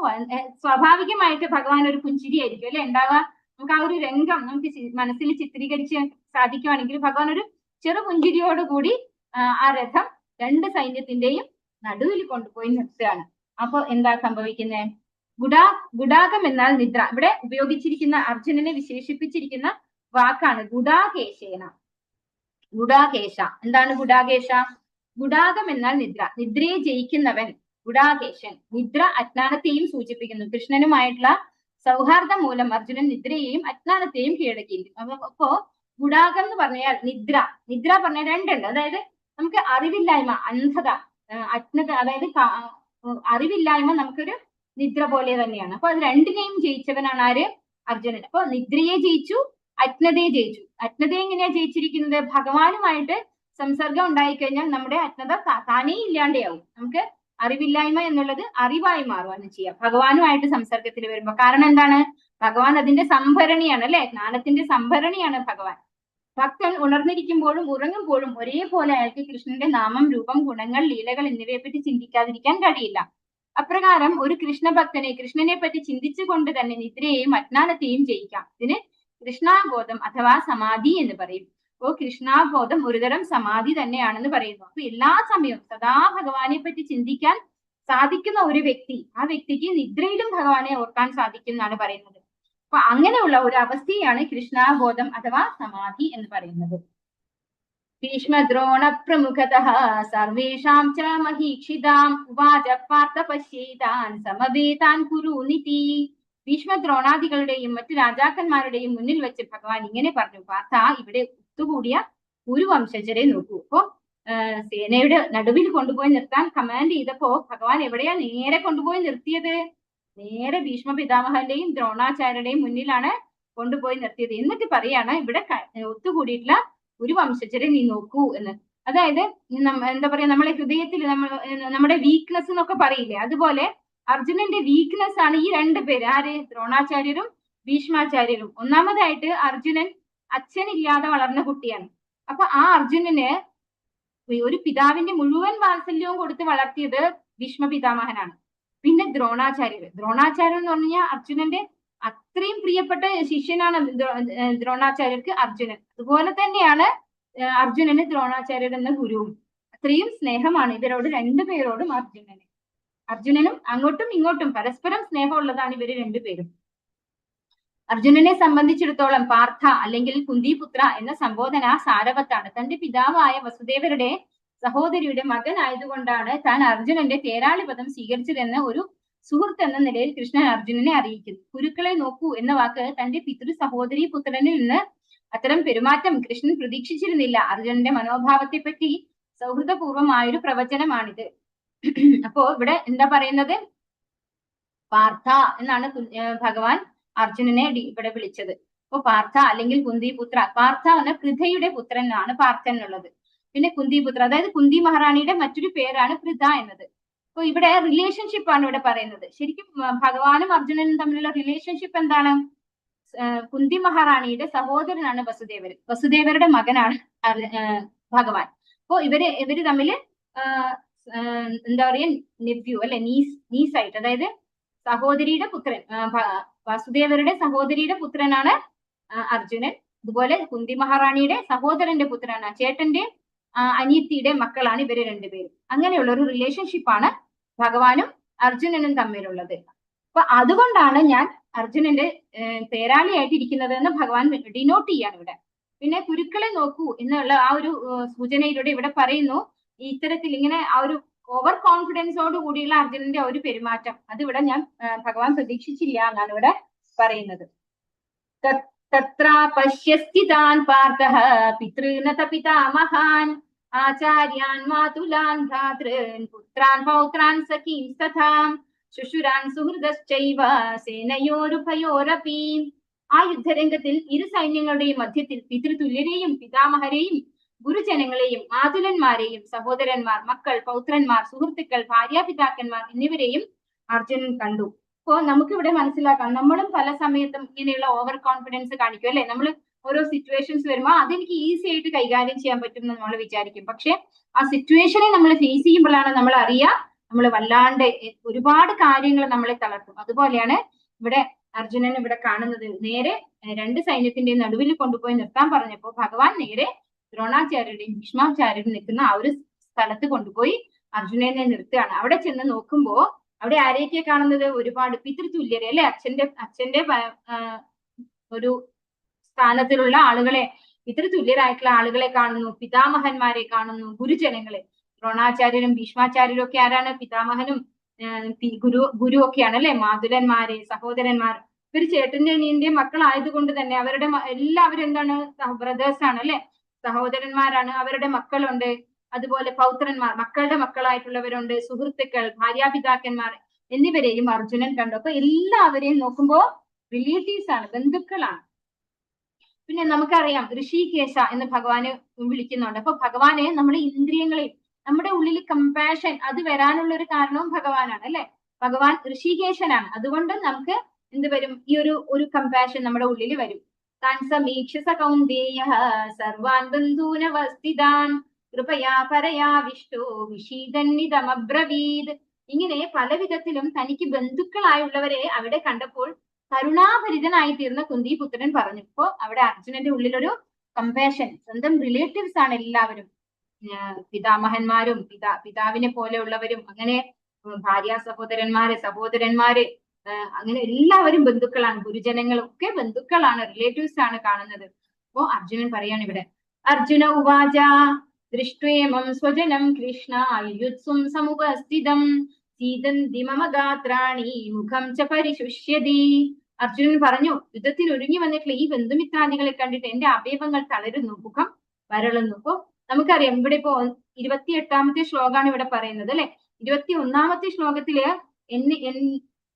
സ്വാഭാവികമായിട്ട് ഭഗവാൻ ഒരു പുഞ്ചിരിയായിരിക്കും അല്ലെ ഉണ്ടാവുക. നമുക്ക് ആ ഒരു രംഗം നമുക്ക് മനസ്സിൽ ചിത്രീകരിച്ച് സാധിക്കുവാണെങ്കിൽ ഭഗവാൻ ഒരു ചെറു പുഞ്ചിരിയോടുകൂടി ആ രഥം രണ്ട് സൈന്യത്തിന്റെയും നടുവിൽ കൊണ്ടുപോയി നിർത്തുകയാണ്. അപ്പൊ എന്താ സംഭവിക്കുന്നത്? ഗുഡാകം എന്നാൽ നിദ്ര. ഇവിടെ ഉപയോഗിച്ചിരിക്കുന്ന അർജുനനെ വിശേഷിപ്പിച്ചിരിക്കുന്ന വാക്കാണ് ഗുഡാകേശേന. ഗുഡാകേശ എന്താണ് ഗുഡാകേശ? ഗുഡാകം എന്നാൽ നിദ്ര, നിദ്രയെ ജയിക്കുന്നവൻ ഗുഡാകേശൻ. നിദ്ര അജ്ഞാനത്തെയും സൂചിപ്പിക്കുന്നു. കൃഷ്ണനുമായിട്ടുള്ള സൗഹാർദ്ദം മൂലം അർജുനൻ നിദ്രയെയും അജ്ഞാനത്തെയും കീഴടക്കിയിരിക്കും. അപ്പോ ഗുഡാകം എന്ന് പറഞ്ഞാൽ നിദ്ര. നിദ്ര പറഞ്ഞാൽ രണ്ടുണ്ട്. അതായത് നമുക്ക് അറിവില്ലായ്മ, അന്ധത, അജ്ഞത, അതായത് അറിവില്ലായ്മ നമുക്കൊരു നിദ്ര പോലെ തന്നെയാണ്. അപ്പൊ അത് രണ്ടിനെയും ജയിച്ചവനാണ് ആര്? അർജുനൻ. അപ്പൊ നിദ്രയെ ജയിച്ചു, അജ്ഞതയെ ജയിച്ചു. അജ്ഞതയെ എങ്ങനെയാ ജയിച്ചിരിക്കുന്നത്? ഭഗവാനുമായിട്ട് സംസർഗം ഉണ്ടായിക്കഴിഞ്ഞാൽ നമ്മുടെ അജ്ഞത താനേ ഇല്ലാണ്ടാവും. നമുക്ക് അറിവില്ലായ്മ എന്നുള്ളത് അറിവായി മാറുകയാണ് ചെയ്യുക ഭഗവാനുമായിട്ട് സംസർഗത്തിൽ വരുമ്പോ. കാരണം എന്താണ്? ഭഗവാൻ അതിന്റെ സംഭരണിയാണ് അല്ലെ, ജ്ഞാനത്തിന്റെ സംഭരണിയാണ് ഭഗവാൻ. ഭക്തൻ ഉണർന്നിരിക്കുമ്പോഴും ഉറങ്ങുമ്പോഴും ഒരേപോലെ അയാൾക്ക് കൃഷ്ണന്റെ നാമം, രൂപം, ഗുണങ്ങൾ, ലീലകൾ എന്നിവയെ പറ്റി ചിന്തിക്കാതിരിക്കാൻ കഴിയില്ല. അപ്രകാരം ഒരു കൃഷ്ണഭക്തനെ കൃഷ്ണനെ പറ്റി ചിന്തിച്ചുകൊണ്ട് തന്നെ നിദ്രയെയും അജ്ഞാനത്തെയും ജയിക്കാം. ഇതിന് കൃഷ്ണാബോധം അഥവാ സമാധി എന്ന് പറയും. അപ്പോ കൃഷ്ണാബോധം ഒരുതരം സമാധി തന്നെയാണെന്ന് പറയുന്നു. അപ്പൊ എല്ലാ സമയവും സദാ ഭഗവാനെ പറ്റി ചിന്തിക്കാൻ സാധിക്കുന്ന ഒരു വ്യക്തി, ആ വ്യക്തിക്ക് നിദ്രയിലും ഭഗവാനെ ഓർക്കാൻ സാധിക്കും എന്നാണ് പറയുന്നത്. അപ്പൊ അങ്ങനെയുള്ള ഒരു അവസ്ഥയാണ് കൃഷ്ണാബോധം അഥവാ സമാധി എന്ന് പറയുന്നത്. ഭീഷ്മദ്രോണ പ്രമുഖതഃ സർവേഷാം ച മഹീക്ഷിതാം ഉവാച പാർത്ഥ പശ്യേതാൻ സമവേതാൻ കുരുനിതി. ഭീഷ്മദ്രോണാദികളുടെയും മറ്റു രാജാക്കന്മാരുടെയും മുന്നിൽ വെച്ച് ഭഗവാൻ ഇങ്ങനെ പറഞ്ഞു, പാർത്ഥ, ഇവിടെ ഒത്തുകൂടിയ കുരുവംശജരെ നോക്കൂ. അപ്പോ സേനയുടെ നടുവിൽ കൊണ്ടുപോയി നിർത്താൻ കമാൻഡ് ചെയ്തപ്പോ ഭഗവാൻ എവിടെയാ നേരെ കൊണ്ടുപോയി നിർത്തിയത്? നേരെ ഭീഷ്മ പിതാമഹന്റെയും ദ്രോണാചാര്യരുടെയും മുന്നിലാണ് കൊണ്ടുപോയി നിർത്തിയത്. എന്നിട്ട് പറയാണ്, ഇവിടെ ഒത്തുകൂടിയിട്ടുള്ള ഒരു വംശജരെ നീ നോക്കൂ എന്ന്. അതായത് എന്താ പറയാ, നമ്മളെ ഹൃദയത്തിൽ നമ്മുടെ വീക്ക്നെസ് എന്നൊക്കെ പറയില്ലേ, അതുപോലെ അർജുനന്റെ വീക്ക്നെസ് ആണ് ഈ രണ്ടു പേര്. ആര്? ദ്രോണാചാര്യരും ഭീഷ്മാചാര്യരും. ഒന്നാമതായിട്ട് അർജുനൻ അച്ഛനില്ലാതെ വളർന്ന കുട്ടിയാണ്. അപ്പൊ ആ അർജുനന് ഒരു പിതാവിന്റെ മുഴുവൻ വാത്സല്യവും കൊടുത്ത് വളർത്തിയത് ഭീഷ്മ പിതാമഹനാണ്. പിന്നെ ദ്രോണാചാര്യർ എന്ന് പറഞ്ഞാൽ അർജുനന്റെ അത്രയും പ്രിയപ്പെട്ട ശിഷ്യനാണ് ദ്രോണാചാര്യർക്ക് അർജുനൻ. അതുപോലെ തന്നെയാണ് അർജുനന് ദ്രോണാചാര്യർ എന്ന ഗുരുവും. അത്രയും സ്നേഹമാണ് ഇവരോട് രണ്ടുപേരോടും അർജുനനും അങ്ങോട്ടും ഇങ്ങോട്ടും പരസ്പരം സ്നേഹമുള്ളതാണ് ഇവര് രണ്ടുപേരും. അർജുനനെ സംബന്ധിച്ചിടത്തോളം പാർത്ഥ അല്ലെങ്കിൽ കുന്തിപുത്ര എന്ന സംബോധന സാരവത്താണ്. തന്റെ പിതാവായ വസുദേവരുടെ സഹോദരിയുടെ മകനായതുകൊണ്ടാണ് താൻ അർജുനന്റെ തേരാളി പദം സ്വീകരിച്ചതെന്ന് ഒരു സുഹൃത്ത് എന്ന നിലയിൽ കൃഷ്ണൻ അർജുനനെ അറിയിക്കുന്നു. കുരുക്കളെ നോക്കൂ എന്ന വാക്ക് തന്റെ പിതൃ സഹോദരി പുത്രനിൽ നിന്ന് അത്തരം പെരുമാറ്റം കൃഷ്ണൻ പ്രതീക്ഷിച്ചിരുന്നില്ല. അർജുനന്റെ മനോഭാവത്തെ പറ്റി സൗഹൃദപൂർവമായൊരു പ്രവചനമാണിത്. അപ്പോ ഇവിടെ എന്താ പറയുന്നത്? പാർത്ഥ എന്നാണ് ഭഗവാൻ അർജുനനെ ഇവിടെ വിളിച്ചത്. അപ്പൊ പാർത്ഥ അല്ലെങ്കിൽ കുന്തിപുത്ര. പാർത്ഥ എന്ന പൃഥയുടെ പുത്രൻ ആണ് പാർത്ഥൻ എന്നുള്ളത്. പിന്നെ കുന്തിപുത്ര, അതായത് കുന്തി മഹാറാണിയുടെ മറ്റൊരു പേരാണ് പൃഥ എന്നത്. അപ്പൊ ഇവിടെ റിലേഷൻഷിപ്പ് ആണ് ഇവിടെ പറയുന്നത്. ശരിക്കും ഭഗവാനും അർജുനനും തമ്മിലുള്ള റിലേഷൻഷിപ്പ് എന്താണ്? കുന്തി മഹാറാണിയുടെ സഹോദരനാണ് വസുദേവർ. വസുദേവരുടെ മകനാണ് ഭഗവാൻ. അപ്പോ ഇവര് തമ്മില് എന്താ പറയാ, നെവ്യൂ അല്ലെ, നീസായിട്ട്, അതായത് സഹോദരിയുടെ പുത്രൻ, വസുദേവരുടെ സഹോദരിയുടെ പുത്രനാണ് അർജുനൻ. അതുപോലെ കുന്തി മഹാറാണിയുടെ സഹോദരന്റെ പുത്രനാണ്, ചേട്ടന്റെ അനിയത്തിയുടെ മക്കളാണ് ഇവര് രണ്ടുപേരും. അങ്ങനെയുള്ള ഒരു റിലേഷൻഷിപ്പാണ് ഭഗവാനും അർജുനനും തമ്മിലുള്ളത്. അപ്പൊ അതുകൊണ്ടാണ് ഞാൻ അർജുനന്റെ തേരാളിയായിട്ട് ഇരിക്കുന്നത് എന്ന് ഭഗവാൻ ഡിനോട്ട് ചെയ്യാണ് ഇവിടെ. പിന്നെ കുരുക്കളെ നോക്കൂ എന്നുള്ള ആ ഒരു സൂചനയിലൂടെ ഇവിടെ പറയുന്നു, ഇത്തരത്തിൽ ഇങ്ങനെ ആ ഒരു ഓവർ കോൺഫിഡൻസോട് കൂടിയുള്ള അർജുനന്റെ ഒരു പെരുമാറ്റം അതിവിടെ ഞാൻ ഭഗവാൻ പ്രതീക്ഷിച്ചില്ല എന്നാണ് ഇവിടെ പറയുന്നത്. തത്ര പശ്യസ്ഥിതാൻ പാർത്ഥഃ പിതൃനത പിതാമഹാൻ ആചാര്യാൻ മാതുലാൻ ഭ്രാതൃൻ പുത്രാൻ പൗത്രാൻ സഖീം തഥാ ശുശുരാൻ സുഹൃദശ്ചൈവ സേനയോരുഭയോരപി. ആ യുദ്ധരംഗത്തിൽ ഇരു സൈന്യങ്ങളുടെയും മധ്യത്തിൽ പിതൃതുല്യരെയും പിതാമഹരെയും ഗുരുജനങ്ങളെയും മാതുലന്മാരെയും സഹോദരന്മാർ, മക്കൾ, പൗത്രന്മാർ, സുഹൃത്തുക്കൾ, ഭാര്യാപിതാക്കന്മാർ എന്നിവരെയും അർജുനൻ കണ്ടു. അപ്പോ നമുക്കിവിടെ മനസ്സിലാക്കാം, നമ്മളും പല സമയത്തും ഇങ്ങനെയുള്ള ഓവർ കോൺഫിഡൻസ് കാണിക്കും അല്ലെ. നമ്മൾ ഓരോ സിറ്റുവേഷൻസ് വരുമ്പോൾ അതെനിക്ക് ഈസി ആയിട്ട് കൈകാര്യം ചെയ്യാൻ പറ്റും എന്ന് നമ്മൾ വിചാരിക്കും. പക്ഷെ ആ സിറ്റുവേഷനെ നമ്മൾ ഫേസ് ചെയ്യുമ്പോഴാണ് നമ്മൾ അറിയുക നമ്മൾ വല്ലാണ്ട് ഒരുപാട് കാര്യങ്ങൾ നമ്മളെ തളർത്തും. അതുപോലെയാണ് ഇവിടെ അർജുനൻ ഇവിടെ കാണുന്നത്. നേരെ രണ്ട് സൈന്യത്തിന്റെ നടുവിൽ കൊണ്ടുപോയി നിർത്താൻ പറഞ്ഞപ്പോ ഭഗവാൻ നേരെ ദ്രോണാചാര്യരുടെയും ഭീഷ്മാചാര്യരും നിൽക്കുന്ന ആ ഒരു സ്ഥലത്ത് കൊണ്ടുപോയി അർജുനനെ നിർത്തുകയാണ്. അവിടെ ചെന്ന് നോക്കുമ്പോ അവിടെ ആരെയൊക്കെ കാണുന്നത്? ഒരുപാട് പിതൃതുല്യരെ അല്ലെ, അച്ഛന്റെ ഒരു സ്ഥാനത്തിലുള്ള ആളുകളെ, പിതൃതുല്യരായിട്ടുള്ള ആളുകളെ കാണുന്നു, പിതാമഹന്മാരെ കാണുന്നു, ഗുരുജനങ്ങളെ. ദ്രോണാചാര്യരും ഭീഷ്മാചാര്യരും ഒക്കെ ആരാണ്? പിതാമഹനും ഗുരു ഒക്കെയാണ് അല്ലെ, മാതുലന്മാരെ, സഹോദരന്മാർ. ഇവര് ചേട്ടന്റെ അനിയന്റെയും മക്കളായതുകൊണ്ട് തന്നെ അവരുടെ എല്ലാവരും എന്താണ്? ബ്രദേഴ്സ് ആണ് അല്ലെ, സഹോദരന്മാരാണ്. അവരുടെ മക്കളുണ്ട്, അതുപോലെ പൗത്രന്മാർ, മക്കളുടെ മക്കളായിട്ടുള്ളവരുണ്ട്, സുഹൃത്തുക്കൾ, ഭാര്യാപിതാക്കന്മാർ എന്നിവരെയും അർജുനൻ കണ്ടു. അപ്പൊ എല്ലാവരെയും നോക്കുമ്പോ റിലേറ്റീവ്സ് ആണ്, ബന്ധുക്കളാണ്. പിന്നെ നമുക്കറിയാം ഋഷികേശ എന്ന് ഭഗവാന് വിളിക്കുന്നുണ്ട്. അപ്പൊ ഭഗവാനെ നമ്മുടെ ഇന്ദ്രിയങ്ങളെയും നമ്മുടെ ഉള്ളിൽ കമ്പാഷൻ അത് വരാനുള്ള ഒരു കാരണവും ഭഗവാനാണ് അല്ലെ. ഭഗവാൻ ഋഷികേശനാണ്. അതുകൊണ്ട് നമുക്ക് എന്ത് വരും? ഈ ഒരു കമ്പാഷൻ നമ്മുടെ ഉള്ളിൽ വരും. താൻ സമീക്ഷ കൗന്ദേയ സർവാൻ ബന്ധൂനവസ്ഥിതാൻ കൃപയാ പരയാ വിഷ്ണു വിഷീദന്നിതമബ്രവീത്. ഇങ്ങനെ പല വിധത്തിലും തനിക്ക് ബന്ധുക്കളായുള്ളവരെ അവിടെ കണ്ടപ്പോൾ കരുണാഭരിതനായി തീർന്ന കുന്തിപുത്രൻ പറഞ്ഞു. ഇപ്പോ അവിടെ അർജുനന്റെ ഉള്ളിലൊരു കമ്പാഷൻ, സ്വന്തം റിലേറ്റീവ്സ് ആണ് എല്ലാവരും, പിതാമഹന്മാരും പിതാവിനെ പോലെയുള്ളവരും, അങ്ങനെ ഭാര്യ സഹോദരന്മാര് അങ്ങനെ എല്ലാവരും ബന്ധുക്കളാണ്, ഗുരുജനങ്ങളും ഒക്കെ ബന്ധുക്കളാണ്, റിലേറ്റീവ്സ് ആണ് കാണുന്നത്. അപ്പോ അർജുനൻ പറയാണ് ഇവിടെ. അർജുന ഉവാച ദൃഷ്ട്വേമം സ്വജനം കൃഷ്ണ യുത്സും സമുപസ്ഥിതം സീതന്തി മമ ഗാത്രാണി മുഖം ച പരിശുഷ്യതി. അർജുനൻ പറഞ്ഞു, യുദ്ധത്തിന് ഒരുങ്ങി വന്നിട്ടുള്ള ഈ ബന്ധുമിത്രാദികളെ കണ്ടിട്ട് എന്റെ അവയവങ്ങൾ തളരുന്നു, മുഖം വരളുന്നു. അപ്പോ നമുക്കറിയാം ഇവിടെ ഇപ്പോ 28ാമത്തെ ശ്ലോകമാണ് ഇവിടെ പറയുന്നത് അല്ലെ. 21ാമത്തെ ശ്ലോകത്തില്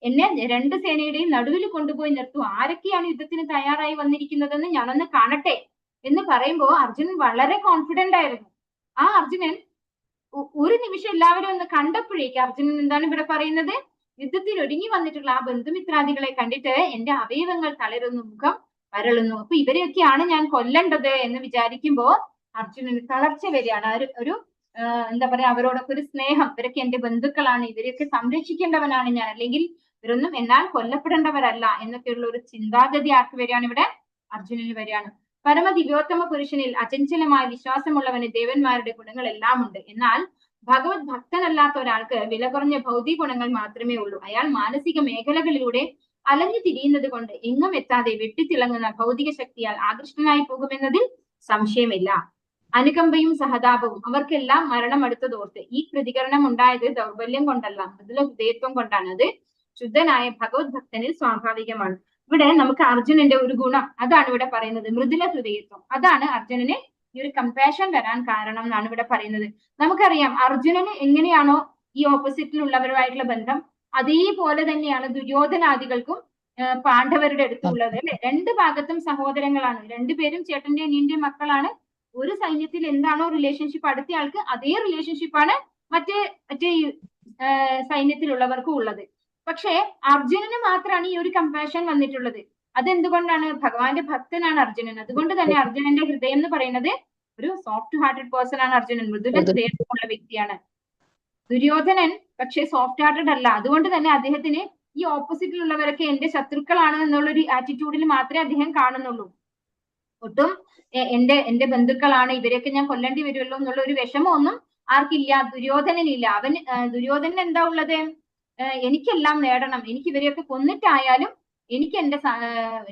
എന്നെ രണ്ട് സേനയുടെയും നടുവിൽ കൊണ്ടുപോയി നിർത്തും, ആരൊക്കെയാണ് യുദ്ധത്തിന് തയ്യാറായി വന്നിരിക്കുന്നതെന്ന് ഞാനൊന്ന് കാണട്ടെ എന്ന് പറയുമ്പോ അർജുനൻ വളരെ കോൺഫിഡന്റ് ആയിരുന്നു. ആ അർജുനൻ ഒരു നിമിഷം എല്ലാവരും ഒന്ന് കണ്ടപ്പോഴേക്ക് അർജുനൻ എന്താണ് ഇവിടെ പറയുന്നത്? യുദ്ധത്തിൽ ഒരുങ്ങി വന്നിട്ടുള്ള ആ ബന്ധുമിത്രാദികളെ കണ്ടിട്ട് എന്റെ അവയവങ്ങൾ തളരുന്നു, മുഖം വരളുന്നു. അപ്പൊ ഇവരെയൊക്കെയാണ് ഞാൻ കൊല്ലേണ്ടത് എന്ന് വിചാരിക്കുമ്പോ അർജുനന് തളർച്ച വരികയാണ്. ഒരു എന്താ പറയാ, അവരോടൊക്കെ ഒരു സ്നേഹം, ഇവരൊക്കെ എന്റെ ബന്ധുക്കളാണ്, ഇവരെയൊക്കെ സംരക്ഷിക്കേണ്ടവനാണ് ഞാൻ, അല്ലെങ്കിൽ ഇവരൊന്നും എന്നാൽ കൊല്ലപ്പെടേണ്ടവരല്ല എന്നൊക്കെയുള്ള ഒരു ചിന്താഗതി ആർക്ക് വരികയാണ്? ഇവിടെ അർജുനന് വരികയാണ്. പരമദിവ്യോത്തമ പുരുഷനിൽ അചഞ്ചലമായ വിശ്വാസമുള്ളവന് ദേവന്മാരുടെ ഗുണങ്ങളെല്ലാം ഉണ്ട്. എന്നാൽ ഭഗവത് ഭക്തനല്ലാത്ത ഒരാൾക്ക് വില കുറഞ്ഞ ഭൗതിക ഗുണങ്ങൾ മാത്രമേ ഉള്ളൂ. അയാൾ മാനസിക മേഖലകളിലൂടെ അലഞ്ഞു തിരിയുന്നത് കൊണ്ട് എങ്ങും എത്താതെ വെട്ടിത്തിളങ്ങുന്ന ഭൗതിക ശക്തിയാൽ ആകൃഷ്ടനായി പോകുമെന്നതിൽ സംശയമില്ല. അനുകമ്പയും സഹതാപവും അവർക്കെല്ലാം മരണം അടുത്തതോർത്ത് ഈ പ്രതികരണം ഉണ്ടായത് ദൗർബല്യം കൊണ്ടല്ല, മൃദുല ഹൃദയത്വം കൊണ്ടാണ്. അത് ശുദ്ധനായ ഭഗവത് ഭക്തനിൽ സ്വാഭാവികമാണ്. ഇവിടെ നമുക്ക് അർജുനന്റെ ഒരു ഗുണം അതാണ് ഇവിടെ പറയുന്നത്, മൃദുല ഹൃദയത്വം. അതാണ് അർജുനന് ഈ ഒരു കമ്പാഷൻ വരാൻ കാരണം എന്നാണ് ഇവിടെ പറയുന്നത്. നമുക്കറിയാം അർജുനന് എങ്ങനെയാണോ ഈ ഓപ്പോസിറ്റിലുള്ളവരുമായിട്ടുള്ള ബന്ധം, അതേപോലെ തന്നെയാണ് ദുര്യോധനാദികൾക്കും പാണ്ഡവരുടെ അടുത്തുള്ളത് അല്ലെ. രണ്ട് ഭാഗത്തും സഹോദരങ്ങളാണ്, രണ്ടുപേരും ചേട്ടന്റെ അനിയന്റെ മക്കളാണ്. ഒരു സൈന്യത്തിൽ എന്താണോ റിലേഷൻഷിപ്പ് അടുത്ത ആൾക്ക്, അതേ റിലേഷൻഷിപ്പാണ് മറ്റേ സൈന്യത്തിലുള്ളവർക്കും ഉള്ളത്. പക്ഷേ അർജുനന് മാത്രമാണ് ഈ ഒരു കമ്പാഷൻ വന്നിട്ടുള്ളത്. അതെന്തുകൊണ്ടാണ്? ഭഗവാന്റെ ഭക്തനാണ് അർജുനൻ. അതുകൊണ്ട് തന്നെ അർജുനന്റെ ഹൃദയം എന്ന് പറയുന്നത് ഒരു സോഫ്റ്റ് ഹാർട്ടഡ് പേഴ്സൺ ആണ് അർജുനൻ, മൃദുല ഹൃദയമുള്ള വ്യക്തിയാണ്. ദുര്യോധനൻ പക്ഷെ സോഫ്റ്റ് ഹാർട്ടഡ് അല്ല. അതുകൊണ്ട് തന്നെ അദ്ദേഹത്തിന് ഈ ഓപ്പോസിറ്റിലുള്ളവരൊക്കെ എന്റെ ശത്രുക്കളാണ് എന്നുള്ളൊരു ആറ്റിറ്റ്യൂഡിൽ മാത്രമേ അദ്ദേഹം കാണുന്നുള്ളൂ. ഒട്ടും എന്റെ ബന്ധുക്കളാണ്, ഇവരെയൊക്കെ ഞാൻ കൊല്ലേണ്ടി വരുമല്ലോ എന്നുള്ള ഒരു വിഷമമൊന്നും ആർക്കില്ല, ദുര്യോധനനില്ല. ദുര്യോധനൻ എന്താ ഉള്ളത്? എനിക്കെല്ലാം നേടണം, എനിക്ക് ഇവരെയൊക്കെ കൊന്നിട്ടായാലും എനിക്ക് എന്റെ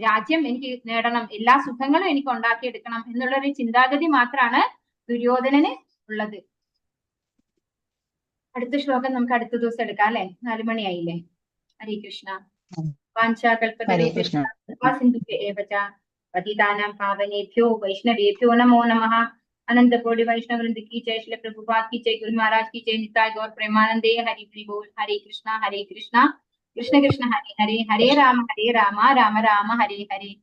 രാജ്യം എനിക്ക് നേടണം, എല്ലാ സുഖങ്ങളും എനിക്ക് ഉണ്ടാക്കിയെടുക്കണം എന്നുള്ളൊരു ചിന്താഗതി മാത്രമാണ് ദുര്യോധനന് ഉള്ളത്. അടുത്ത ശ്ലോകം നമുക്ക് അടുത്ത ദിവസം എടുക്കാം അല്ലെ, 4 മണിയായില്ലേ. ഹരേ കൃഷ്ണ. വാഞ്ചാകൽപതരുഭ്യശ്ച പതിതാനാം പാവനേഭ്യോ വൈഷ്ണവേഭ്യോ നമോ നമഃ. अनंत कोटि वैष्णव वृंद की जय, श्रील प्रभुपाद की जय, गुरु महाराज की जय, निताय गौर प्रेमानंदे, हरि हरि बोल, हरे कृष्णा कृष्ण कृष्ण हरे हरे, हरे राम राम राम हरे हरे।